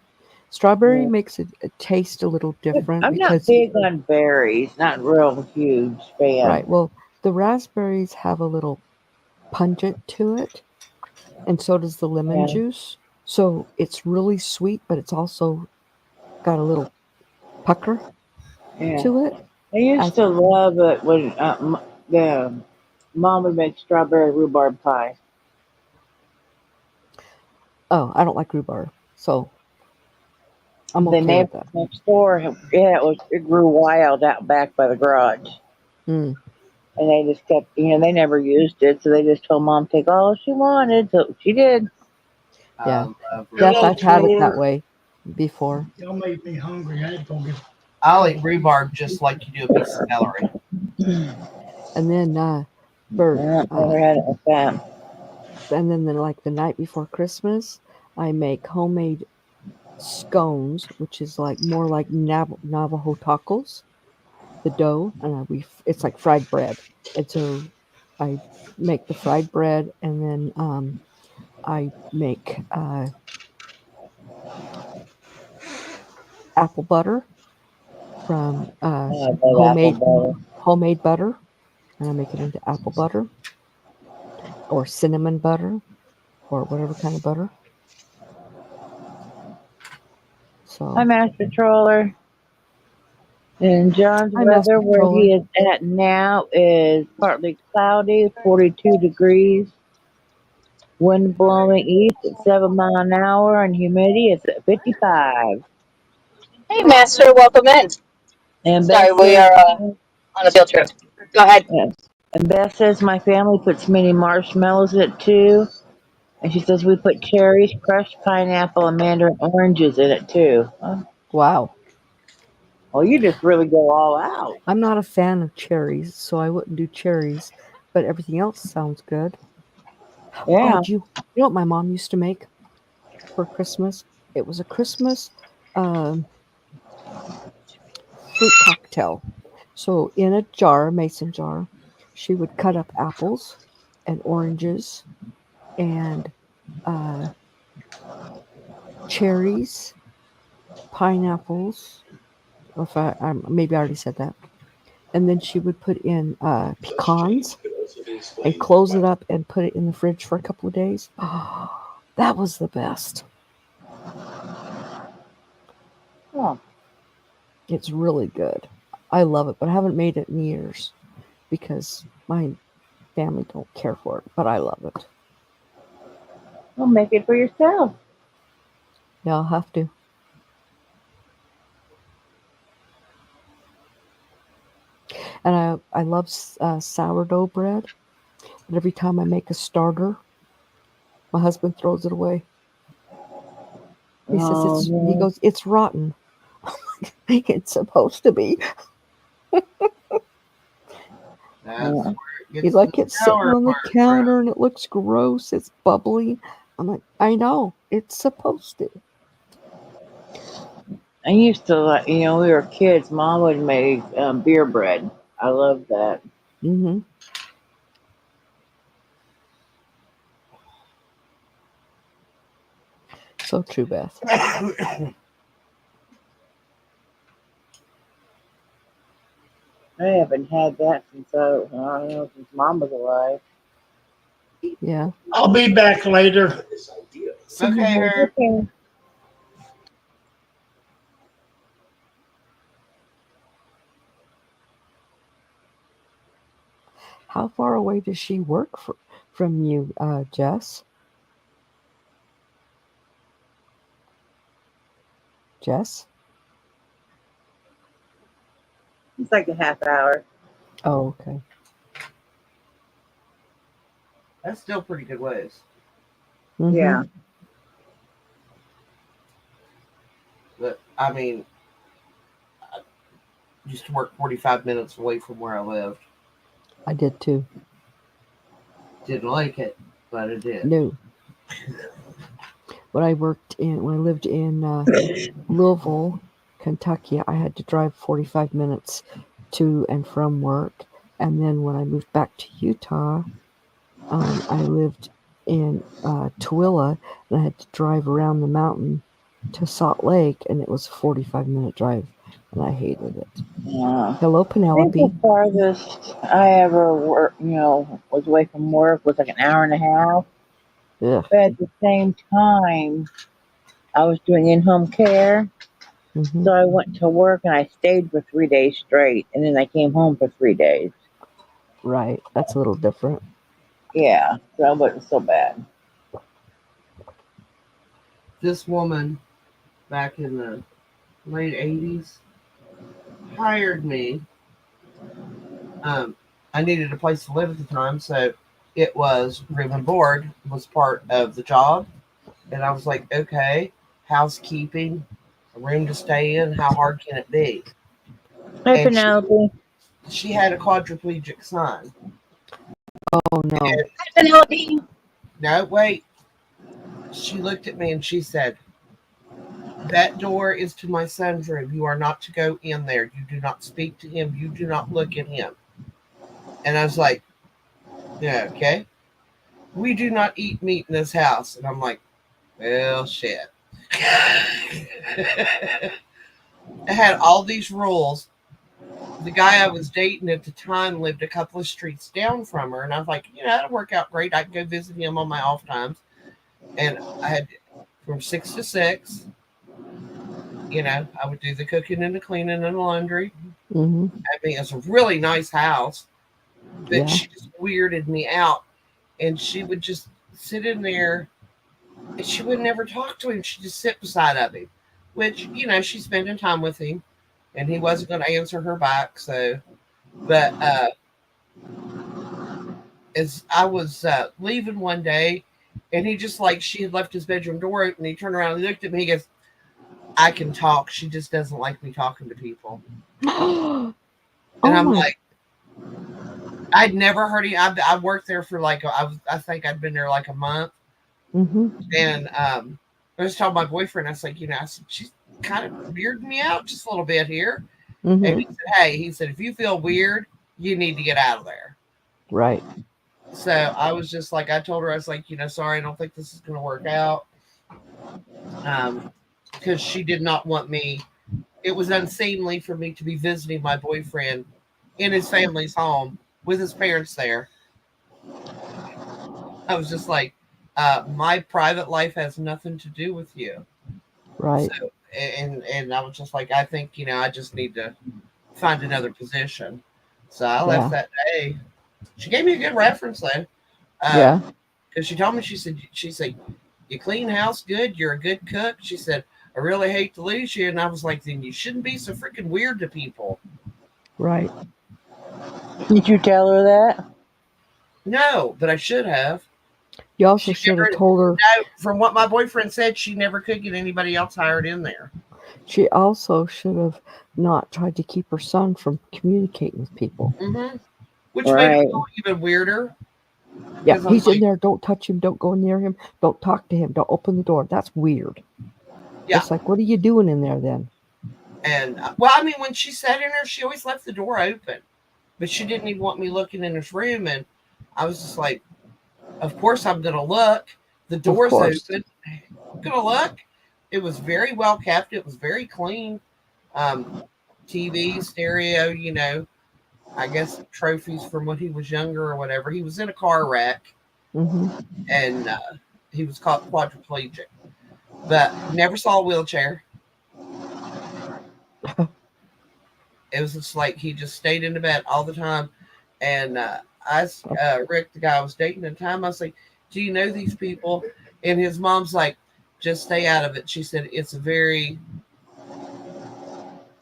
D: Strawberry
B: Yeah.
D: makes it taste a little different
B: I'm not
D: because
B: big on berries, not real huge fan.
D: right. Well, the raspberries have a little pungent to it, and so does the lemon
B: Yeah.
D: juice. So it's really sweet, but it's also got a little pucker
B: Yeah.
D: to it.
B: I used to love it when the mom would make strawberry rhubarb pie.
D: Oh, I don't like rhubarb, so I'm
B: The
D: okay with
B: neighbor
D: that.
B: next door, yeah, it grew wild out back by the garage.
D: Mm.
B: And they just kept, they never used it, so they just told mom to take all she wanted, so she did.
D: Yeah,
C: love
D: Beth,
E: Hello,
D: I've had it that
E: Troller.
D: way before.
E: Y'all made me hungry. I had to go get.
C: I'll eat rhubarb just like you do a piece of celery.
D: And then
B: I never had it like that.
D: and then like the night before Christmas, I make homemade scones, which is like more like Navajo tacos. The dough, and it's like fried bread, and so I make the fried bread, and then I make apple butter from
B: I love apple butter.
D: homemade butter, and I make it into apple butter or cinnamon butter or whatever kind of butter. So
B: Hi, Master Troller. And John's
D: Hi, Master
B: weather where
D: Troller.
B: he is at now is partly cloudy, 42 degrees. Wind blowing east at 7 miles an hour, and humidity is at 55.
F: Hey, Master, welcome in.
B: And
F: Sorry,
B: Beth
F: we
B: says,
F: are on a field trip. Go ahead.
B: yes. And Beth says my family puts mini marshmallows in it too. And she says we put cherries, crushed pineapple, and mandarin oranges in it too.
D: Wow.
B: Well, you just really go all out.
D: I'm not a fan of cherries, so I wouldn't do cherries, but everything else sounds good.
B: Yeah.
D: Oh, you know what my mom used to make for Christmas? It was a Christmas um, fruit cocktail. So in a jar, mason jar, she would cut up apples and oranges and uh, cherries, pineapples. If maybe I already said that. And then she would put in pecans and close it up and put it in the fridge for a couple of days. Oh, that was the best.
B: Oh,
D: It's really good. I love it, but I haven't made it in years because my family don't care for it, but I love it.
B: well, make it for yourself.
D: Yeah, I'll have to. And I love sourdough bread, but every time I make a starter, my husband throws it away. He says
B: Oh,
D: he goes, it's rotten. It's supposed to be.
C: That's
B: yeah.
C: where it
D: He's
C: gets
D: like,
C: the
D: it's sitting
C: sour
D: on the
C: part, bro.
D: counter and it looks gross. It's bubbly. I'm like, I know. It's supposed to.
B: I used to like, we were kids. Mom would make beer bread. I love that.
D: Mm-hmm. So true, Beth.
B: I haven't had that since I don't know, since Mom was alive.
D: Yeah.
E: I'll be back later.
D: See you,
C: Okay,
D: Mom.
C: Herb.
B: Okay.
D: How far away does she work from you, Jess? Jess?
B: It's like a half hour.
D: Oh, okay.
C: That's still pretty good ways.
D: Mm-hmm.
B: Yeah.
C: But I mean, I used to work 45 minutes away from where I lived.
D: I did too.
C: Didn't like it, but I did.
D: No. When I lived in Louisville, Kentucky, I had to drive 45 minutes to and from work. And then when I moved back to Utah, I lived in Tooele, and I had to drive around the mountain to Salt Lake, and it was a 45-minute drive, and I hated it.
B: Yeah.
D: Hello,
B: I think the
D: Penelope.
B: farthest I ever was away from work was like an hour and a half.
D: Ugh.
B: But at the same time, I was doing in-home care.
D: Mm-hmm.
B: So I went to work and I stayed for 3 days straight. And then I came home for 3 days.
D: Right. That's a little different.
B: Yeah. So it wasn't so bad.
C: This woman back in the late 80s hired me. I needed a place to live at the time, so it was room and board was part of the job. And I was like, okay, housekeeping, a room to stay in, how hard can it be?
B: Hi,
C: And
B: Penelope.
C: she had a quadriplegic son.
D: Oh, no.
C: And
F: Penelope.
C: no, wait. She looked at me and she said, that door is to my son's room. You are not to go in there. You do not speak to him. You do not look at him. And I was like, yeah, okay. We do not eat meat in this house. And I'm like, well, shit. I had all these rules. The guy I was dating at the time lived a couple of streets down from her. And I was like, that'll work out great. I can go visit him on my off times. And I had from 6 to 6. I would do the cooking and the cleaning and the laundry.
D: Mm-hmm.
C: I mean, it's a really nice house, but
D: Yeah.
C: she just weirded me out. And she would just sit in there, and she would never talk to him. She'd just sit beside of him, which, she's spending time with him, and he wasn't going to answer her back. So, but as I was leaving one day, and he just she had left his bedroom door open, he turned around and he looked at me, he goes, I can talk. She just doesn't like me talking to people.
D: Oh
C: And I'm
D: my.
C: like, I'd never heard it. I worked there for like, I think I'd been there like a month.
D: Mm-hmm.
C: And I was telling my boyfriend, I was like, I said, she's kind of weirding me out just a little bit here. And
D: Mm-hmm.
C: he said, hey, if you feel weird, you need to get out of there.
D: Right.
C: So I was just like, I told her, I was like, sorry, I don't think this is going to work out. Because she did not want me. It was unseemly for me to be visiting my boyfriend in his family's home with his parents there. I was just like, my private life has nothing to do with you.
D: Right.
C: So, and I was just like, I think, I just need to find another position. So I left
D: Yeah.
C: that day. She gave me a good reference though.
D: Yeah.
C: Because she told me, she said, you clean house good. You're a good cook. She said, I really hate to lose you. And I was like, then you shouldn't be so freaking weird to people.
D: Right.
B: Did you tell her that?
C: No, but I should have.
D: You also
C: She
D: should have
C: never,
D: told her.
C: no, from what my boyfriend said, she never could get anybody else hired in there.
D: She also should have not tried to keep her son from communicating with people.
C: Mm-hmm. Which made
B: Right.
C: it feel even weirder.
D: Yeah,
C: 'Cause I'm
D: he's in
C: like,
D: there. Don't touch him. Don't go near him. Don't talk to him. Don't open the door. That's weird.
C: yeah.
D: It's like, what are you doing in there then?
C: And well, I mean, when she sat in there, she always left the door open, but she didn't even want me looking in his room. And I was just like, of course I'm gonna look. The door's
D: course.
C: open. I'm gonna look. It was very well kept. It was very clean. TV, stereo, I guess trophies from when he was younger or whatever. He was in a car wreck
D: Mm-hmm.
C: and he was caught quadriplegic, but never saw a wheelchair. It was just like he just stayed in the bed all the time. And Rick, the guy I was dating at the time, I was like, do you know these people? And his mom's like, just stay out of it. She said, it's a very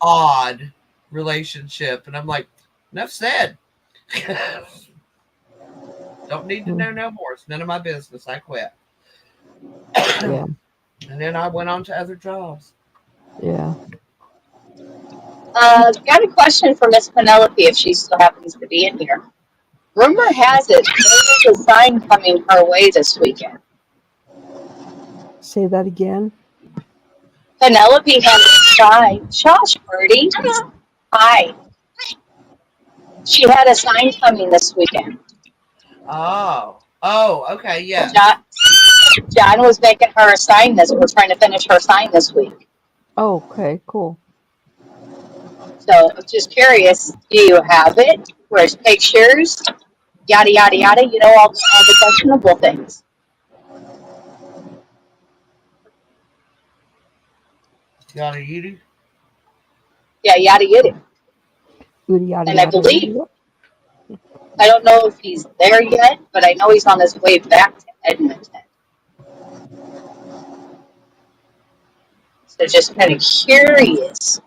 C: odd relationship. And I'm like, enough said. Don't need to know no more. It's none of my business. I quit.
D: Yeah.
C: And then I went on to other jobs.
D: Yeah.
F: Got a question for Miss Penelope if she still happens to be in here. Rumor has it there's a sign coming her way this weekend.
D: Say that again.
F: Penelope had a sign. Josh, Birdie. Hi. She had a sign coming this weekend.
C: Oh, okay, yeah.
F: John was making her a sign this. We're trying to finish her sign this week.
D: Oh, okay, cool.
F: So just curious, do you have it? Where's pictures? Yada yada yada. You know all the questionable things.
C: Yada yada.
F: Yeah, yada yada.
D: Yada yada
F: And I
D: yada.
F: believe
D: Yada.
F: I don't know if he's there yet, but I know he's on his way back to Edmonton. So just kind of curious.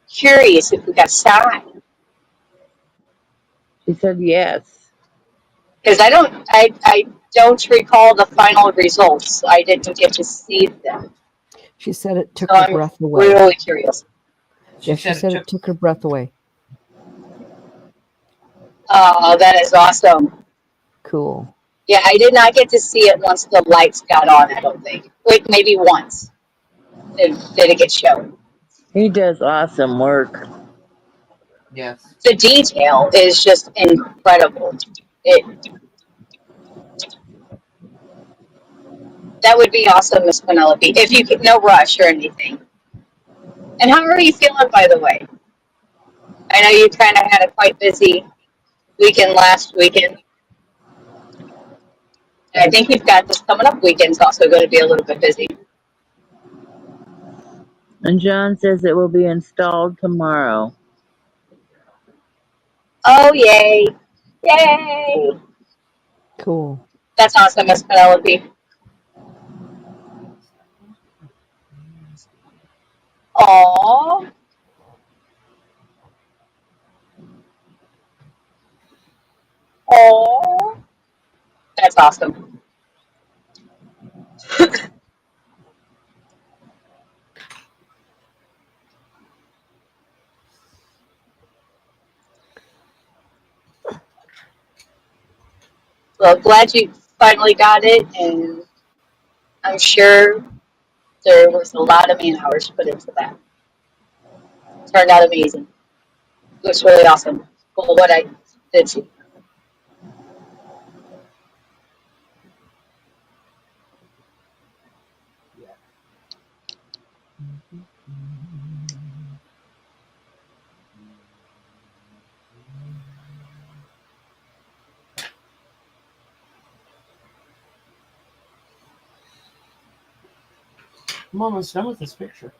F: Curious if we got a sign.
B: She said yes.
F: Because I don't recall the final results. I didn't get to see them.
D: She said it took
F: So
D: her
F: I'm
D: breath away.
F: really curious.
D: Yeah, she said it took her breath away.
F: Oh, that is awesome.
D: Cool.
F: Yeah, I did not get to see it once the lights got on, I don't think. Wait, maybe once. Did it get shown?
B: He does awesome work.
C: Yes.
F: The detail is just incredible. That would be awesome, Miss Penelope, if you could, no rush or anything. And how are you feeling, by the way? I know you kind of had a quite busy weekend last weekend. And I think you've got this coming up weekend's also going to be a little bit busy.
B: And John says it will be installed tomorrow.
F: Oh, yay. Yay.
D: Cool.
F: That's awesome, Miss Penelope. Aww. Aww. That's awesome. Well, glad you finally got it, and I'm sure there was a lot of man hours put into that. Turned out amazing. Looks really awesome. Well, what I did see.
C: I'm almost done with this picture.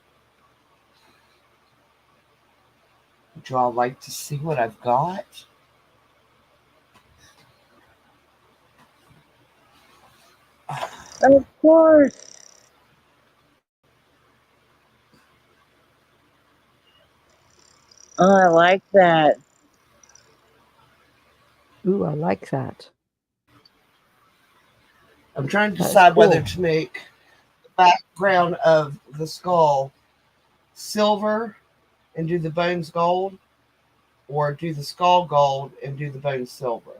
C: Would you all like to see what I've got?
B: Of course. Oh, I like that.
D: Ooh, I like that.
C: I'm trying to
D: That is
C: decide whether
D: cool.
C: to make the background of the skull silver and do the bones gold, or do the skull gold and do the bones silver.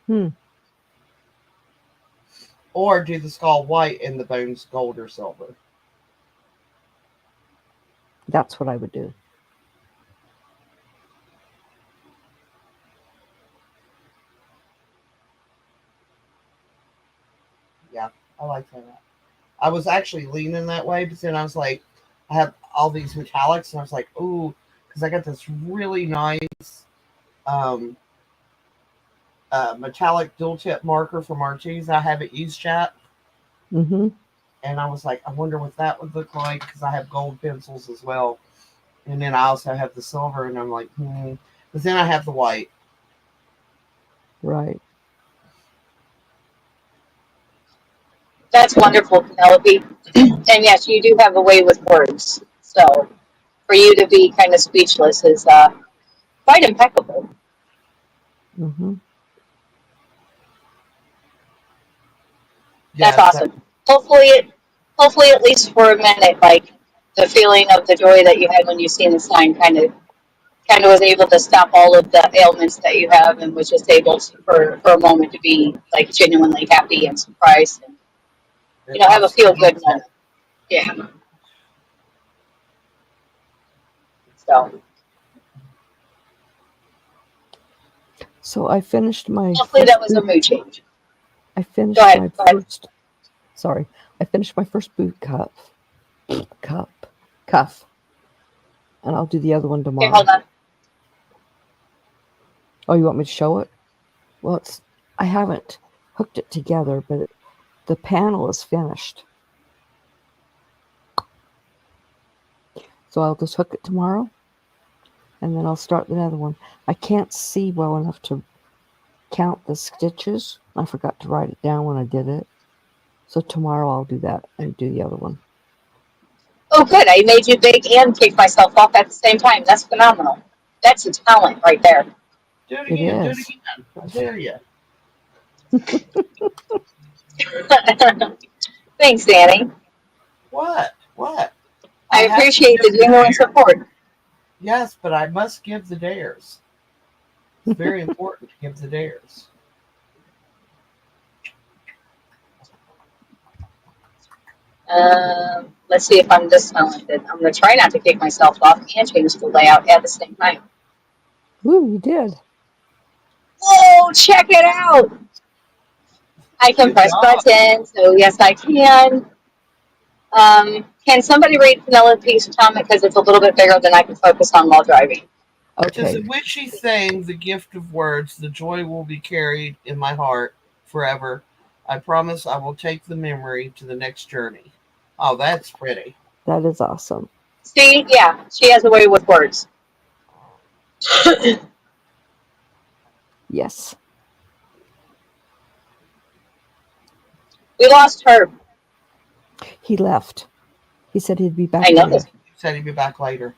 D: Hmm.
C: Or do the skull white and the bones gold or silver.
D: That's what I would do.
C: Yeah, I like that. I was actually leaning that way, but then I was like, I have all these metallics, and I was like, ooh, because I got this really nice um, metallic dual tip marker from Archie's. I haven't used yet,
D: Mm-hmm.
C: and I was like, I wonder what that would look like because I have gold pencils as well, and then I also have the silver, and I'm like, but then I have the white.
D: Right.
F: That's wonderful, Penelope. And yes, you do have a way with words. So for you to be kind of speechless is quite impeccable.
D: Mm-hmm.
F: That's
C: Yes,
F: awesome. Hopefully at least for a minute, like the feeling of the joy that you had when you seen the sign kind of was able to stop all of the ailments that you have and was just able to, for a moment to be like genuinely happy and surprised and
C: it
F: have a feel
C: absolutely
F: good
C: did.
F: moment. Yeah. So
D: So I finished my
F: hopefully that
D: first
F: was a
D: boot.
F: mood change.
D: I
F: Go
D: finished
F: ahead.
D: my
F: Go ahead.
D: first. Sorry, I finished my first boot cuff, and I'll do the other one
F: Okay,
D: tomorrow.
F: hold on.
D: Oh, you want me to show it? Well, I haven't hooked it together, but the panel is finished. So I'll just hook it tomorrow, and then I'll start another one. I can't see well enough to count the stitches. I forgot to write it down when I did it. So tomorrow I'll do that and do the other one.
F: Oh, good. I made you big and kick myself off at the same time. That's phenomenal. That's a talent right there.
C: Do it
D: It
C: again. Do it
D: is.
C: again. I dare you.
F: Thanks, Danny.
C: What? What?
F: I
C: I have to
F: appreciate
C: give
F: the
C: the
F: genuine
C: dares.
F: support.
C: Yes, but I must give the dares. It's very important to give the dares.
F: Let's see if I'm this talented. I'm going to try not to kick myself off and change the layout at the same time.
D: Ooh, you did.
F: Whoa, check it out. I can
C: Good
F: press
C: job.
F: buttons, so yes, I can. Can somebody read Penelope's comment because it's a little bit bigger than I can focus on while driving?
C: Tis a
D: Okay.
C: witchy thing, the gift of words. The joy will be carried in my heart forever. I promise I will take the memory to the next journey. Oh, that's pretty.
D: That is awesome.
F: See, yeah, she has a way with words.
D: Yes.
F: We lost Herb.
D: He left. He said he'd be
F: I
D: back
F: know
D: later.
F: this.
C: You said he'd be back later.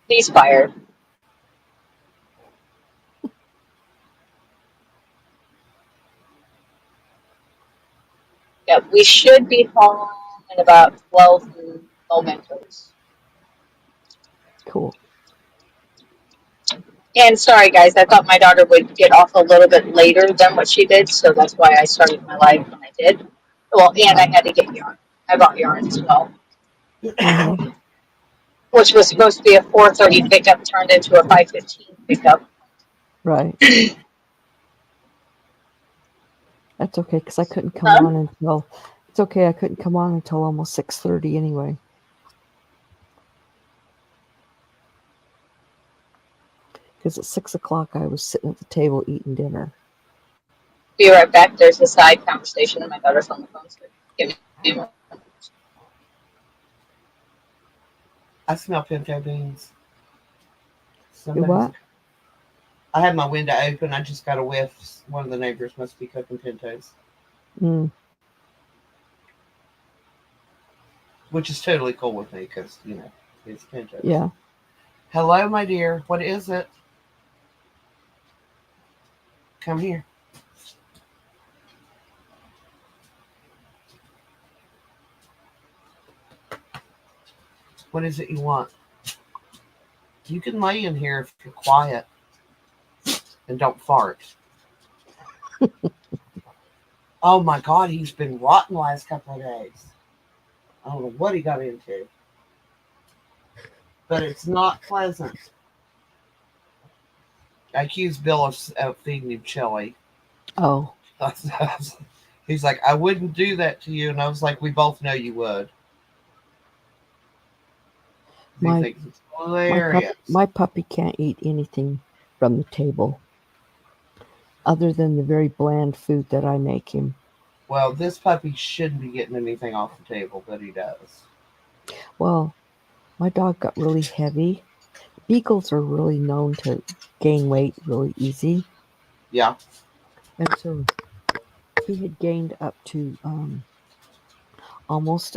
F: He's fired. Yeah, we should be home in about 12 mementos.
D: Cool.
F: And sorry, guys, I thought my daughter would get off a little bit later than what she did, so that's why I started my live when I did. Well, and I had to get yarn. I bought yarn as well,
D: Mhm.
F: which was supposed to be a 4:30 pickup, turned into a 5:15 pickup.
D: Right. That's okay, because I couldn't come
F: Huh?
D: on until. It's okay. I couldn't come on until almost 6:30 anyway. Because at 6 o'clock I was sitting at the table eating dinner.
F: Be right back. There's a side conversation, and my daughter's on the phone. So give me a moment.
C: I smell pinto beans.
D: You what?
C: I had my window open. I just got a whiff. One of the neighbors must be cooking pintos,
D: Mm.
C: which is totally cool with me because, it's pintos.
D: Yeah.
C: Hello, my dear. What is it? Come here. What is it you want? You can lay in here if you're quiet and don't fart. Oh my God, he's been rotten the last couple of days. I don't know what he got into, but it's not pleasant. I accused Bill of feeding him chili.
D: Oh.
C: He's like, I wouldn't do that to you. And I was like, we both know you would. He
D: My-
C: thinks it's hilarious.
D: My puppy can't eat anything from the table other than the very bland food that I make him.
C: Well, this puppy shouldn't be getting anything off the table, but he does.
D: Well, my dog got really heavy. Beagles are really known to gain weight really easy.
C: Yeah.
D: And so he had gained up to almost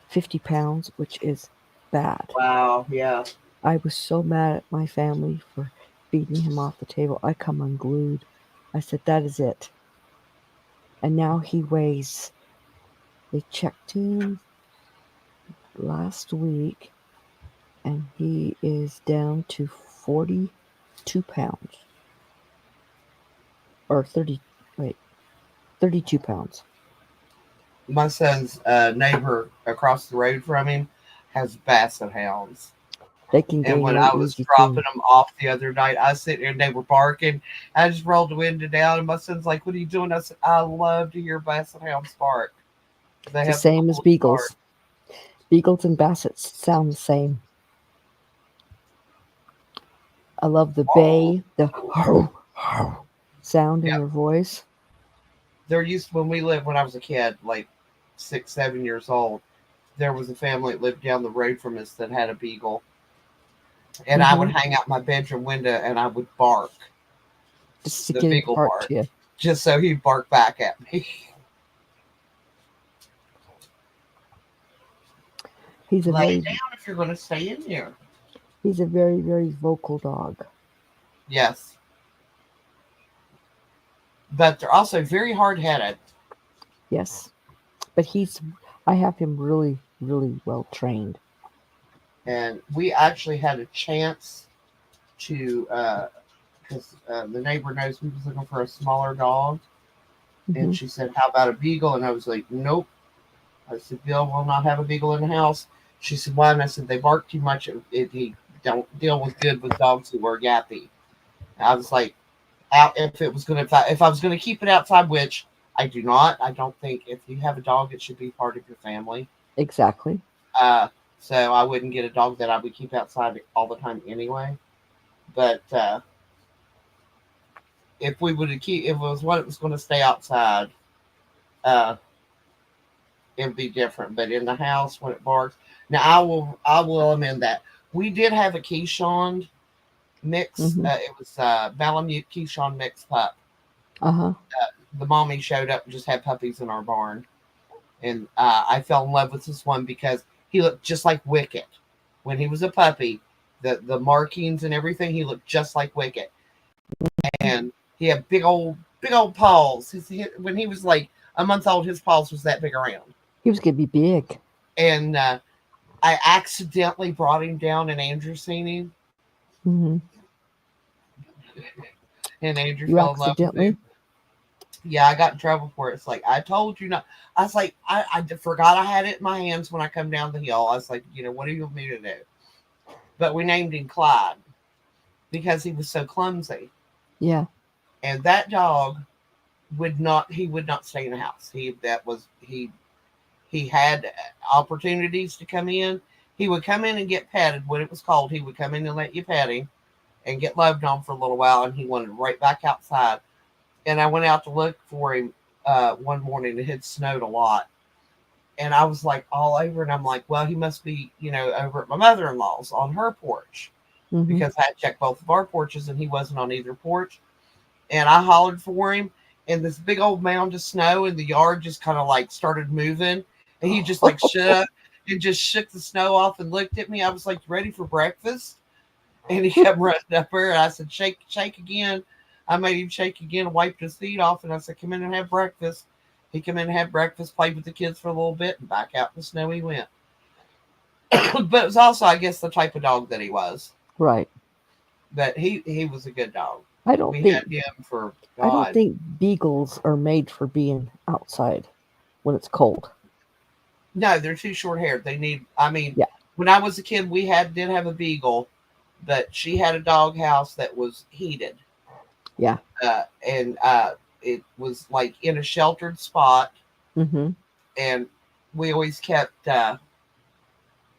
D: 50 pounds, which is bad.
C: Wow. Yeah.
D: I was so mad at my family for feeding him off the table. I come unglued. I said, that is it. And now he weighs, they checked him last week, and he is down to 42 pounds. Or 32 pounds.
C: My son's neighbor across the road from him has basset hounds.
D: They can gain
C: And when
D: weight
C: I was
D: easy
C: dropping
D: too.
C: them off the other night, I was sitting there and they were barking. I just rolled the window down, and my son's like, "What are you doing?" I said, "I love to hear basset hounds bark." They
D: The same as
C: cool
D: beagles.
C: bark.
D: Beagles and bassets sound the same. I love the bay, the sound in
C: Yeah.
D: their voice.
C: There used when I was a kid, like 6, 7 years old, there was a family that lived down the road from us that had a beagle. And I would hang out my bedroom window and I would bark.
D: Just to
C: The
D: get him
C: beagle
D: to bark
C: bark.
D: to you.
C: Just so he'd bark back at me.
D: He's a
C: Lay
D: very,
C: down if you're going to stay in here.
D: he's a very, very vocal dog.
C: Yes. But they're also very hard-headed.
D: Yes, but I have him really, really well trained.
C: And we actually had a chance to, because the neighbor knows we was looking for a smaller dog. And
D: Mhm.
C: she said, how about a beagle? And I was like, nope. I said, Bill will not have a beagle in the house. She said, why? And I said, they bark too much. He don't deal with good with dogs who are yappy. And I was like, if I was going to keep it outside, which I do not. I don't think if you have a dog, it should be part of your family.
D: Exactly.
C: So I wouldn't get a dog that I would keep outside all the time anyway. But if it was one that was going to stay outside, it'd be different. But in the house when it barks, now I will amend that. We did have a Keeshond mix.
D: Mhm.
C: It was Malamute Keeshond mix pup.
D: Uh-huh.
C: The mommy showed up and just had puppies in our barn, and I fell in love with this one because he looked just like Wicket when he was a puppy. The markings and everything, he looked just like Wicket, and he had big old paws. When he was like a month old, his paws was that big around.
D: He was going to be big.
C: And I accidentally brought him down, and Andrew seen him.
D: Hmm.
C: And Andrew
D: You
C: fell in love with
D: accidentally?
C: him. Yeah, I got in trouble for it. It's like, I told you not. I was like, I forgot I had it in my hands when I come down the hill. I was like, what do you want me to do? But we named him Clyde because he was so clumsy.
D: Yeah.
C: And that dog would not stay in the house. He had opportunities to come in. He would come in and get patted when it was cold. He would come in and let you pet him and get loved on for a little while, and he wanted right back outside. And I went out to look for him one morning. It had snowed a lot. And I was like all over, and I'm like, well, he must be, over at my mother-in-law's on her porch,
D: Hmm.
C: because I had checked both of our porches and he wasn't on either porch. And I hollered for him, and this big old mound of snow in the yard just kind of like started moving. And he just like shook and just shook the snow off and looked at me. I was like, ready for breakfast? And he kept running up there. And I said, shake, shake again. I made him shake again and wiped his feet off. And I said, come in and have breakfast. He came in and had breakfast, played with the kids for a little bit, and back out in the snow he went. But it was also, I guess, the type of dog that he was.
D: Right.
C: But he was a good dog.
D: I don't
C: We
D: think
C: had him for
D: I don't
C: God.
D: think beagles are made for being outside when it's cold.
C: No, they're too short haired. They need. I mean,
D: Yeah.
C: when I was a kid, we did have a beagle, but she had a dog house that was heated.
D: Yeah.
C: And it was like in a sheltered spot,
D: Mm-hmm.
C: and we always kept.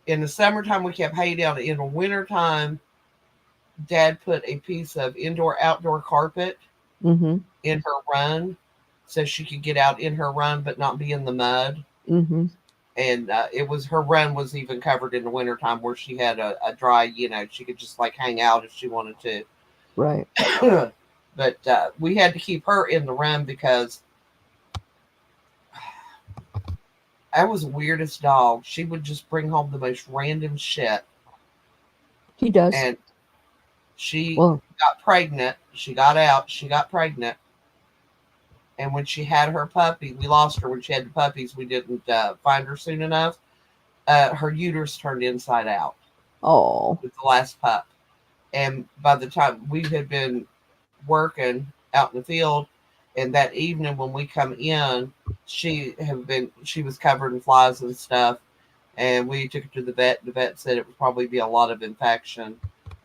C: In the summertime, we kept hay down. In the wintertime, Dad put a piece of indoor-outdoor carpet
D: Mm-hmm.
C: in her run, so she could get out in her run but not be in the mud.
D: Mm-hmm.
C: And her run was even covered in the wintertime, where she had a dry, she could just like hang out if she wanted to.
D: Right.
C: But we had to keep her in the run because I was the weirdest dog. She would just bring home the most random shit.
D: He does.
C: And she
D: Well,
C: got pregnant. She got out. She got pregnant. And when she had her puppy, we lost her when she had the puppies. We didn't find her soon enough. Her uterus turned inside out
D: oh,
C: with the last pup. And by the time we had been working out in the field, and that evening when we come in, she was covered in flies and stuff. And we took her to the vet. The vet said it would probably be a lot of infection,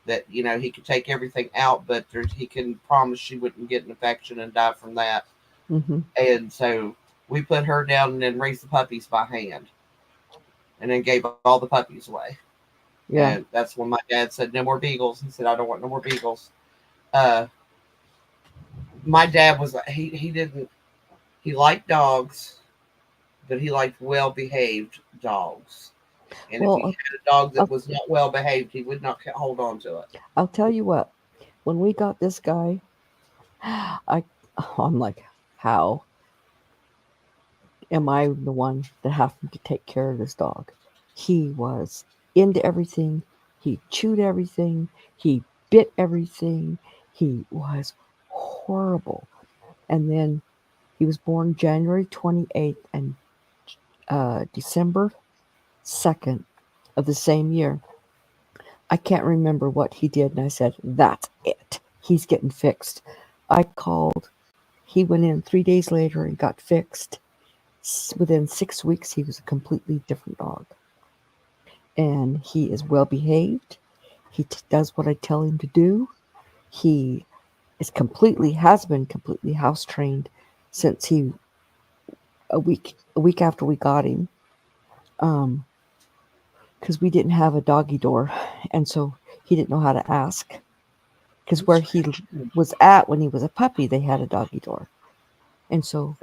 C: that, he could take everything out, but he can promise she wouldn't get an infection and die from that.
D: mm-hmm.
C: And so we put her down and then raised the puppies by hand, and then gave all the puppies away.
D: Yeah.
C: And that's when my dad said, no more beagles. He said, I don't want no more beagles. My dad was, he liked dogs, but he liked well-behaved dogs. And
D: Well,
C: if he had a dog that was not well-behaved, he would not hold on to it.
D: I'll tell you what. When we got this guy, I'm like, how am I the one that having to take care of this dog? He was into everything. He chewed everything. He bit everything. He was horrible. And then he was born January 28th and December 2nd of the same year. I can't remember what he did. And I said, that's it. He's getting fixed. I called. He went in 3 days later and got fixed. Within 6 weeks, he was a completely different dog. And he is well behaved. He does what I tell him to do. He has been completely house trained since a week after we got him. Because we didn't have a doggy door, and so he didn't know how to ask. Because where he was at when he was a puppy, they had a doggy door. And so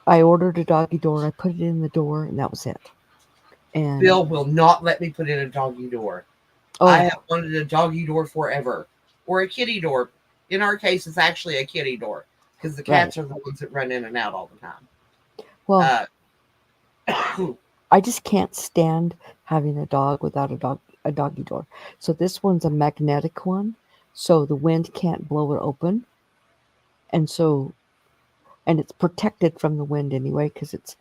D: I ordered a doggy door, I put it in the door, and that was it. And
C: Bill will not let me put in a doggy door. I have wanted a doggy door forever. Or a kitty door. In our case, it's actually a kitty door, because the cats are the ones that run in and out all the time.
D: Well, I just can't stand having a dog without a doggy door. So this one's a magnetic one, so the wind can't blow it open. And it's protected from the wind anyway, because it's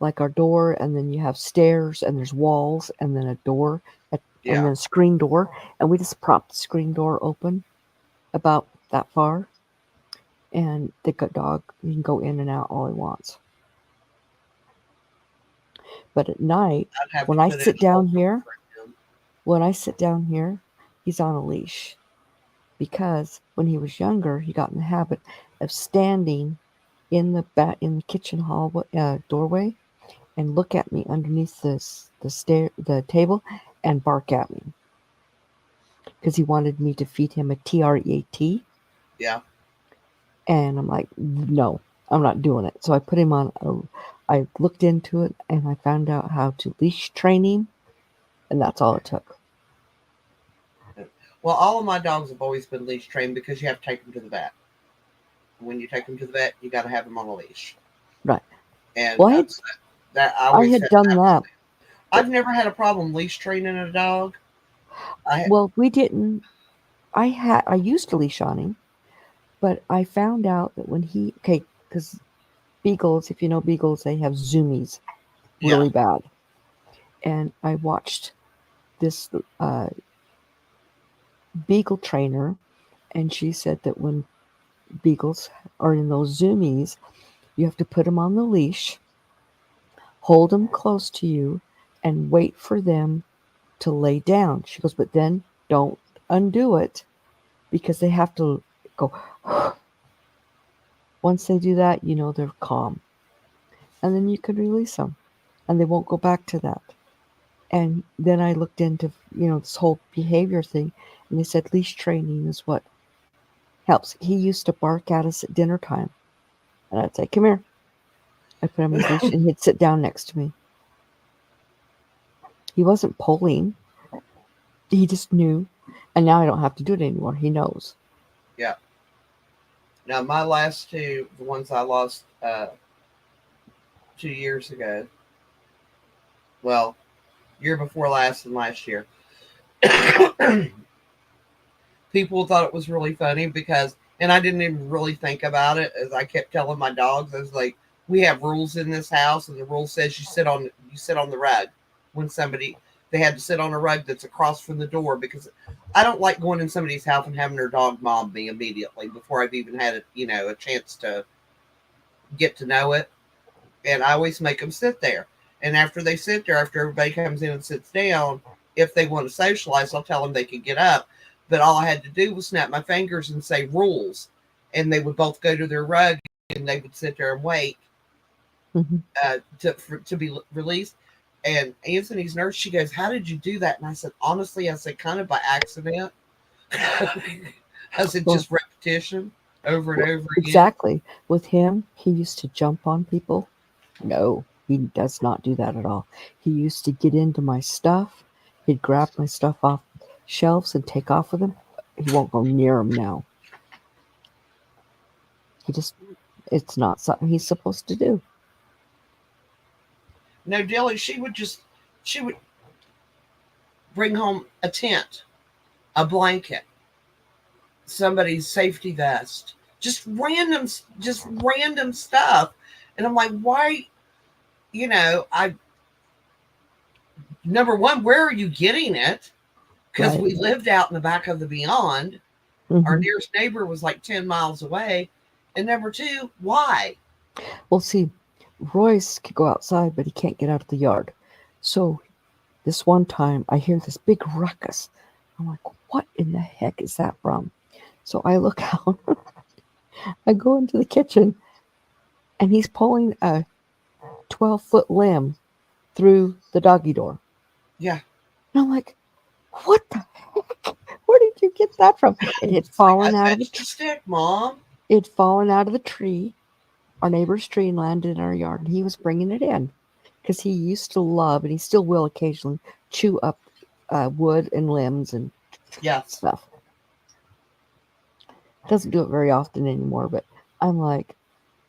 D: like our door, and then you have stairs, and there's walls, and then a door, and then a screen door. And we just propped the screen door open about that far, and the dog he can go in and out all he wants. But at night,
C: I'd have
D: when
C: to
D: I
C: put
D: sit
C: in
D: down
C: shelter
D: here,
C: for him.
D: when I sit down here, he's on a leash because when he was younger, he got in the habit of standing in the kitchen hallway doorway and look at me underneath the table and bark at me because he wanted me to feed him a TREAT.
C: Yeah.
D: And I'm like, no, I'm not doing it. So I put him on. I looked into it and I found out how to leash train him, and that's all it took.
C: Well, all of my dogs have always been leash trained because you have to take them to the vet. When you take them to the vet, you got to have them on a leash.
D: Right.
C: And
D: Well,
C: I
D: I
C: always
D: had
C: said
D: done that.
C: I've never had a problem leash training a dog.
D: Well, we didn't. I used to leash on him, but I found out that when because beagles, if you know beagles, they have zoomies really bad. And I watched this beagle trainer, and she said that when beagles are in those zoomies, you have to put them on the leash, hold them close to you, and wait for them to lay down. She goes, but then don't undo it because they have to go. Once they do that, they're calm. And then you can release them and they won't go back to that. And then I looked into, this whole behavior thing, and they said leash training is what helps. He used to bark at us at dinner time. And I'd say, come here. I put him on his leash and he'd sit down next to me. He wasn't pulling. He just knew. And now I don't have to do it anymore. He knows.
C: Yeah. Now, my last two, the ones I lost 2 years ago, well, year before last and last year, people thought it was really funny because, and I didn't even really think about it, as I kept telling my dogs, I was like, we have rules in this house, and the rule says you sit on the rug. When they had to sit on a rug that's across from the door, because I don't like going in somebody's house and having their dog mob me immediately before I've even had a chance to get to know it. And I always make them sit there. And after they sit there, after everybody comes in and sits down, if they want to socialize, I'll tell them they can get up. But all I had to do was snap my fingers and say rules. And they would both go to their rug and they would sit there and wait to be released. And Anthony's nurse, she goes, how did you do that? And I said, honestly, kind of by accident. I said, just repetition over and over again.
D: Exactly. With him, he used to jump on people. No, he does not do that at all. He used to get into my stuff. He'd grab my stuff off shelves and take off with him. He won't go near them now. It's not something he's supposed to do.
C: No, Dilly, she would bring home a tent, a blanket, somebody's safety vest, just random stuff. And I'm like, why, number one, where are you getting it? Because
D: Right.
C: we lived out in the back of the Beyond.
D: Mm-hmm.
C: Our nearest neighbor was like 10 miles away. And number two, why?
D: Well, see, Royce could go outside, but he can't get out of the yard. So this one time, I hear this big ruckus. I'm like, what in the heck is that from? So I look out. I go into the kitchen, and he's pulling a 12-foot limb through the doggy door.
C: Yeah.
D: And I'm like, what the heck? Where did you get that from? It had fallen out of the
C: stick, Mom.
D: It had fallen out of the tree, our neighbor's tree, and landed in our yard. And he was bringing it in because he used to love, and he still will occasionally, chew up wood and limbs and stuff. Doesn't do it very often anymore, but I'm like,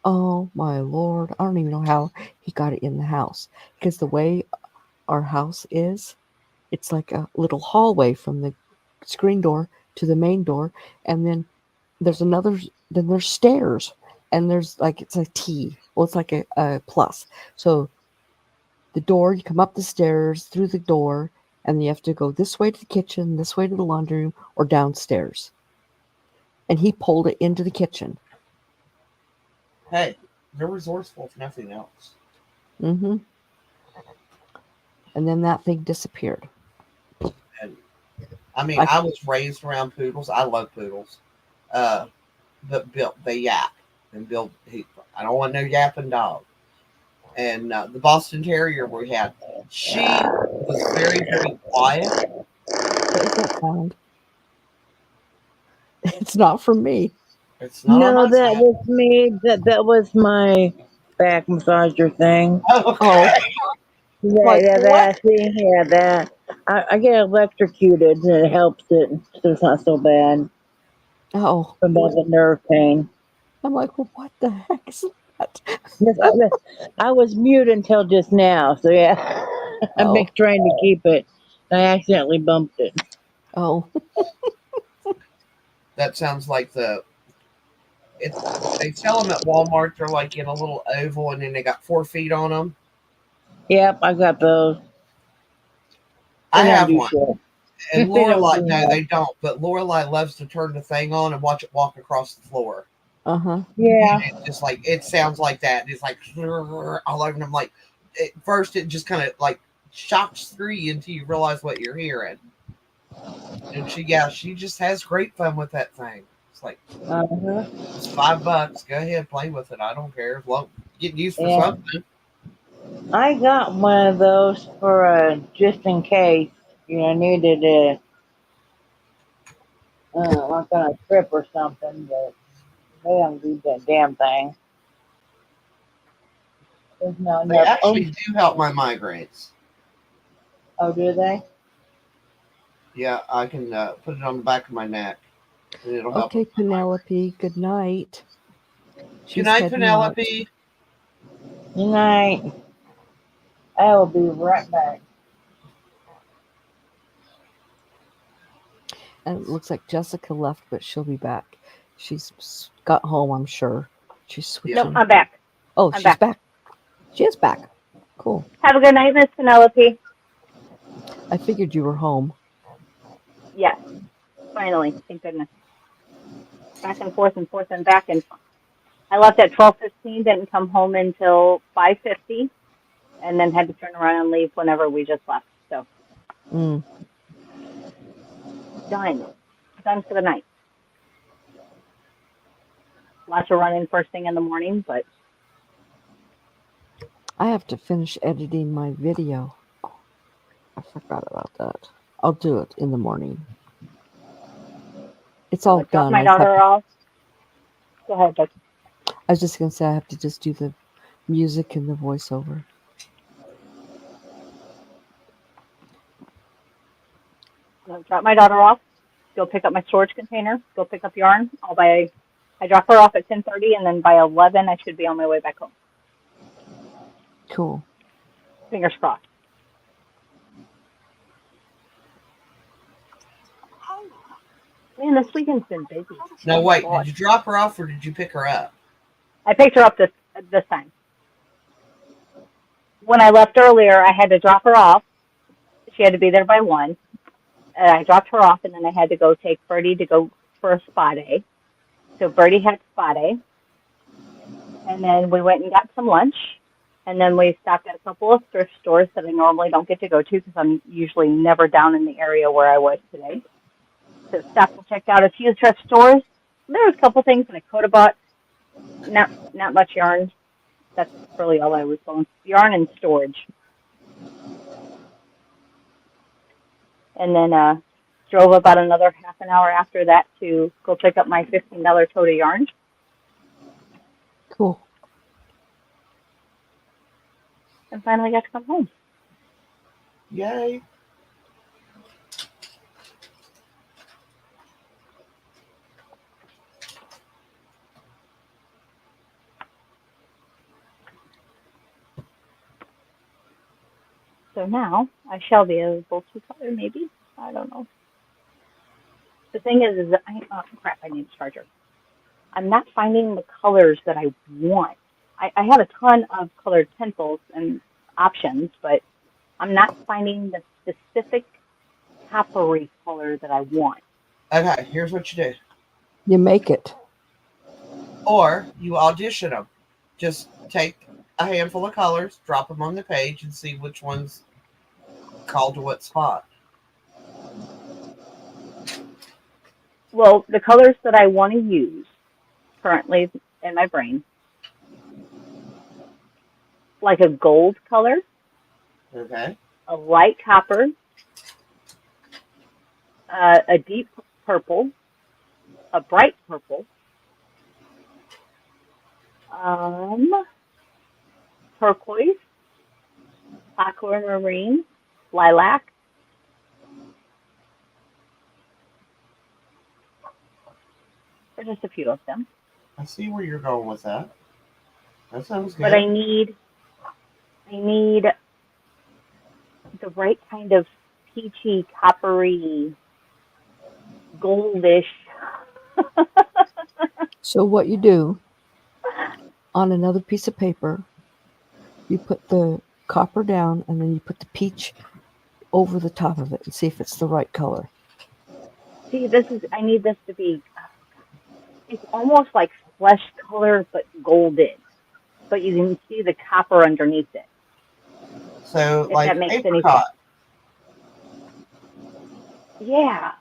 D: oh my Lord, I don't even know how he got it in the house. Because the way our house is, it's like a little hallway from the screen door to the main door, and then there's stairs, and there's like, it's a T. Well, it's like a plus. So the door, you come up the stairs through the door, and you have to go this way to the kitchen, this way to the laundry room, or downstairs. and he pulled it into the kitchen.
C: Hey, they're resourceful if nothing else.
D: Mm-hmm. And then that thing disappeared.
C: And I mean,
D: I-
C: I was raised around poodles. I love poodles. But Bill, they yap, and Bill, I don't want no yapping dog. And the Boston Terrier we had, she was very, very quiet.
D: What is that sound? It's not from me.
C: It's not on
B: No,
C: my
B: that
C: side.
B: was me. That was my back massager thing.
C: Oh,
D: Oh, Like,
B: That thing, yeah, that. I get electrocuted and it helps it, so it's not so bad
D: oh.
B: from all the nerve pain.
D: I'm like, well, what the heck is that?
B: I was mute until just now, so yeah. I'm
D: Oh,
B: trying to keep it. I accidentally bumped it.
D: oh.
C: that sounds like they sell them at Walmart. They're like in a little oval, and then they got 4 feet on them.
B: Yep, I got those.
C: I
B: They don't
C: have
B: do
C: one.
B: shit.
C: And
B: They don't
C: Lorelai,
B: do
C: no,
B: much.
C: they don't. But Lorelai loves to turn the thing on and watch it walk across the floor.
D: Uh-huh.
B: Yeah.
C: It's just like, it sounds like that. It's like all over. And I'm like, at first it just kind of like shocks through you until you realize what you're hearing. And she just has great fun with that thing. It's like,
B: Uh-huh.
C: it's $5. Go ahead, play with it. I don't care. Well, getting used for
B: Yeah.
C: something.
B: I got one of those for just in case, needed a like on a trip or something, but they don't do that damn thing. There's no
C: They
B: enough.
C: actually do help my migraines.
B: Oh, do they?
C: Yeah, I can put it on the back of my neck, and it'll help.
D: Okay, Penelope, good night.
C: Good
D: She's
C: night,
D: heading out.
C: Penelope.
B: Good night. I will be right back.
D: And it looks like Jessica left, but she'll be back. She's got home, I'm sure. She's switching.
A: No, I'm back.
D: Oh,
A: I'm
D: she's
A: back.
D: back. She is back. Cool.
A: Have a good night, Miss Penelope.
D: I figured you were home.
A: Yes, finally, thank goodness. Back and forth and back, and I left at 12:15. Didn't come home until 5:50, and then had to turn around and leave whenever we just left. So
D: Mm.
A: done for the night. Lots of running first thing in the morning, but
D: I have to finish editing my video. I forgot about that. I'll do it in the morning. It's all
A: drop
D: done.
A: my
D: I just have
A: daughter
D: to-
A: off. Go ahead, Becky.
D: I was just going to say I have to just do the music and the voiceover.
A: Drop my daughter off. Go pick up my storage container. Go pick up yarn. I drop her off at 10:30, and then by 11 I should be on my way back home.
D: Cool.
A: Fingers crossed. Man, this weekend's been busy.
C: No, wait.
A: God.
C: Did you drop her off or did you pick her up?
A: I picked her up this time. When I left earlier, I had to drop her off. She had to be there by 1. And I dropped her off, and then I had to go take Birdie to go for a spa day. So Birdie had spa day. And then we went and got some lunch. And then we stopped at a couple of thrift stores that I normally don't get to go to because I'm usually never down in the area where I was today. So stopped and checked out a few thrift stores. There was a couple things that I could have bought. Not much yarn. That's really all I was going. Yarn and storage. And then drove about another half an hour after that to go pick up my $15 tote of yarn.
D: Cool.
A: And finally got to come home.
C: Yay.
A: So now I shall be able to color, maybe. I don't know. The thing is oh crap, I need a charger. I'm not finding the colors that I want. I have a ton of colored pencils and options, but I'm not finding the specific coppery color that I want.
C: Okay, here's what you do.
D: You make it.
C: Or you audition them. Just take a handful of colors, drop them on the page, and see which one's called to what spot.
A: Well, the colors that I want to use currently in my brain, like a gold color,
C: Okay.
A: a light copper, a deep purple, a bright purple, turquoise, aquamarine, lilac. Or just a few of them.
C: I see where you're going with that. That sounds good.
A: But I need the right kind of peachy, coppery, goldish.
D: So what you do on another piece of paper, you put the copper down and then you put the peach over the top of it and see if it's the right color.
A: See, I need this to be, it's almost like flesh color, but golden. But you can see the copper underneath it.
C: So,
A: If
C: like
A: that makes any
C: apricot.
A: Yeah.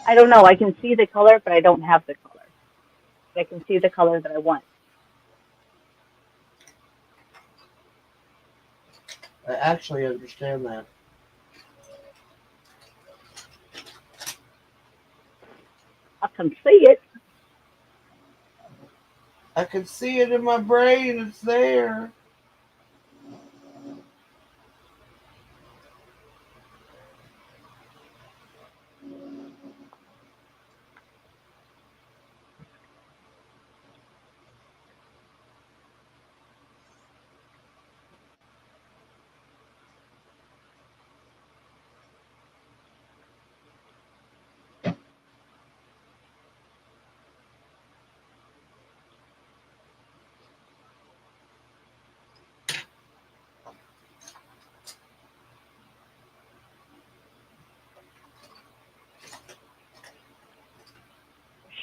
A: I don't know. I can see the color, but I don't have the color. But I can see the color that I want.
C: I actually understand that.
A: I can see it.
C: I can see it in my brain. It's there.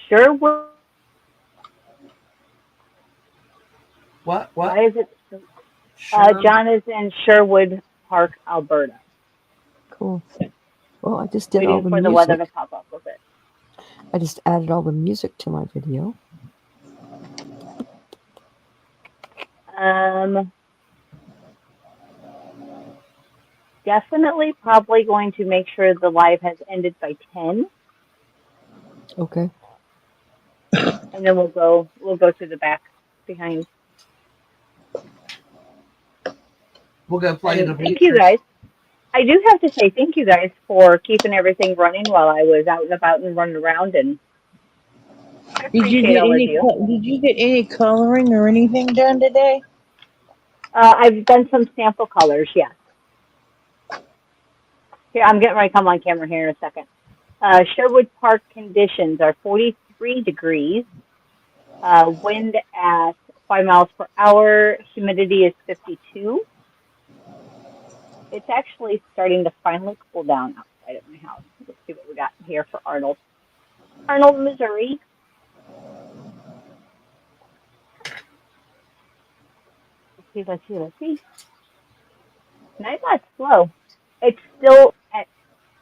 A: Sherwood.
C: What?
A: Why is it?
C: Sure.
A: John is in Sherwood Park, Alberta.
D: Cool. Well, I just did all
A: Waiting
D: the
A: for the weather to
D: music.
A: pop up with it.
D: I just added all the music to my video.
A: Definitely probably going to make sure the live has ended by 10,
D: Okay.
A: and then we'll go to the back behind.
C: We'll go play
A: And
C: the
A: thank you guys. I do have to say thank you guys for keeping everything running while I was out and about and running around, and I
B: Did you
A: appreciate
B: get
A: all of
B: any?
A: you.
B: Did you get any coloring or anything done today?
A: I've done some sample colors, yes. Here, I'm getting ready to come on camera here in a second. Sherwood Park conditions are 43 degrees, wind at 5 miles per hour, humidity is 52. It's actually starting to finally cool down outside of my house. Let's see what we got here for Arnold. Arnold, Missouri. Let's see. Night left slow. It's still at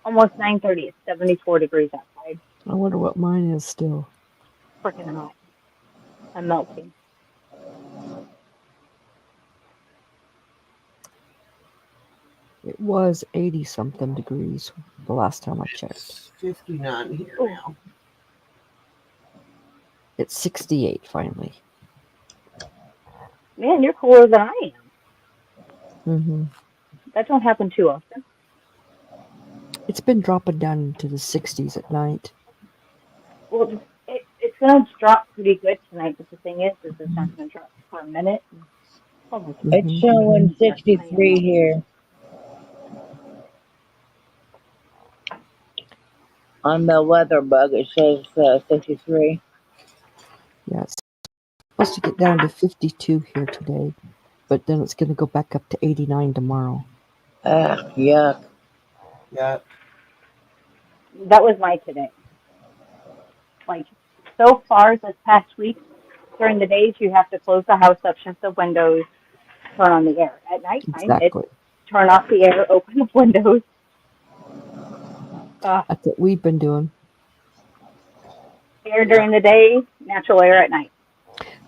A: almost 9:30. It's 74 degrees outside.
D: I wonder what mine is still.
A: Freaking hot. I'm melting.
D: It was 80 something degrees the last time I checked.
C: It's 59 here
A: Ooh.
C: now.
D: It's 68 finally.
A: Man, you're cooler than I am.
D: Hmm.
A: That don't happen too often.
D: It's been dropping down into the 60s at night.
A: Well, it's going to drop pretty good tonight, but the thing is it's not going to drop for a minute. Oh,
B: It's showing 63 here. On the weather bug, it says 63.
D: Yeah, it's supposed to get down to 52 here today, but then it's going to go back up to 89 tomorrow.
B: Yuck.
C: Yeah.
A: That was my today. Like, so far this past week, during the days, you have to close the house up, shut the windows, turn on the air. At nighttime, it's
D: Exactly.
A: turn off the air, open the windows.
D: That's what we've been doing.
A: Air during the day, natural air at night.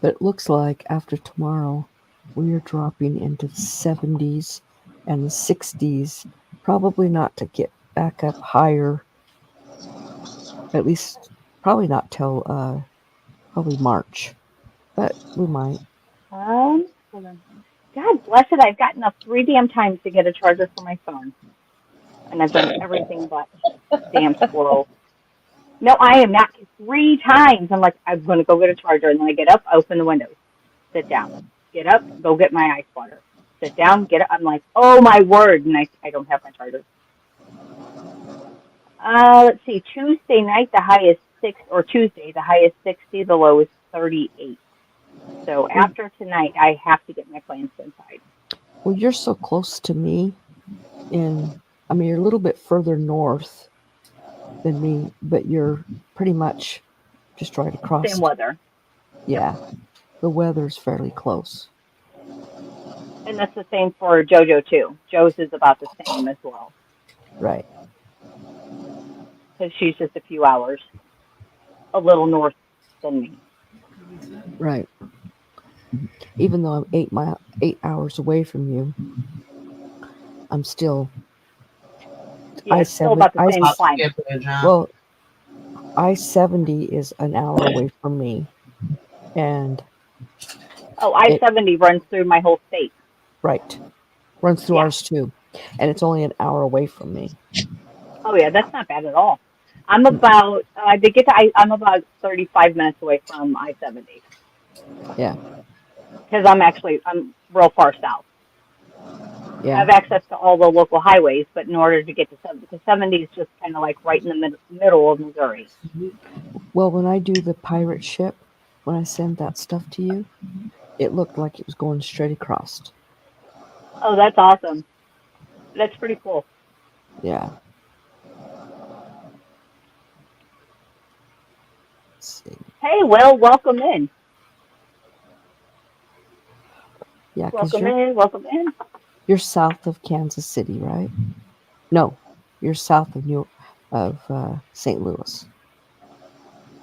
D: But it looks like after tomorrow, we are dropping into the 70s and the 60s. Probably not to get back up higher. At least, probably not till probably March. But we might.
A: Hold on. God bless it, I've gotten up 3 damn times to get a charger for my phone. And I've done everything but damn squirrel. No, I am not. 3 times. I'm like, I'm going to go get a charger. And then I get up, open the windows, sit down. Get up, go get my ice water. Sit down, get up. I'm like, oh my word. And I don't have my charger. Let's see. Tuesday night, the high is 6, or Tuesday, the high is 60, the low is 38. So after tonight, I have to get my plants inside.
D: Well, you're so close to me. You're a little bit further north than me, but you're pretty much just right across.
A: Same weather.
D: Yeah, the weather's fairly close.
A: And that's the same for JoJo, too. Joe's is about the same as well.
D: Right.
A: Because she's just a few hours, a little north than me.
D: Right. Even though I'm 8 hours away from you, I'm still.
A: Yeah, it's still about the same
C: I'll
A: climate.
C: skip it, John.
D: Well, I-70 is an hour away from me, and
A: Oh, I-70 runs through my whole state.
D: right, runs through
A: Yeah.
D: ours too, and it's only an hour away from me.
A: Oh yeah, that's not bad at all. I'm about I'm about 35 minutes away from I-70.
D: Yeah.
A: Because I'm real far south. I
D: Yeah.
A: have access to all the local highways, but in order to get to 70, the 70 is just kind of like right in the middle of Missouri.
D: Well, when I do the pirate ship, when I send that stuff to you, it looked like it was going straight across.
A: Oh, that's awesome. That's pretty cool.
D: Yeah. Let's see.
A: Hey, Will, welcome in.
D: Yeah, because
A: Welcome in.
D: you're south of Kansas City, right? No, you're south of St. Louis.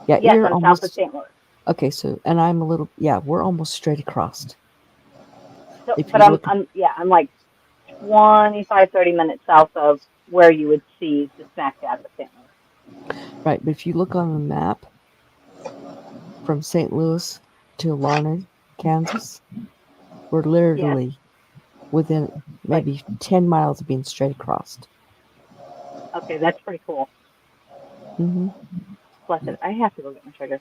D: Yeah,
A: Yes,
D: you're
A: I'm
D: almost
A: south of St. Louis.
D: okay. So, and I'm a little. Yeah, we're almost straight across.
A: So,
D: If
A: but
D: you
A: I'm
D: look,
A: I'm like 25, 30 minutes south of where you would see the smack dab of St. Louis.
D: right, but if you look on the map from St. Louis to Larned, Kansas, we're literally within maybe 10 miles of being straight across.
A: Okay, that's pretty cool.
D: Mm-hmm.
A: Bless it. I have to go get my trigger.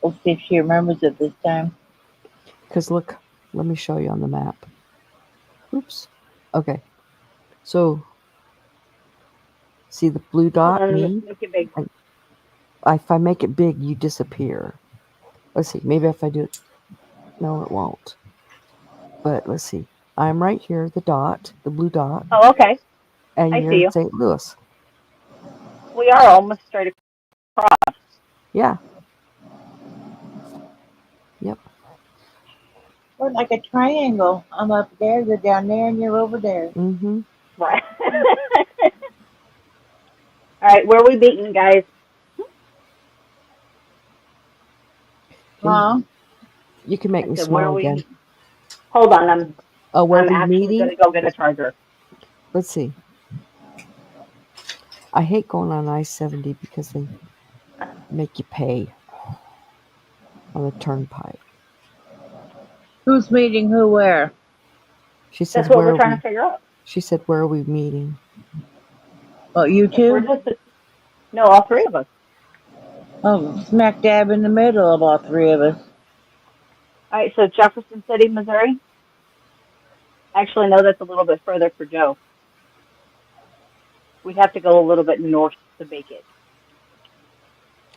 B: We'll see if she remembers it this time.
D: Because look, let me show you on the map. Oops. Okay. So, see the blue dot, me?
A: Make it big.
D: If I make it big, you disappear. Let's see. Maybe if I do it. No, it won't. But let's see. I'm right here, the dot, the blue dot.
A: Oh, okay.
D: And
A: I
D: you're
A: see you.
D: in St. Louis.
A: We are almost straight across.
D: Yeah. Yep.
B: We're like a triangle. I'm up there, you're down there, and you're over there.
D: Mm-hmm.
A: Right. All right, where are we beating, guys?
B: Huh?
D: You can make
A: I
D: me
A: said, where are
D: small
A: we?
D: again.
A: Hold on,
D: Oh, where
A: I'm
D: we
A: actually
D: meeting?
A: gonna go get a charger.
D: Let's see. I hate going on I-70 because they make you pay on the turnpike.
B: Who's meeting who where?
D: She says,
A: That's what
D: "Where
A: we're
D: are
A: trying
D: we?"
A: to figure out.
D: She said, "Where are we meeting?"
B: Oh, you
A: We're
B: two?
A: just no, all 3 of us.
B: Oh, smack dab in the middle of all 3 of us.
A: All right, so Jefferson City, Missouri. Actually, no, that's a little bit further for Joe. We'd have to go a little bit north to make it.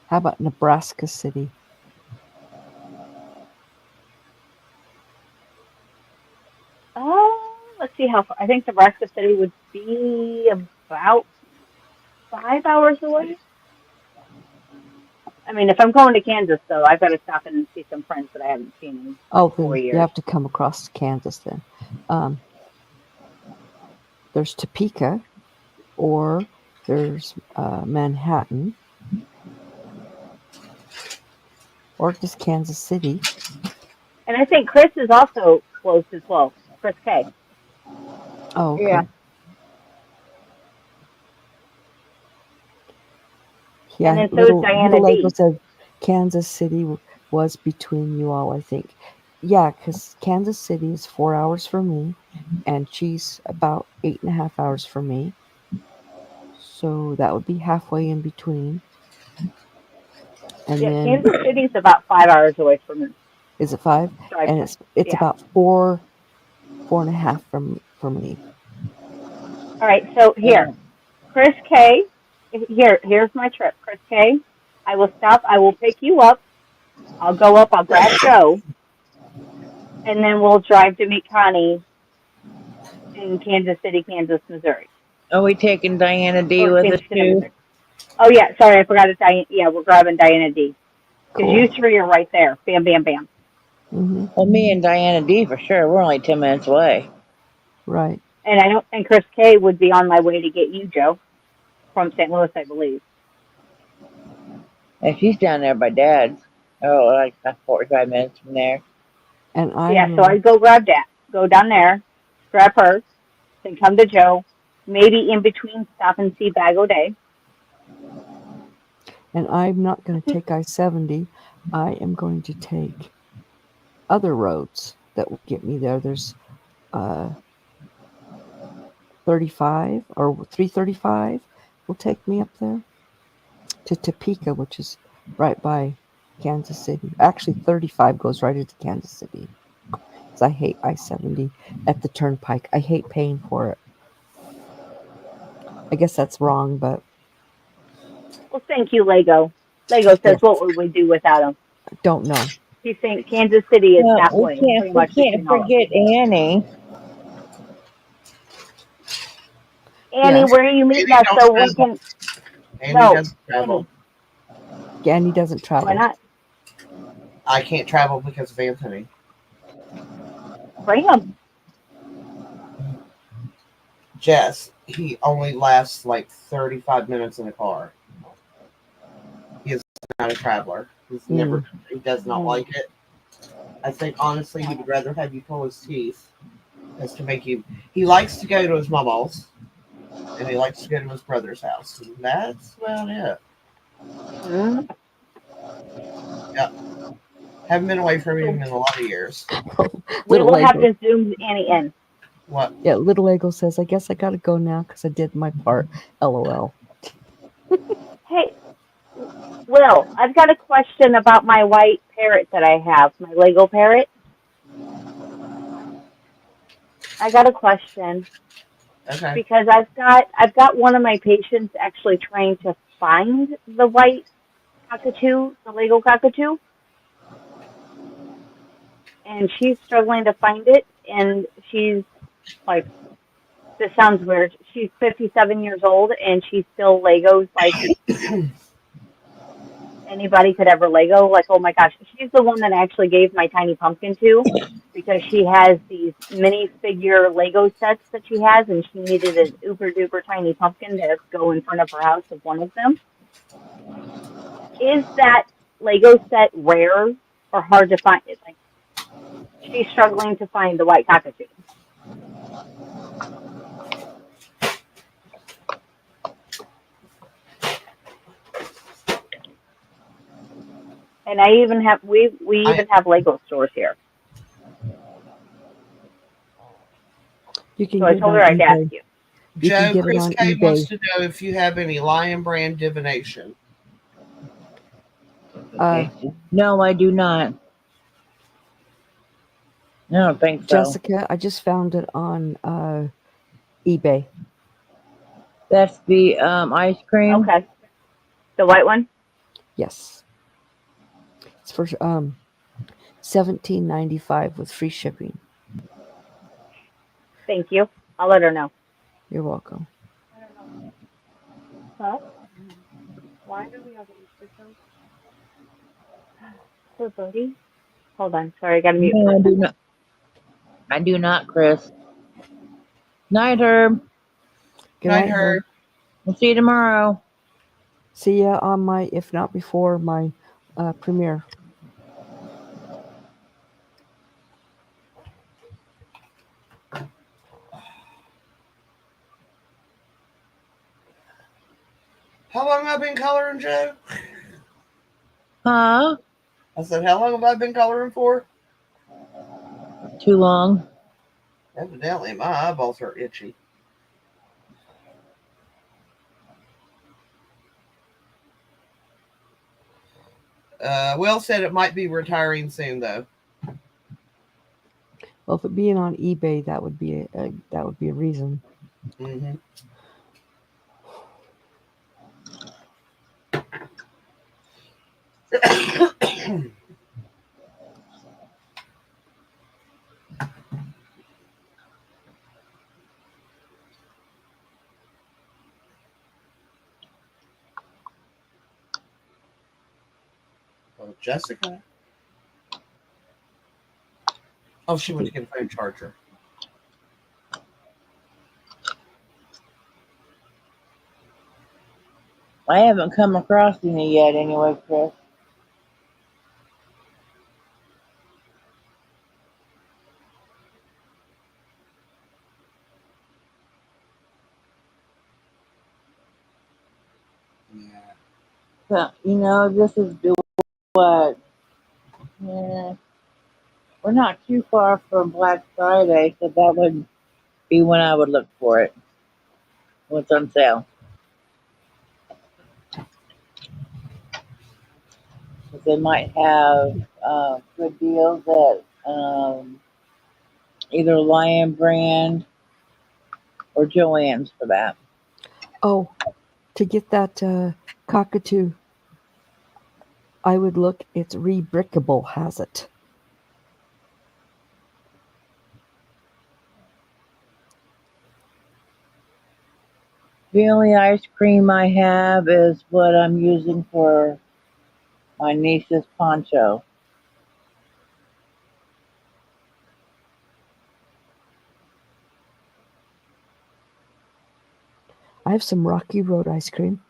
D: How about Nebraska City?
A: Let's see how far. I think Nebraska City would be about 5 hours away. I mean, if I'm going to Kansas, though, I've got to stop and see some friends that I haven't seen in
D: Oh,
A: 4
D: then you
A: years.
D: have to come across Kansas then. There's Topeka, or there's Manhattan, or just Kansas City.
A: And I think Chris is also close as well. Chris K.
D: Oh, okay.
B: Yeah.
D: Yeah,
A: And then so is Diana
D: Little Lego
A: D.
D: said Kansas City was between you all, I think. Yeah, because Kansas City is 4 hours for me, and she's about 8.5 hours for me. So that would be halfway in between. And
A: Yeah,
D: then
A: Kansas City's about 5 hours away from me.
D: is it 5?
A: Drive
D: And
A: time.
D: it's
A: Yeah.
D: about 4.5 for me.
A: All right, so here, Chris K. Here's my trip. Chris K. I will stop. I will pick you up. I'll go up. I'll grab Joe, and then we'll drive to meet Connie in Kansas City, Kansas, Missouri.
B: Are we taking Diana D
A: Or
B: with us
A: Kansas City,
B: too?
A: Missouri. Oh yeah, sorry, I forgot to Diana. Yeah, we're grabbing Diana D. Because
D: Cool.
A: you three are right there. Bam, bam, bam.
D: Mm-hmm.
B: Well, me and Diana D for sure. We're only 10 minutes away.
D: Right.
A: And I don't. And Chris K. would be on my way to get you, Joe, from St. Louis, I believe.
B: And she's down there by Dad's. Oh, like 45 minutes from there.
D: And I
A: Yeah, so I'd go grab Dad. Go down there, grab her, then come to Joe. Maybe in between, stop and see Bag O'Day.
D: And I'm not going to take I-70. I am going to take other roads that will get me there. There's 35 or 335 will take me up there to Topeka, which is right by Kansas City. Actually, 35 goes right into Kansas City. 'Cause I hate I-70 at the turnpike. I hate paying for it. I guess that's wrong, but
A: Well, thank you, Lego. Lego says,
D: Yes.
A: what would we do without him?
D: I don't know.
A: He's saying Kansas City is
B: Well,
A: halfway, pretty
B: we
A: much
B: can't
A: between all of them.
B: forget Annie.
A: Annie,
D: Yes.
A: where are you meeting
C: Maybe
A: us
C: don't
A: so we
C: travel.
A: can?
C: Andy
A: No,
C: doesn't travel.
D: Annie doesn't
A: Why
D: travel.
A: not?
C: I can't travel because of Anthony.
A: Bring him.
C: Jess, he only lasts like 35 minutes in a car. He is not a traveler. He does not like it. I think honestly he would rather have you pull his teeth as to make you. He likes to go to his mama's and he likes to go to his brother's house. And that's about it.
A: Mm-hmm.
C: Haven't been away from him in a lot of years.
A: We
D: Little
A: will have
D: Lego.
A: to zoom Annie in.
C: What?
D: Yeah, Little Lego says, I guess I gotta go now because I did my part. LOL.
A: Hey, Will, I've got a question about my white parrot that I have, my Lego parrot. I got a question
C: Okay.
A: because I've got one of my patients actually trying to find the white cockatoo, the Lego cockatoo, and she's struggling to find it, and she's like, this sounds weird. She's 57 years old, and she still Legos like anybody could ever Lego. Like, oh my gosh, she's the one that I actually gave my tiny pumpkin to because she has these mini figure Lego sets that she has, and she needed an uber duper tiny pumpkin to go in front of her house of one of them. Is that Lego set rare or hard to find? It's like she's struggling to find the white cockatoo. And I even have we even have Lego stores here.
D: You can
A: So I
D: get it
A: told
D: on
A: her I'd
D: eBay.
A: ask you.
D: You can
C: Joe,
D: get it
C: Chris
D: on
C: K
D: eBay.
C: wants to know if you have any Lion Brand divination.
B: No, I do not. I don't think so.
D: Jessica, I just found it on eBay.
B: That's the ice cream.
A: Okay. The white one?
D: Yes. It's for $17.95 with free shipping.
A: Thank you. I'll let her know.
D: You're welcome.
A: Huh? Why do we have Easter toast? For Bodie? Hold on. Sorry, I got to mute for
B: No,
A: a
B: I do
A: second.
B: not. I do not, Chris. Night, Herb.
D: Good
C: Night,
D: night, Herb.
C: Herb.
B: We'll see you tomorrow.
D: See ya on my, if not before, my premiere.
C: How long have I been coloring, Joe?
B: Huh?
C: I said, how long have I been coloring for?
B: Too long.
C: Evidently, my eyeballs are itchy. Will said it might be retiring soon, though.
D: Well, if it being on eBay, that would be a reason.
C: Mm-hmm. Oh, Jessica. Oh, she went to get a phone charger.
B: I haven't come across any yet anyway, Chris.
C: Yeah.
B: Well, this is what? Yeah, we're not too far from Black Friday, so that would be when I would look for it. What's on sale? 'Cause they might have good deals at either Lion Brand or Joann's for that.
D: Oh, to get that cockatoo, I would look. It's Rebrickable has it.
B: The only ice cream I have is what I'm using for my niece's poncho.
D: I have some Rocky Road ice cream.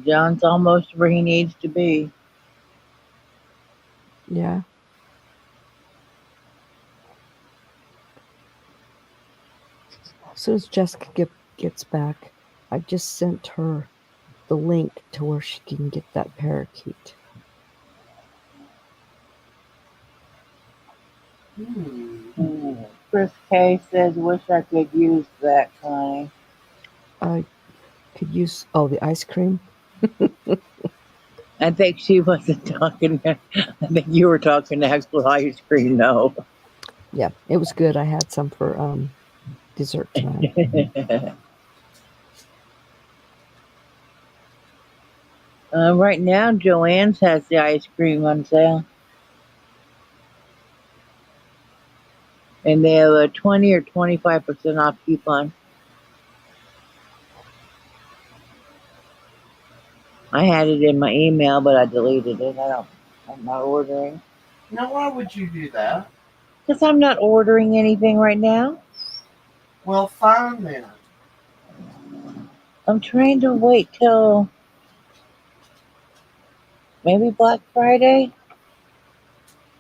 B: John's almost where he needs to be.
D: Yeah. As soon as Jessica gets back, I just sent her the link to where she can get that parakeet.
B: Chris K says, wish I could use that, Connie.
D: I could use the ice cream.
B: I think she wasn't talking. I think you were talking actual ice cream, though.
D: Yeah, it was good. I had some for dessert tonight.
B: Right now, Joann's has the ice cream on sale. And they have a 20 or 25% off coupon. I had it in my email, but I deleted it. I'm not ordering.
C: Now, why would you do that?
B: Because I'm not ordering anything right now.
C: Well, fine then.
B: I'm trying to wait till maybe Black Friday,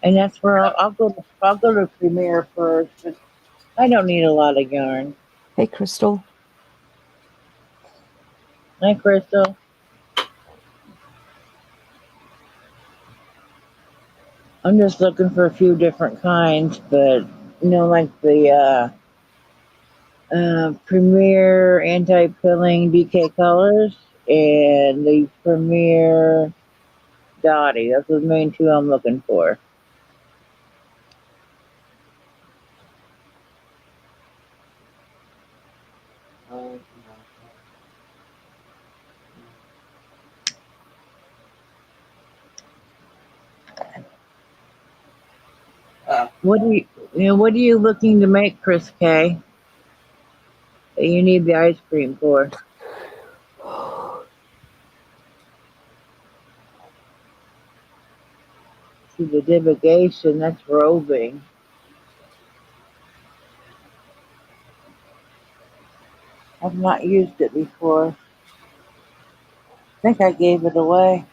B: and that's where I'll go. I'll go to Premiere first. But I don't need a lot of yarn.
D: Hey, Crystal.
B: Hi, Crystal. I'm just looking for a few different kinds, but like the Premier Anti-Pilling DK Colors and the Premier Dottie. Those are the main two I'm looking for. What what are you looking to make, Chris K? That you need the ice cream for? See the divigation, that's roving. I've not used it before. I think I gave it away.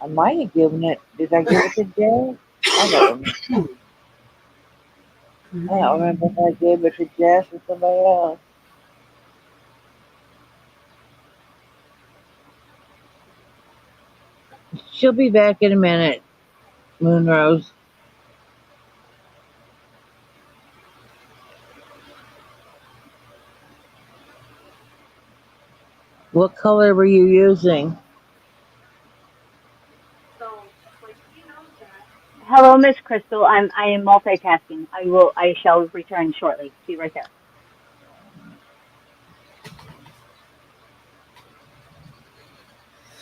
B: I might have given it. Did I give it to Jess? I don't remember. I don't remember if I gave it to Jess or somebody else. She'll be back in a minute, Moonrose. What color were you using?
A: Hello, Miss Crystal. I am multitasking. I shall return shortly. See you right there.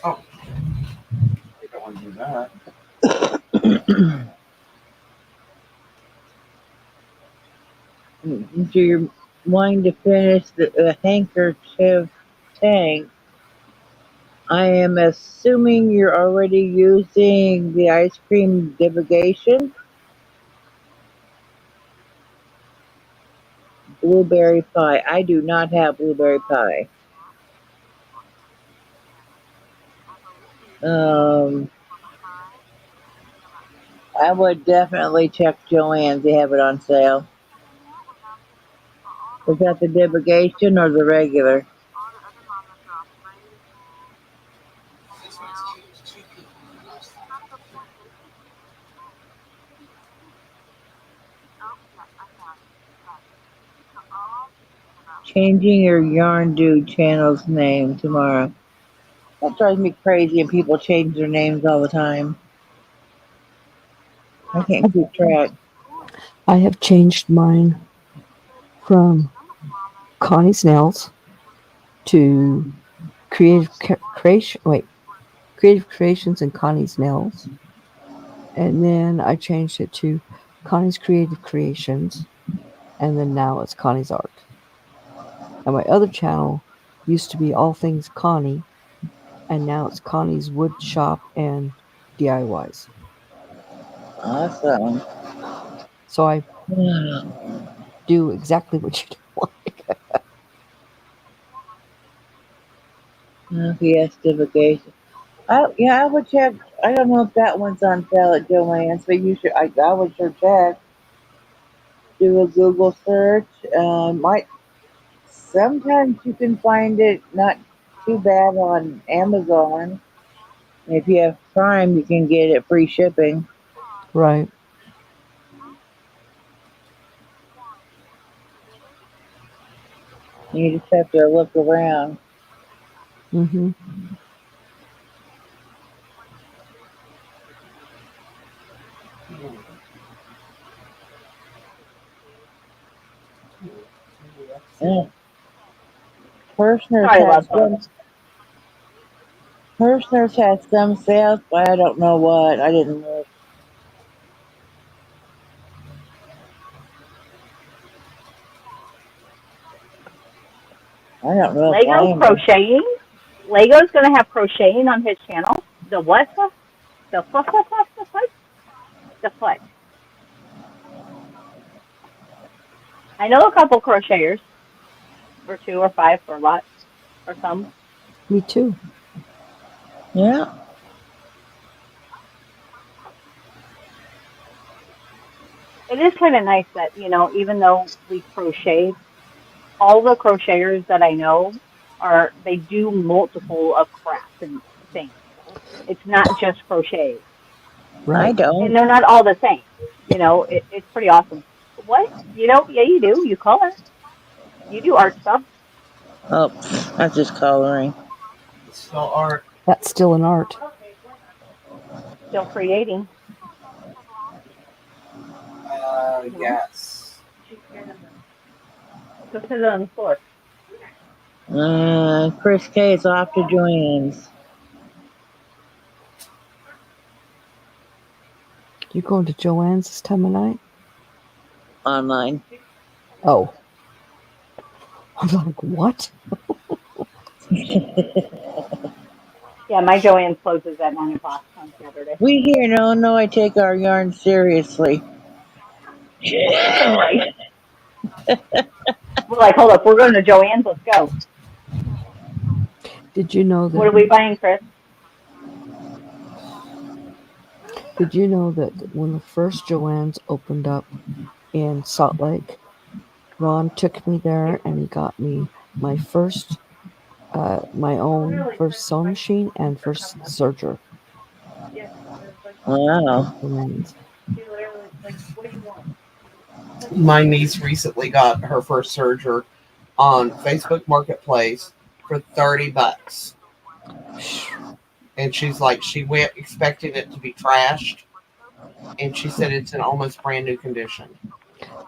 C: Oh, you don't want to do that.
B: So you're wanting to finish the handkerchief tank. I am assuming you're already using the ice cream divigation. Blueberry pie. I do not have blueberry pie. I would definitely check Joann's. They have it on sale. Is that the divigation or the regular? Changing your yarn dude channel's name tomorrow. That drives me crazy, and people change their names all the time. I can't keep track.
D: I have changed mine from Connie's Nails to Creative Creation. Wait, Creative Creations and Connie's Nails, and then I changed it to Connie's Creative Creations, and then now it's Connie's Art. And my other channel used to be All Things Connie, and now it's Connie's Wood Shop and DIYs.
B: Awesome.
D: So I do exactly what you do.
B: Yes, divigation. I would check. I don't know if that one's on sale at Joann's, but you should. I would sure check. Do a Google search. Might sometimes you can find it not too bad on Amazon. If you have Prime, you can get it free shipping.
D: Right.
B: You just have to look around.
D: Mm-hmm.
B: Yeah. Hersner's
A: Sorry
B: has
A: about that.
B: some. Hersner's has some sales, but I don't know what. I didn't look. I don't know if
A: Lego
B: Lionel.
A: crocheting. Lego's gonna have crocheting on his channel. The what? The what? deflect. I know a couple crocheters, or 2 or 5 or a lot, or some.
D: Me too.
B: Yeah.
A: It is kind of nice that, even though we crochet, all the crocheters that I know they do multiple of crafts and things. It's not just crochet.
B: I
D: Right.
A: And
B: don't.
A: they're not all the same. It's pretty awesome. What? Yeah, you do. You color. You do art stuff.
B: Oh, that's just coloring.
C: It's still art.
D: That's still an art.
A: Still creating.
C: Yes.
A: Go sit it on the floor.
B: Chris K is off to Joanne's.
D: You going to Joanne's this time of night?
B: Online.
D: Oh. I'm like, what?
A: Yeah, my Joanne closes at 9 o'clock on Saturday.
B: We here in Illinois take our yarn seriously.
A: Right. We're like, hold up, we're going to Joanne's. Let's go.
D: Did you know that?
A: What are we buying, Chris?
D: Did you know that when the first Joanne's opened up in Salt Lake, Ron took me there and he got me my first, my own first sewing machine and first serger.
B: Wow.
D: Joanne's.
C: My niece recently got her first serger on Facebook Marketplace for $30. And she's like, she went expecting it to be trashed. And she said it's in almost brand new condition.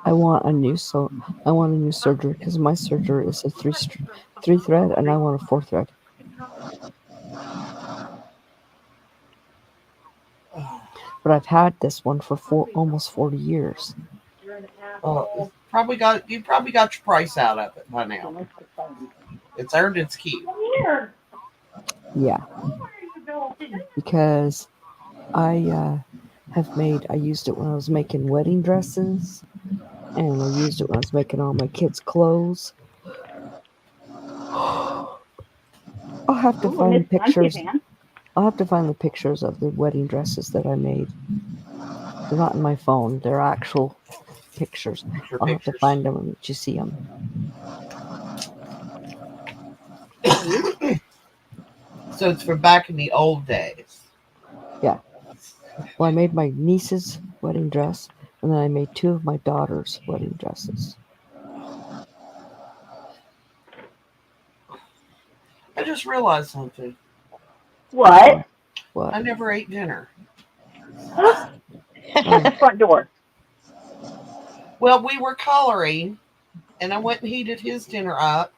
D: I want a new serger because my serger is a three thread and I want a 4 thread. But I've had this one for almost 40 years.
C: You probably got your price out of it by now. It's earned its keep.
D: Yeah. Because I used it when I was making wedding dresses, and I used it when I was making all my kids' clothes. I'll have to find the pictures. I'll have to find the pictures of the wedding dresses that I made. They're not in my phone. They're actual pictures. I'll have to find them and let you see them.
C: So it's from back in the old days.
D: Yeah. Well, I made my niece's wedding dress, and then I made 2 of my daughter's wedding dresses.
C: I just realized something.
A: What?
D: What?
C: I never ate dinner.
A: At the front door.
C: Well, we were coloring, and I went and heated his dinner up,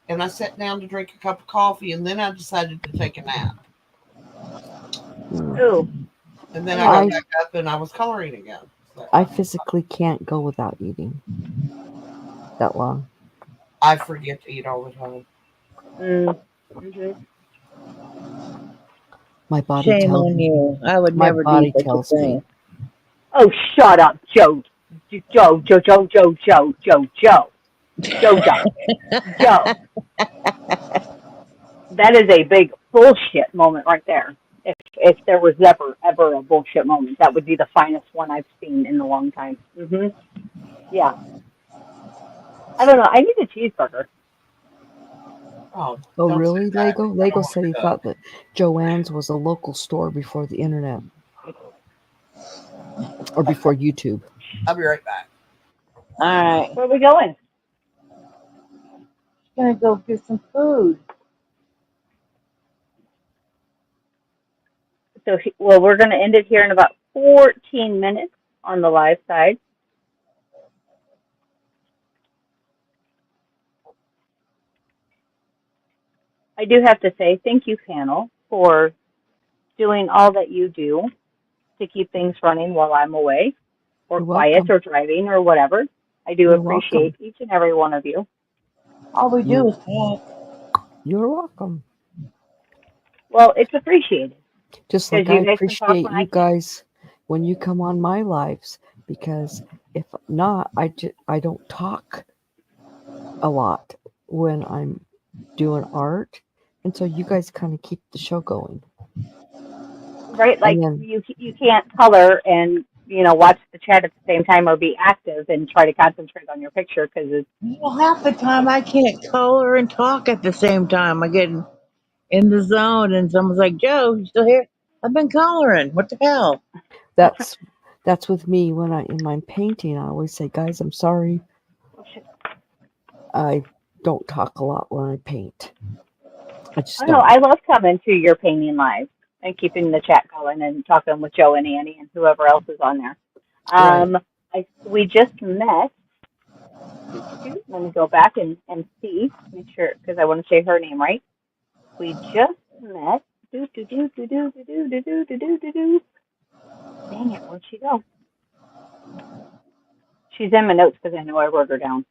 C: and I sat down to drink a cup of coffee, and then I decided to take a nap.
A: Ooh.
C: And then I got back up, and I was coloring again. So
D: I physically can't go without eating that long.
C: I forget to eat all the time.
A: Mm-hmm.
D: My body
B: Shame
D: tells
B: on
D: me.
B: you. I would
D: My
B: never
D: body
B: do such a
D: tells
B: thing.
D: me.
A: Oh, shut up, Joe. Joe. That is a big bullshit moment right there. If there was ever a bullshit moment, that would be the finest one I've seen in a long time. Yeah. I don't know. I need a cheeseburger.
C: Oh,
D: Oh,
C: don't
D: really,
C: say that.
D: Lego? Lego said he thought that Joanne's was a local store before the internet. Or before YouTube.
C: I'll be right back.
B: All right.
A: Where are we going?
B: Gonna go get some food.
A: So, we're going to end it here in about 14 minutes on the live side. I do have to say thank you, panel, for doing all that you do to keep things running while I'm away, or
D: You're
A: quiet,
D: welcome.
A: or driving, or whatever. I do
D: You're
A: appreciate
D: welcome.
A: each and every one of you.
B: All we do is talk.
D: You're welcome.
A: Well, it's appreciated.
D: Just like
A: Because
D: I
A: you guys can talk
D: appreciate
A: when I
D: you
A: can't.
D: guys when you come on my lives, because if not, I don't talk a lot when I'm doing art, and so you guys kind of keep the show going.
A: Right? Like
D: And then
A: you can't color and watch the chat at the same time or be active and try to concentrate on your picture because it's
B: Well, half the time I can't color and talk at the same time. I get in the zone, and someone's like, "Joe, you still here?" I've been coloring. What the hell?
D: that's with me when in my painting. I always say, guys, I'm sorry, I don't talk a lot when I paint. I just
A: I don't know.
D: don't.
A: I love coming to your painting live and keeping the chat going and talking with Joe and Annie and whoever else is on there.
D: Right.
A: We just met. Let me go back and see, make sure, because I want to say her name right. We just met. Do do do do do do do do do do do do do. Dang it! Where'd she go? She's in my notes because I know I wrote her down.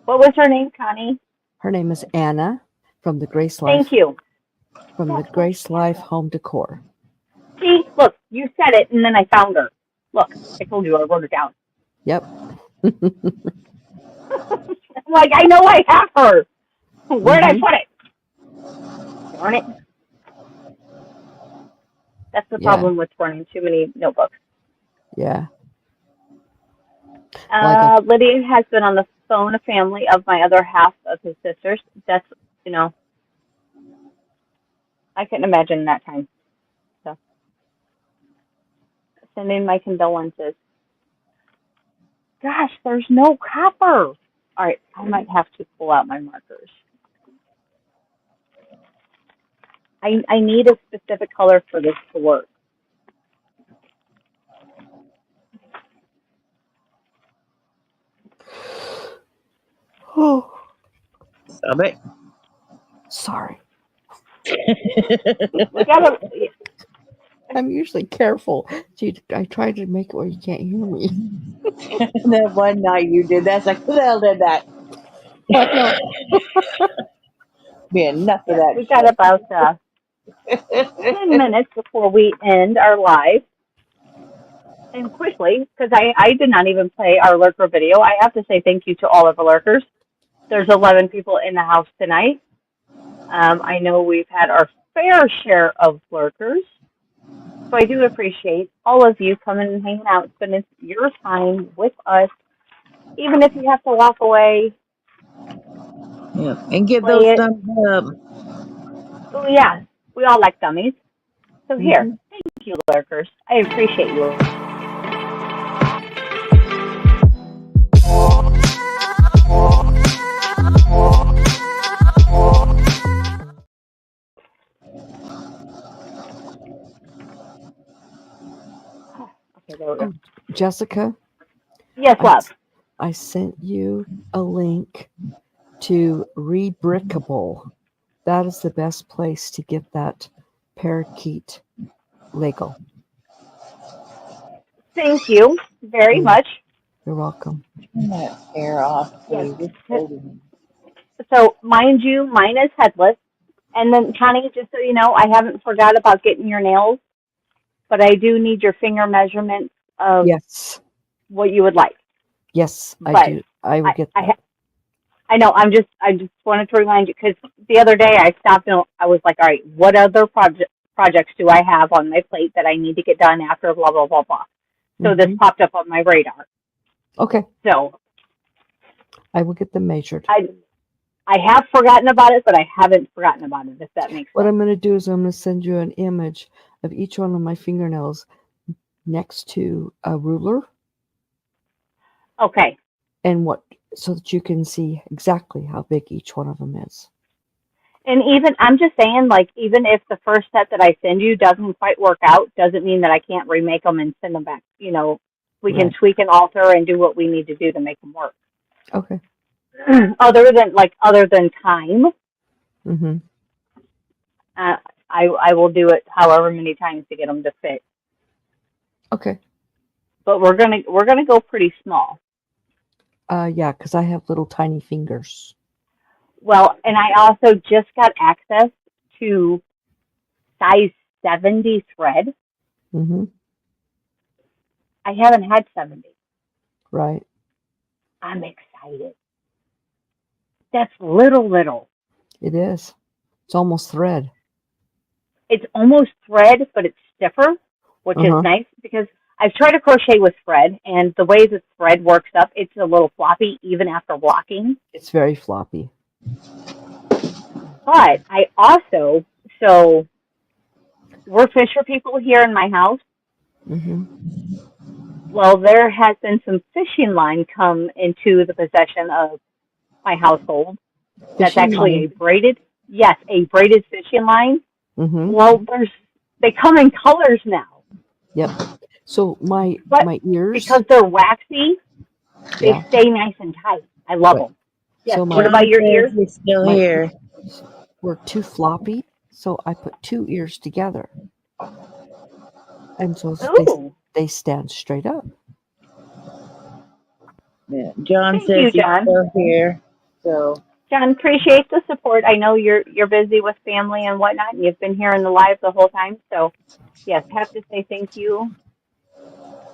A: What was her name, Connie?
D: Her name is Anna from the Grace Life.
A: Thank you.
D: From the Grace Life Home Decor.
A: See, look, you said it, and then I found her. Look, I told you I wrote her down.
D: Yep.
A: Like, I know I have her. Where'd I put it? Darn it. That's the problem with running too many notebooks.
D: Yeah.
A: Lydia has been on the phone, a family of my other half of his sisters. That's, I couldn't imagine that time. So, sending my condolences. Gosh, there's no copper. All right, I might have to pull out my markers. I need a specific color for this to work.
D: Oh,
B: Stop it.
D: sorry.
A: We gotta.
D: I'm usually careful. Gee, I try to make it where you can't hear me.
B: That one night you did that. It's like, who the hell did that? Be enough of that.
A: We got about 10 minutes before we end our live. And quickly, because I did not even play our lurker video, I have to say thank you to all of the lurkers. There's 11 people in the house tonight. I know we've had our fair share of lurkers. So I do appreciate all of you coming and hanging out, spending your time with us, even if you have to walk away.
B: Yeah, and give those thumbs up.
A: Oh, yeah, we all like dummies. So here, thank you, lurkers. I appreciate you. Okay, there we go.
D: Jessica?
A: Yes, love.
D: I sent you a link to Rebrickable. That is the best place to get that parakeet Lego.
A: Thank you very much.
D: You're welcome.
B: Turn that hair off, please.
A: Yes. So, mind you, mine is headless. And then, Connie, just so you know, I haven't forgot about getting your nails, but I do need your finger measurements of what you would like.
D: Yes, I do. I will get that.
A: I know. I just wanted to remind you because the other day I stopped and I was like, all right, what other projects do I have on my plate that I need to get done after blah, blah, blah, blah. So this popped up on my radar.
D: Okay.
A: So
D: I will get them measured.
A: I have forgotten about it, but I haven't forgotten about it, if that makes sense.
D: What I'm going to do is I'm going to send you an image of each one of my fingernails next to a ruler.
A: Okay.
D: And so that you can see exactly how big each one of them is.
A: And even, I'm just saying, like, even if the first set that I send you doesn't quite work out, doesn't mean that I can't remake them and send them back. We can tweak and alter and do what we need to do to make them work.
D: Okay.
A: Other than time, I will do it however many times to get them to fit.
D: Okay.
A: But we're gonna go pretty small.
D: Yeah, because I have little tiny fingers.
A: Well, and I also just got access to size 70 thread. I haven't had 70.
D: Right.
A: I'm excited. That's little.
D: It is. It's almost thread.
A: It's almost thread, but it's stiffer, which is
D: Uh-huh.
A: nice because I've tried to crochet with thread, and the way the thread works up, it's a little floppy even after blocking.
D: It's very floppy.
A: But I also, so we're fisher people here in my house.
D: Mm-hmm.
A: Well, there has been some fishing line come into the possession of my household. That's actually a braided fishing line.
D: Mm-hmm.
A: Well, they come in colors now.
D: Yep. So my ears.
A: Because they're waxy, they
D: Yeah.
A: stay nice and tight. I love them. Yes.
D: So
A: What about your ears?
B: He's still
D: My
B: here.
D: ears were too floppy, so I put two ears together, and so
A: Ooh.
D: they stand straight up.
B: Yeah. John
A: Thank
B: says
A: you,
B: he's
A: John.
B: still here. So
A: John, appreciate the support. I know you're busy with family and whatnot, and you've been here in the live the whole time. So, yes, have to say thank you.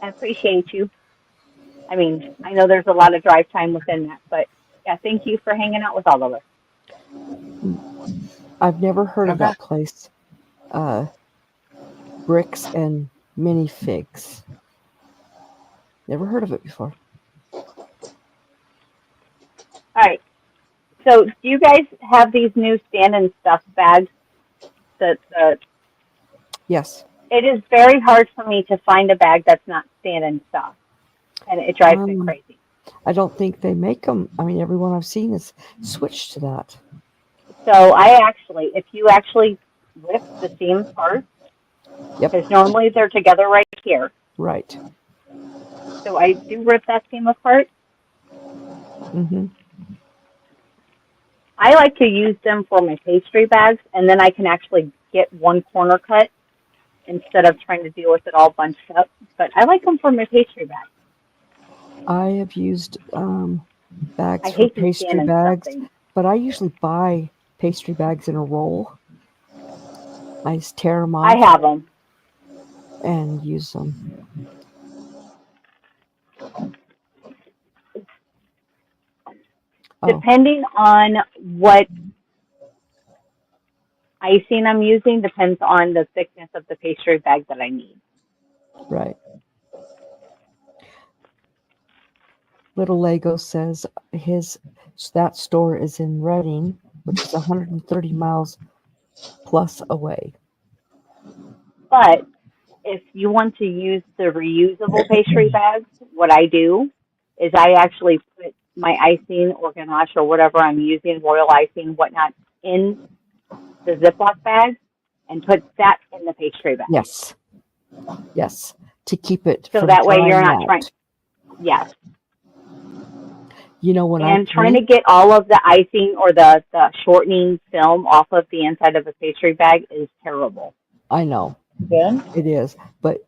A: I appreciate you. I mean, I know there's a lot of drive time within that, but yeah, thank you for hanging out with all of us.
D: I've never heard of
C: Okay.
D: that place. Bricks and minifigs. Never heard of it before.
A: All right. So, do you guys have these new stand and stuff bags?
D: Yes.
A: It is very hard for me to find a bag that's not stand and stuff, and it drives me crazy.
D: I don't think they make them. I mean, everyone I've seen is switched to that.
A: So if you actually rip the seam first,
D: Yep.
A: because normally they're together right here.
D: Right.
A: So I do rip that seam apart.
D: Mm-hmm.
A: I like to use them for my pastry bags, and then I can actually get one corner cut instead of trying to deal with it all bunched up. But I like them for my pastry bags.
D: I have used bags
A: I
D: for
A: hate these
D: pastry
A: stand and
D: bags,
A: stuff things.
D: but I usually buy pastry bags in a roll. I just tear them off
A: I have them.
D: and use them.
A: Depending on what icing I'm using, depends on the thickness of the pastry bag that I need.
D: Right. Little Lego says that store is in Reading, which is 130 miles plus away.
A: But if you want to use the reusable pastry bags, what I do is I actually put my icing or ganache or whatever I'm using, royal icing, whatnot, in the Ziploc bag and put that in the pastry bag.
D: Yes. Yes. To keep it
A: So
D: from
A: that way you're
D: drying
A: not
D: out.
A: trying. Yes.
D: You know, when
A: And
D: I
A: trying to get all of the icing or the shortening film off of the inside of a pastry bag is terrible.
D: I know.
B: Good.
D: It is. But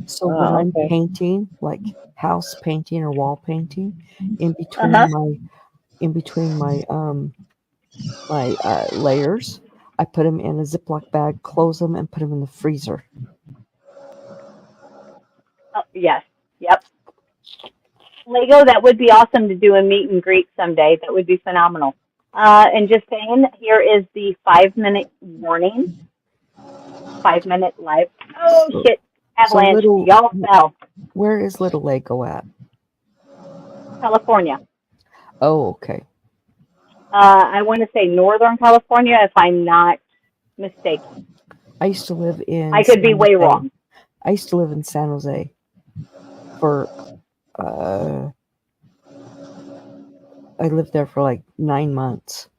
D: so when I'm
B: okay.
D: painting, like house painting or wall painting, in between my layers, I put them in a Ziploc bag, close them, and put them in the freezer.
A: Oh, yes. Yep. Lego, that would be awesome to do a meet and greet someday. That would be phenomenal. And just saying, here is the 5-minute warning. 5-minute live. Oh, shit. Avalanche. Y'all fell.
D: Where is Little Lego at?
A: California.
D: Oh, okay.
A: I want to say Northern California, if I'm not mistaken.
D: I used to live in.
A: I could be way wrong.
D: I used to live in San Jose for. I lived there for like 9 months.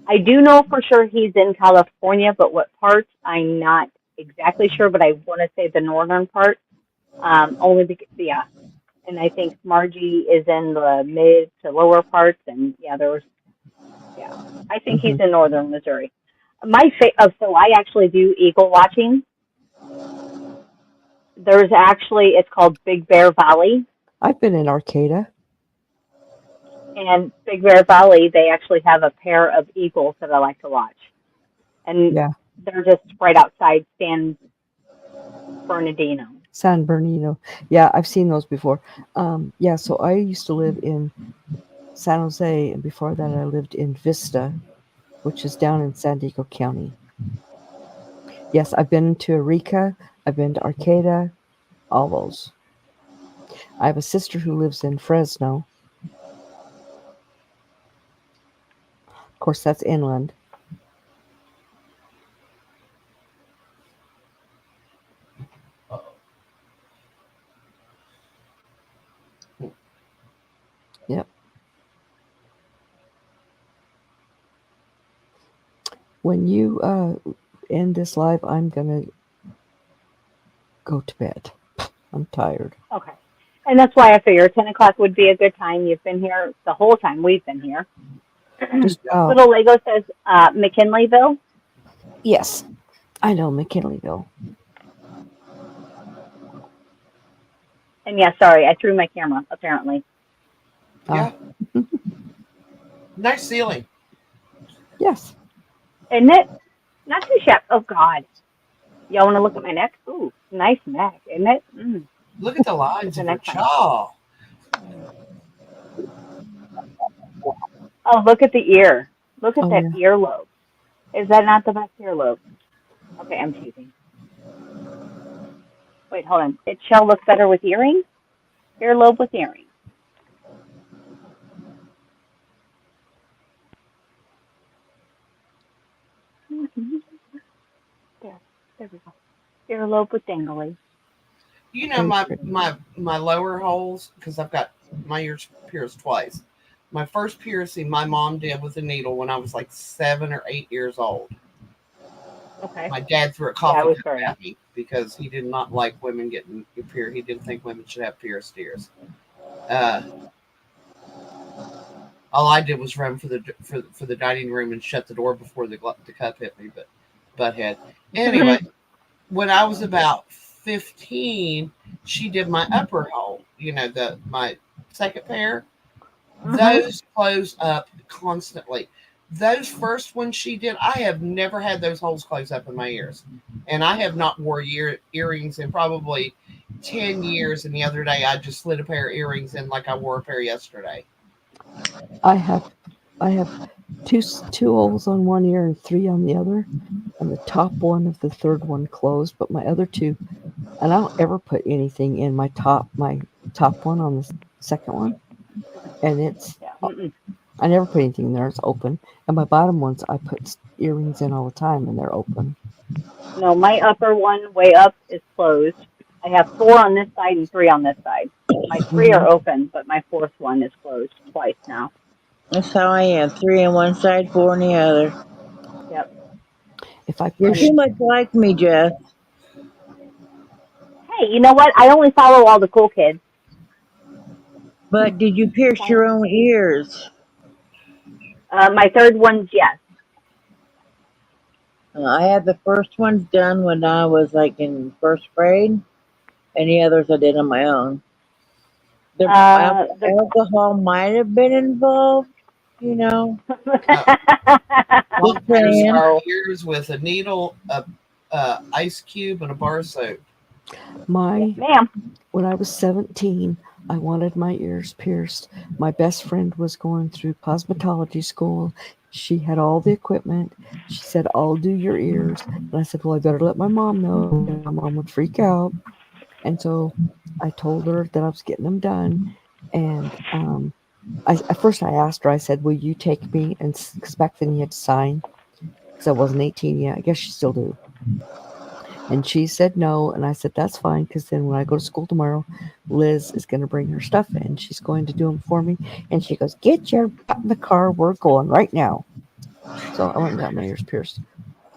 A: I do know for sure he's in California, but what parts, I'm not exactly sure, but I want to say the northern part. Only because, yeah. And I think Margie is in the mid to lower parts, and yeah, I think he's in northern Missouri. So I actually do eagle watching. There's actually, it's called Big Bear Valley.
D: I've been in Arcata.
A: And Big Bear Valley, they actually have a pair of eagles that I like to watch. And they're just right outside San Bernardino.
D: San Bernardino. Yeah, I've seen those before. Yeah, so I used to live in San Jose, and before that, I lived in Vista, which is down in San Diego County. Yes, I've been to Eureka, I've been to Arcata, all those. I have a sister who lives in Fresno. Of course, that's inland. Yep. When you end this live, I'm going to go to bed. I'm tired.
A: Okay. And that's why I figured 10 o'clock would be a good time. You've been here the whole time we've been here.
D: Just
A: Little Lego says McKinleyville.
D: yes, I know McKinleyville.
A: And yeah, sorry, I threw my camera, apparently.
C: Yeah. Nice ceiling.
D: Yes.
A: Isn't it? Not too shabby. Oh, God. Y'all want to look at my neck? Ooh, nice neck, isn't it?
C: Look at the lines of her jaw.
A: Oh, look at the ear. Look at that
D: Yeah.
A: earlobe. Is that not the best earlobe? Okay, I'm teasing. Wait, hold on. It shall look better with earrings? Earlobe with earrings. There we go. Earlobe with dangly.
C: You know my lower holes, because I've got my ears pierced twice. My first piercing my mom did with a needle when I was like 7 or 8 years old.
A: Okay.
C: My dad threw a coffee cup at me because he did not like women getting pierced. He didn't think women should have pierced ears. All I did was run for the dining room and shut the door before the cup hit me, but butthead. Anyway, when I was about 15, she did my upper hole. You know, my second pair. Those close up constantly. Those first ones she did, I have never had those holes close up in my ears, and I have not wore earrings in probably 10 years. And the other day, I just slid a pair of earrings in like I wore a pair yesterday.
D: I have two holes on one ear and 3 on the other, and the top one of the third one closed, but my other 2, and I don't ever put anything in my top one on the second one, and it's I never put anything there. It's open, and my bottom ones I put earrings in all the time, and they're open.
A: No, my upper one way up is closed. I have 4 on this side and 3 on this side. My 3 are open, but my 4th one is closed twice now.
B: That's how I am. 3 on one side, 4 on the other.
A: Yep.
D: If I
B: You're too much like me, Jess.
A: Hey, you know what? I only follow all the cool kids.
B: But did you pierce your own ears?
A: My third one's yes.
B: I had the first ones done when I was like in first grade, and the others I did on my own. The alcohol might have been involved, you know.
C: Mom pierced our ears with a needle, a ice cube, and a bar of soap.
D: When I was 17, I wanted my ears pierced. My best friend was going through cosmetology school. She had all the equipment. She said, I'll do your ears. And I said, well, I better let my mom know. My mom would freak out. And so I told her that I was getting them done. And at first I asked her, I said, will you take me? And expecting you had to sign. Because I wasn't 18 yet. I guess you still do. And she said no, and I said, that's fine, because then when I go to school tomorrow, Liz is going to bring her stuff in. She's going to do them for me. And she goes, get your butt in the car. We're going right now. So I went and got my ears pierced.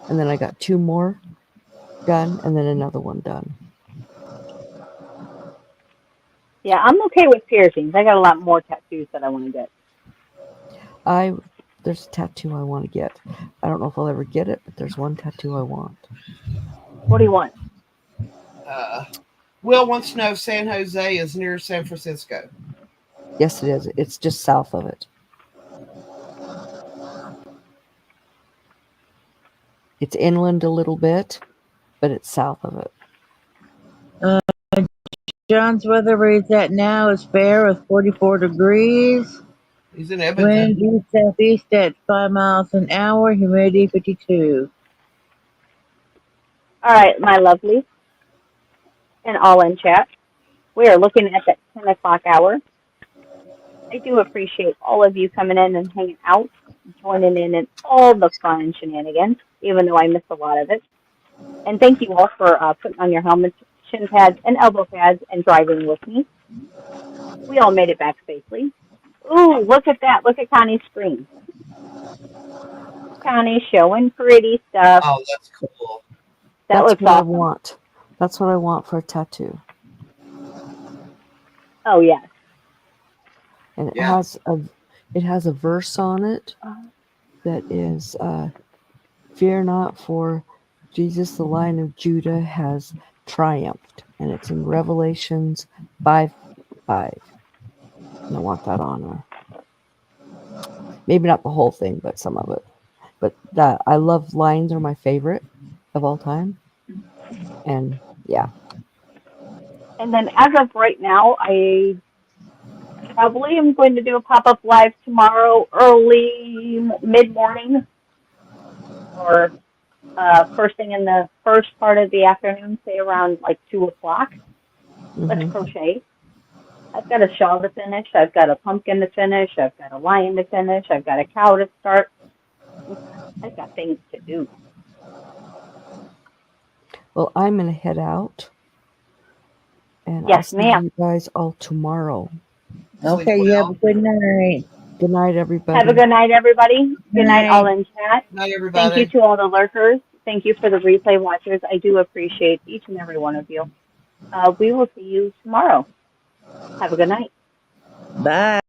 D: And then I got 2 more done, and then another one done.
A: Yeah, I'm okay with piercings. I got a lot more tattoos that I want to get.
D: There's a tattoo I want to get. I don't know if I'll ever get it, but there's one tattoo I want.
A: What do you want?
C: Will wants to know if San Jose is near San Francisco.
D: Yes, it is. It's just south of it. It's inland a little bit, but it's south of it.
B: John's weather where he's at now is fair with 44 degrees.
C: He's in
B: Wind
C: Edmonton.
B: east southeast at 5 miles an hour. Humidity 52.
A: All right, my lovely, and all in chat. We are looking at that 10 o'clock hour. I do appreciate all of you coming in and hanging out, joining in all the fun and shenanigans, even though I missed a lot of it. And thank you all for putting on your helmets, shin pads, and elbow pads and driving with me. We all made it back safely. Ooh, look at that. Look at Connie's screen. Connie showing pretty stuff.
C: Oh, that's cool.
A: That
D: That's
A: looks
D: what I
A: awesome.
D: want. That's what I want for a tattoo.
A: Oh, yes.
D: And it
C: Yeah.
D: has a verse on it that is fear not, for Jesus the Lion of Judah has triumphed, and it's in Revelations 5:5. And I want that on her. Maybe not the whole thing, but some of it. But that I love lions are my favorite of all time. And yeah.
A: And then as of right now, I probably am going to do a pop-up live tomorrow early, mid-morning, or first thing in the first part of the afternoon, say around like 2 o'clock. Let's
D: Mhm.
A: crochet. I've got a shawl to finish. I've got a pumpkin to finish. I've got a lion to finish. I've got a cow to start. I've got things to do.
D: Well, I'm gonna head out. And I'll
A: Yes,
D: see
A: ma'am.
D: you guys all tomorrow.
C: Sleep
B: Okay, you have a
C: well.
B: good night.
D: Good night, everybody.
A: Have a good night, everybody. Good night, all
B: Night.
A: in chat.
C: Night,
A: Thank
C: everybody.
A: you to all the lurkers. Thank you for the replay watchers. I do appreciate each and every one of you. We will see you tomorrow. Have a good night.
B: Bye.